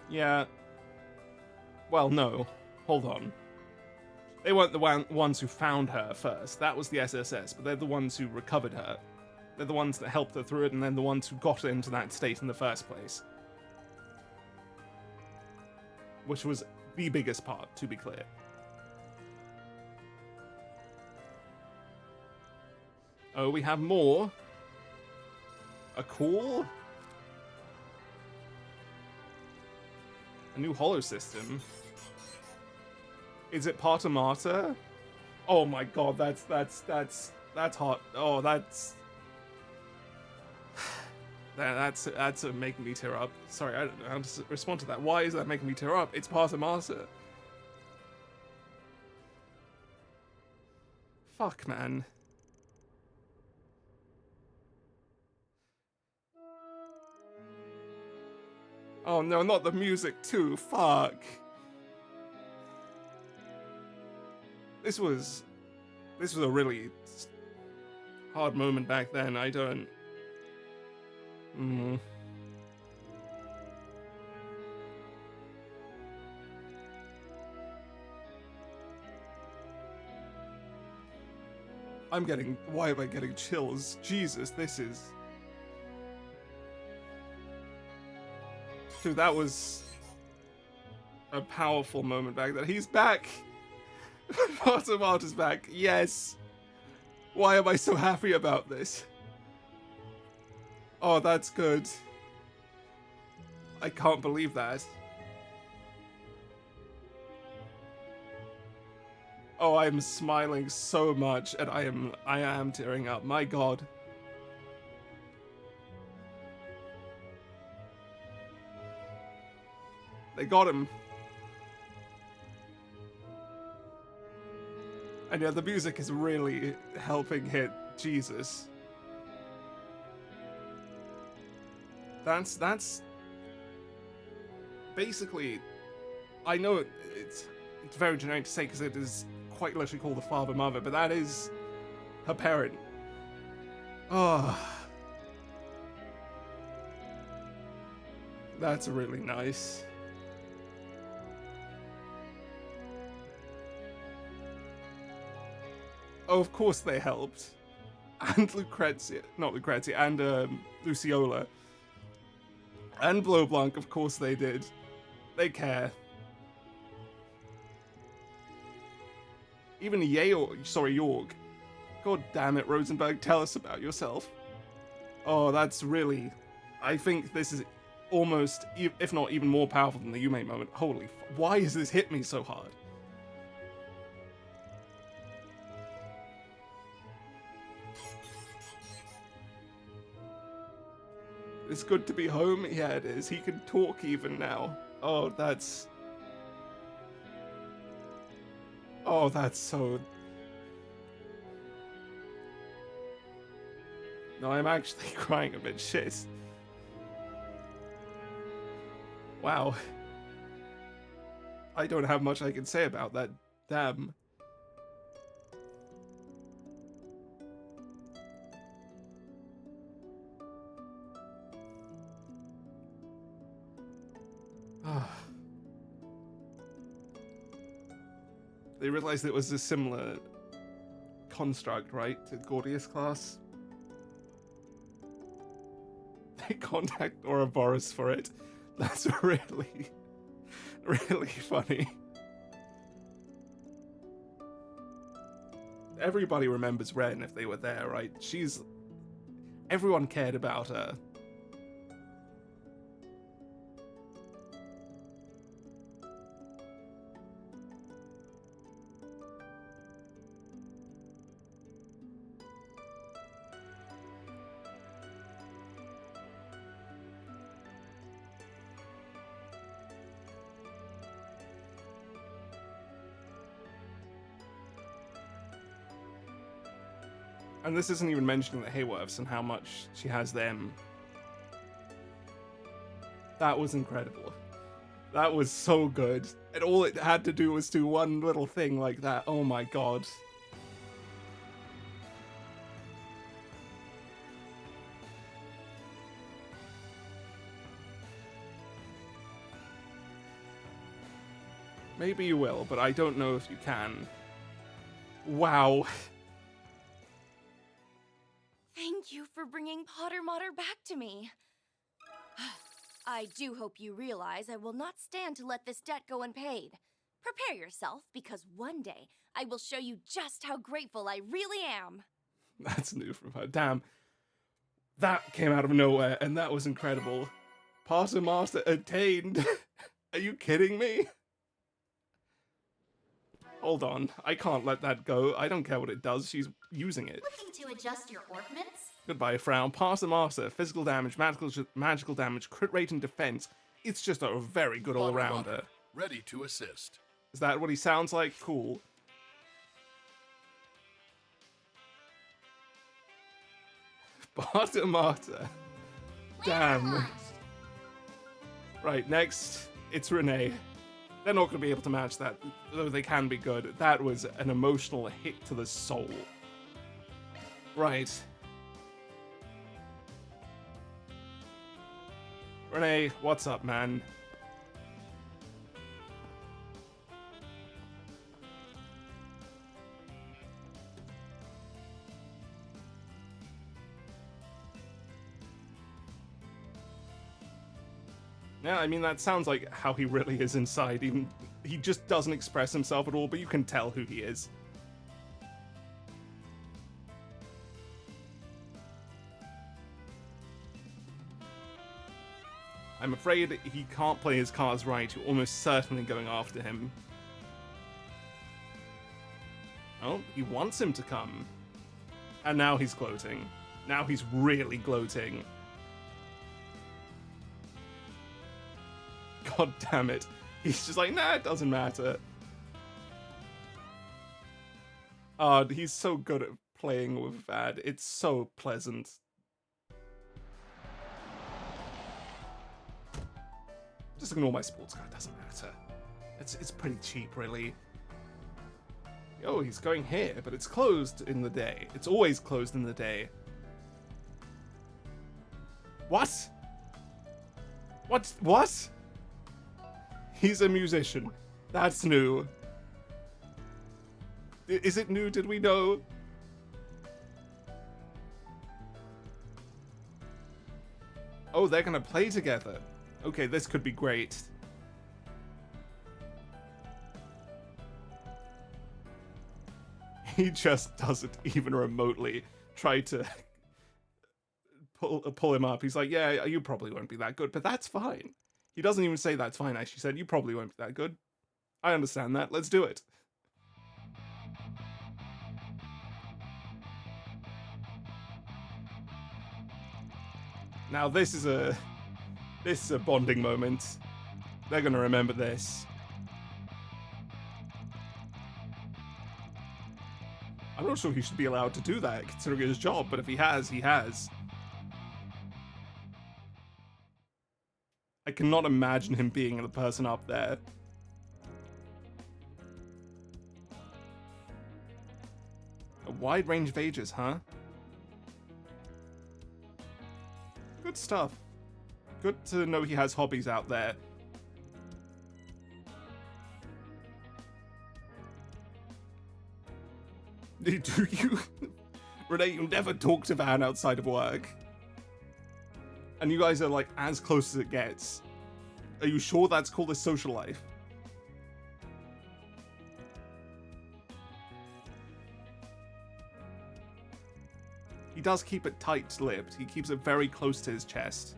Yeah. Well, no. Hold on. They weren't the ones who found her first. That was the SSS, but they're the ones who recovered her. They're the ones that helped her through it, and then the ones who got her into that state in the first place. Which was the biggest part, to be clear. Oh, we have more. A call? A new holo system. Is it Partamata? Oh my god, that's That's hot. Oh, that's making me tear up. Sorry, I don't know how to respond to that. Why is that making me tear up? It's part of Master. Fuck, man. Oh no, not the music too. Fuck. This was a really hard moment back then. I don't. Why am I getting chills? Jesus, this is. Dude, that was a powerful moment back then. He's back! Potamart is back. Yes! Why am I so happy about this? Oh, that's good. I can't believe that. Oh, I'm smiling so much, and I am tearing up. My God. They got him. And yeah, the music is really helping hit Jesus. That's basically, I know it's very generic to say because it is quite literally called the father mother, but that is her parent. Oh, that's really nice. Oh, of course they helped. And Lucrezia, not Lucrezia, and Luciola. And Blowblanc, of course they did. They care. Even York. God damn it, Rosenberg, tell us about yourself. Oh, that's really... I think this is almost, if not even more powerful than the Yume moment. Holy why has this hit me so hard? It's good to be home? Yeah, it is. He can talk even now. Oh, that's... Oh, that's so... No, I'm actually crying a bit. Shit. Wow. I don't have much I can say about that. Damn. They realized it was a similar construct, right, to Gordius class? They contact Ouroboros for it. That's really, really funny. Everybody remembers Ren if they were there, right? Everyone cared about her. And this isn't even mentioning the Hayworths and how much she has them. That was incredible. That was so good. And all it had to do was do one little thing like that. Oh my god. Maybe you will, but I don't know if you can. Wow. Thank you for bringing Potter Mater back to me. I do hope you realize I will not stand to let this debt go unpaid. Prepare yourself, because one day I will show you just how grateful I really am. That's new from her. Damn. That came out of nowhere, and that was incredible. Potter Master attained. Are you kidding me? Hold on, I can't let that go. I don't care what it does, she's using it. Looking to adjust your ornaments? Goodbye, Frown. Pass the master. Physical damage, magical damage, crit rate, and defense. It's just a very good all-rounder. Ready to assist. Is that what he sounds like? Cool. Barter Martyr. Damn. Right, next, it's Renee. They're not going to be able to match that, though they can be good. That was an emotional hit to the soul. Right. Renee, what's up, man? Yeah, I mean, that sounds like how he really is inside. Even he just doesn't express himself at all, but you can tell who he is. I'm afraid he can't play his cards right. You're almost certainly going after him. Oh, he wants him to come. And now he's gloating. Now he's really gloating. God damn it. He's just like, nah, it doesn't matter. Oh, he's so good at playing with Vad. It's so pleasant. Just ignore my sports card, doesn't matter. It's pretty cheap, really. Oh, he's going here, but it's closed in the day. It's always closed in the day. What? What? He's a musician. That's new. Is it new? Did we know? Oh, they're gonna play together. Okay, this could be great. He just doesn't even remotely try to pull him up. He's like, yeah, you probably won't be that good, but that's fine. He doesn't even say that's fine, actually said, you probably won't be that good. I understand that. Let's do it. Now this is a bonding moment. They're gonna remember this. I'm not sure he should be allowed to do that, considering his job, but if he has, he has. I cannot imagine him being the person up there. A wide range of ages, huh? Good stuff. Good to know he has hobbies out there. Do you? Renee, you never talk to Van outside of work. And you guys are like as close as it gets. Are you sure that's called a social life? He does keep it tight-lipped. He keeps it very close to his chest.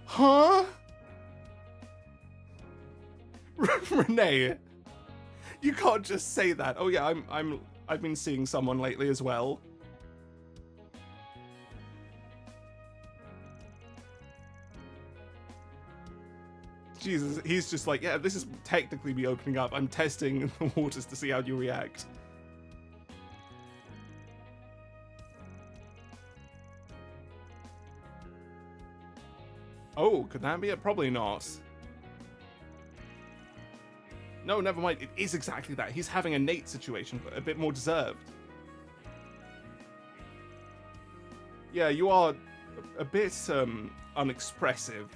Huh? Renee, you can't just say that. Oh yeah, I've been seeing someone lately as well. Jesus, he's just like, yeah, this is technically me opening up. I'm testing the waters to see how you react. Oh, could that be it? Probably not. No, never mind. It is exactly that. He's having a Nate situation, but a bit more deserved. Yeah, you are a bit unexpressive.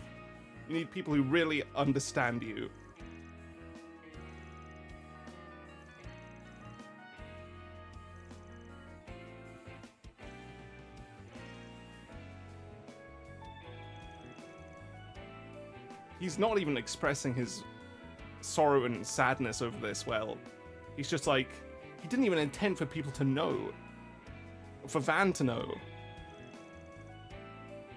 You need people who really understand you. He's not even expressing his sorrow and sadness over this well. He's just like, he didn't even intend for people to know. For Van to know.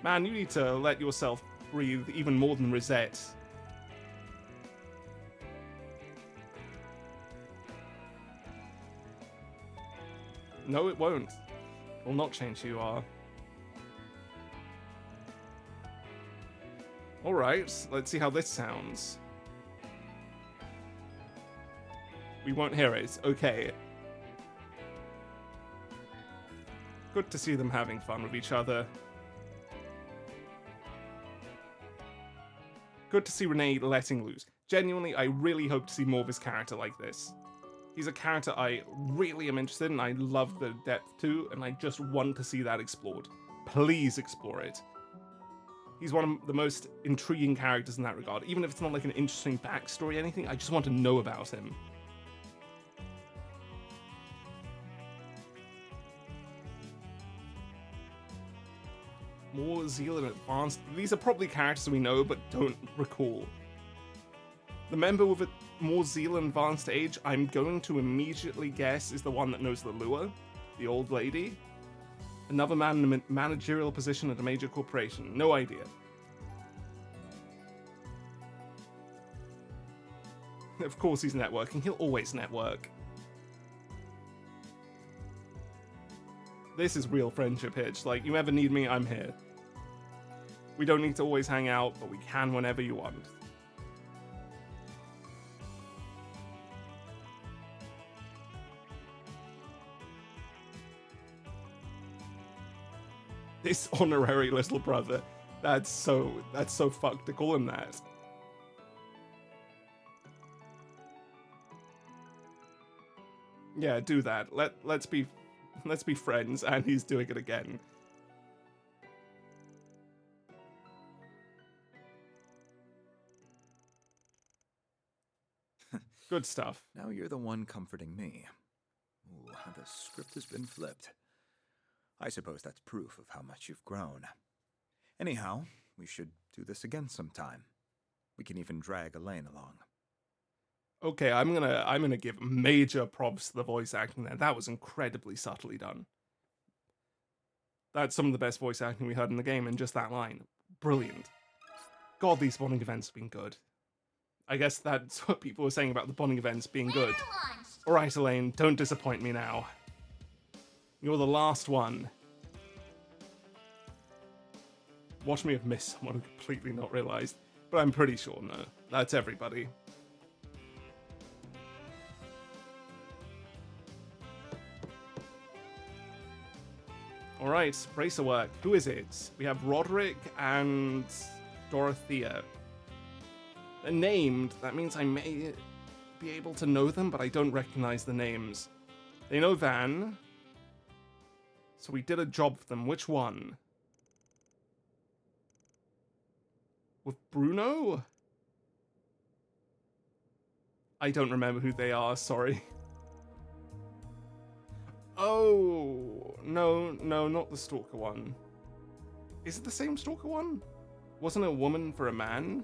Man, you need to let yourself breathe even more than Rosette. No, it won't. It will not change who you are. Alright, let's see how this sounds. We won't hear it. Okay. Good to see them having fun with each other. Good to see Renee letting loose. Genuinely, I really hope to see more of his character like this. He's a character I really am interested in. I love the depth too, and I just want to see that explored. Please explore it. He's one of the most intriguing characters in that regard. Even if it's not like an interesting backstory or anything, I just want to know about him. More zeal and advanced. These are probably characters we know but don't recall. The member with a more zeal and advanced age, I'm going to immediately guess is the one that knows the lure, the old lady. Another man in a managerial position at a major corporation. No idea. Of course he's networking. He'll always network. This is real friendship, Hitch. Like, you ever need me, I'm here. We don't need to always hang out, but we can whenever you want. This honorary little brother. That's so fucked to call him that. Yeah, do that. Let's be friends, and he's doing it again. Good stuff. Now you're the one comforting me. Ooh, the script has been flipped. I suppose that's proof of how much you've grown. Anyhow, we should do this again sometime. We can even drag Elaine along. Okay, I'm gonna give major props to the voice acting there. That was incredibly subtly done. That's some of the best voice acting we heard in the game, and just that line. Brilliant. God, these bonding events have been good. I guess that's what people were saying about the bonding events being good. Alright, Elaine, don't disappoint me now. You're the last one. Watch me have missed someone and completely not realized, but I'm pretty sure no. That's everybody. Alright, bracer work. Who is it? We have Roderick and Dorothea. They're named. That means I may be able to know them, but I don't recognize the names. They know Van. So we did a job for them. Which one? With Bruno? I don't remember who they are, sorry. Oh, no, not the Stalker one. Is it the same Stalker one? Wasn't it a woman for a man?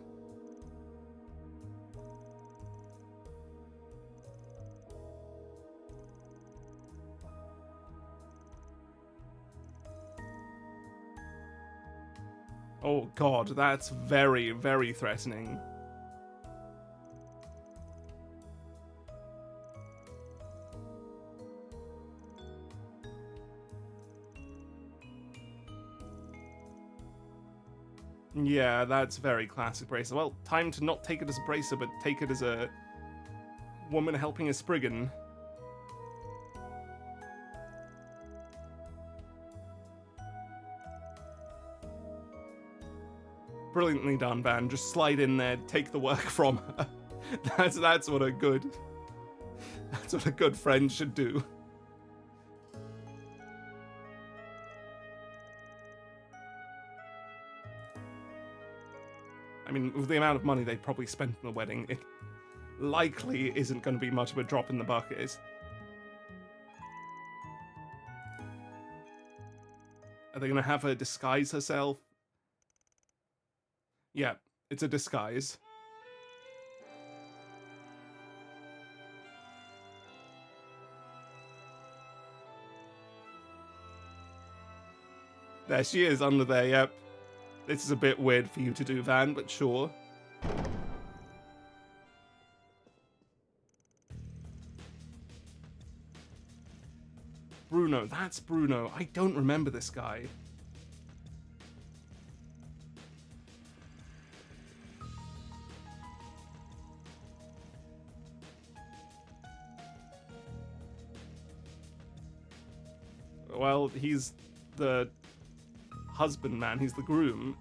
Oh god, that's very, very threatening. Yeah, that's very classic Bracer. Well, time to not take it as a Bracer, but take it as a woman helping a Spriggan. Brilliantly done, Van. Just slide in there, take the work from her. That's what a good friend should do. I mean, with the amount of money they probably spent on the wedding, it likely isn't going to be much of a drop in the bucket. Are they going to have her disguise herself? Yeah, it's a disguise. There she is under there, yep. This is a bit weird for you to do, Van, but sure. Bruno. That's Bruno. I don't remember this guy. Well, he's the husbandman. He's the groom.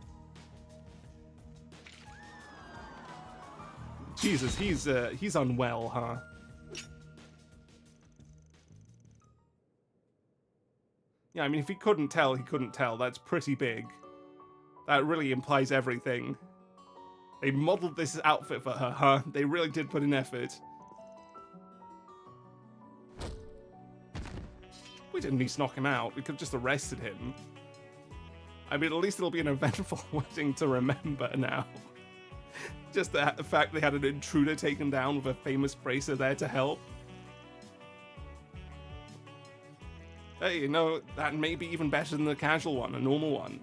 Jesus, he's unwell, huh? Yeah, I mean, if he couldn't tell, he couldn't tell. That's pretty big. That really implies everything. They modeled this outfit for her, huh? They really did put in effort. We didn't need to knock him out. We could have just arrested him. I mean, at least it'll be an eventful wedding to remember now. Just the fact they had an intruder taken down with a famous bracer there to help. Hey, you know, that may be even better than the casual one, a normal one.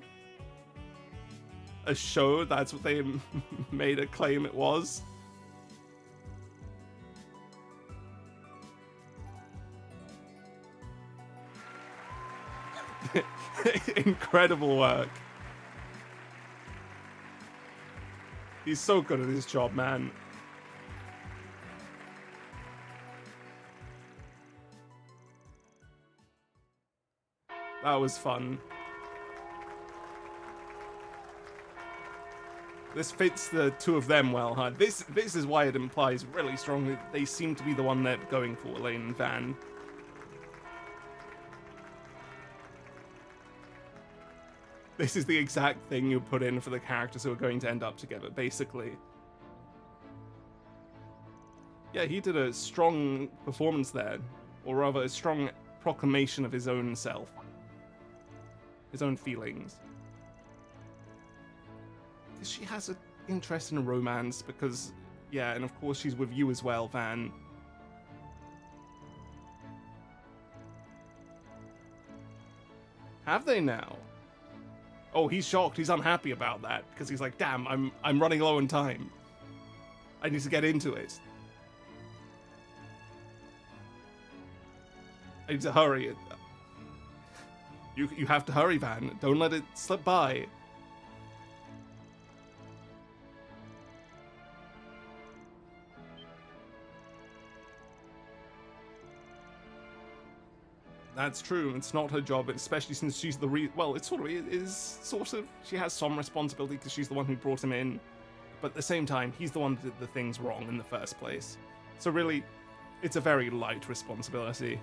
A show, that's what they made a claim it was. Incredible work. He's so good at his job, man. That was fun. This fits the two of them well, huh? This is why it implies really strongly that they seem to be the one they're going for, Lane and Van. This is the exact thing you put in for the characters who are going to end up together, basically. Yeah, he did a strong performance there, or rather a strong proclamation of his own self. His own feelings. She has an interest in romance because, yeah, and of course she's with you as well, Van. Have they now? Oh, he's shocked. He's unhappy about that because he's like, damn, I'm running low on time. I need to get into it. I need to hurry. You have to hurry, Van. Don't let it slip by. That's true. It's not her job, especially since she's the well, it sort of. She has some responsibility because she's the one who brought him in, but at the same time, he's the one that did the things wrong in the first place. So really, it's a very light responsibility.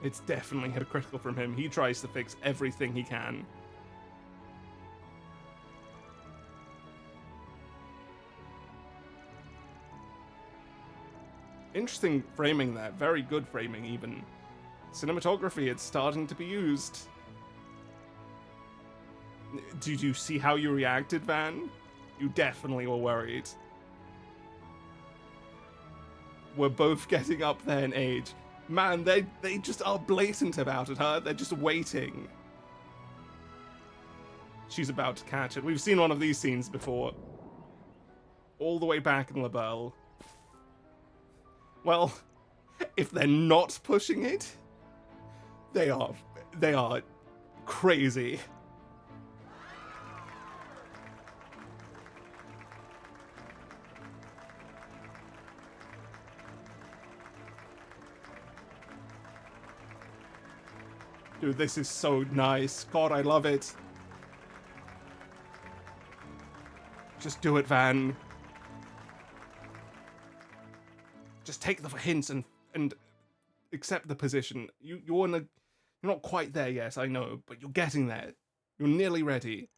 It's definitely hypocritical from him. He tries to fix everything he can. Interesting framing there. Very good framing, even. Cinematography, it's starting to be used. Did you see how you reacted, Van? You definitely were worried. We're both getting up there in age. Man, they just are blatant about it, huh? They're just waiting. She's about to catch it. We've seen one of these scenes before. All the way back in La Belle. Well, if they're not pushing it, they are crazy. Dude, this is so nice. God, I love it. Just do it, Van. Just take the hints and accept the position. You're not quite there yet, I know, but you're getting there. You're nearly ready.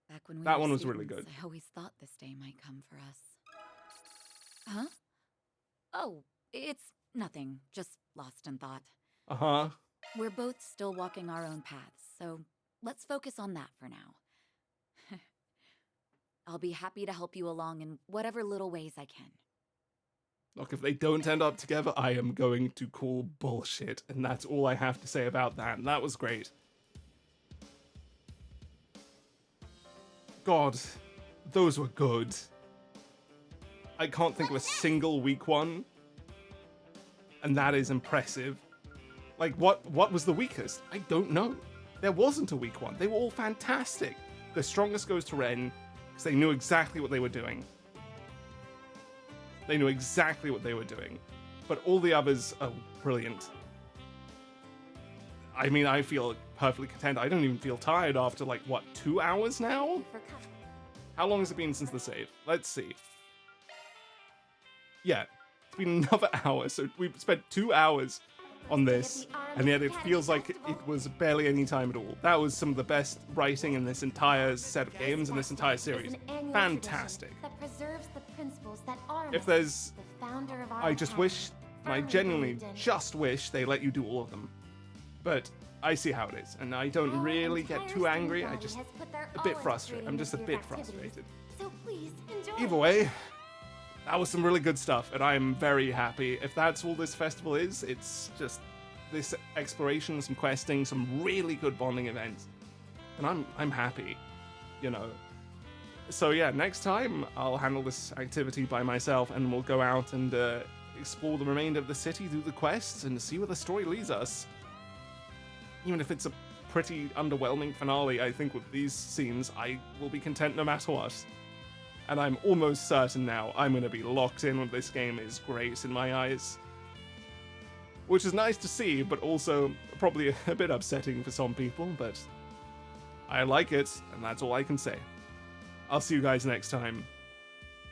Back when that one was really good. I always thought this day might come for us. Huh? Oh, it's nothing. Just lost in thought. Uh-huh. We're both still walking our own paths, so let's focus on that for now. I'll be happy to help you along in whatever little ways I can. Look, if they don't end up together, I am going to call bullshit, and that's all I have to say about that. And that was great. God, those were good. I can't think of a single weak one. and that is impressive. Like, what was the weakest? I don't know. There wasn't a weak one. They were all fantastic. The strongest goes to Ren, because they knew exactly what they were doing. They knew exactly what they were doing. But all the others are brilliant. I mean, I feel perfectly content. I don't even feel tired after, like, what, 2 hours now? How long has it been since the save? Let's see. Yeah, it's been another hour, so we've spent 2 hours on this, and yet it feels like it was barely any time at all. That was some of the best writing in this entire set of games, in this entire series. Fantastic. If there's... I just wish, I genuinely just wish they let you do all of them. But I see how it is, and I don't really get too angry. I just a bit frustrated. I'm just a bit frustrated. Either way, that was some really good stuff, and I'm very happy. If that's all this festival is, it's just this exploration, some questing, some really good bonding events, and I'm happy, you know. So yeah, next time I'll handle this activity by myself, and we'll go out and explore the remainder of the city, do the quests, and see where the story leads us. Even if it's a pretty underwhelming finale, I think with these scenes, I will be content no matter what. And I'm almost certain now I'm going to be locked in when this game is great in my eyes. Which is nice to see, but also probably a bit upsetting for some people, but I like it, and that's all I can say. I'll see you guys next time.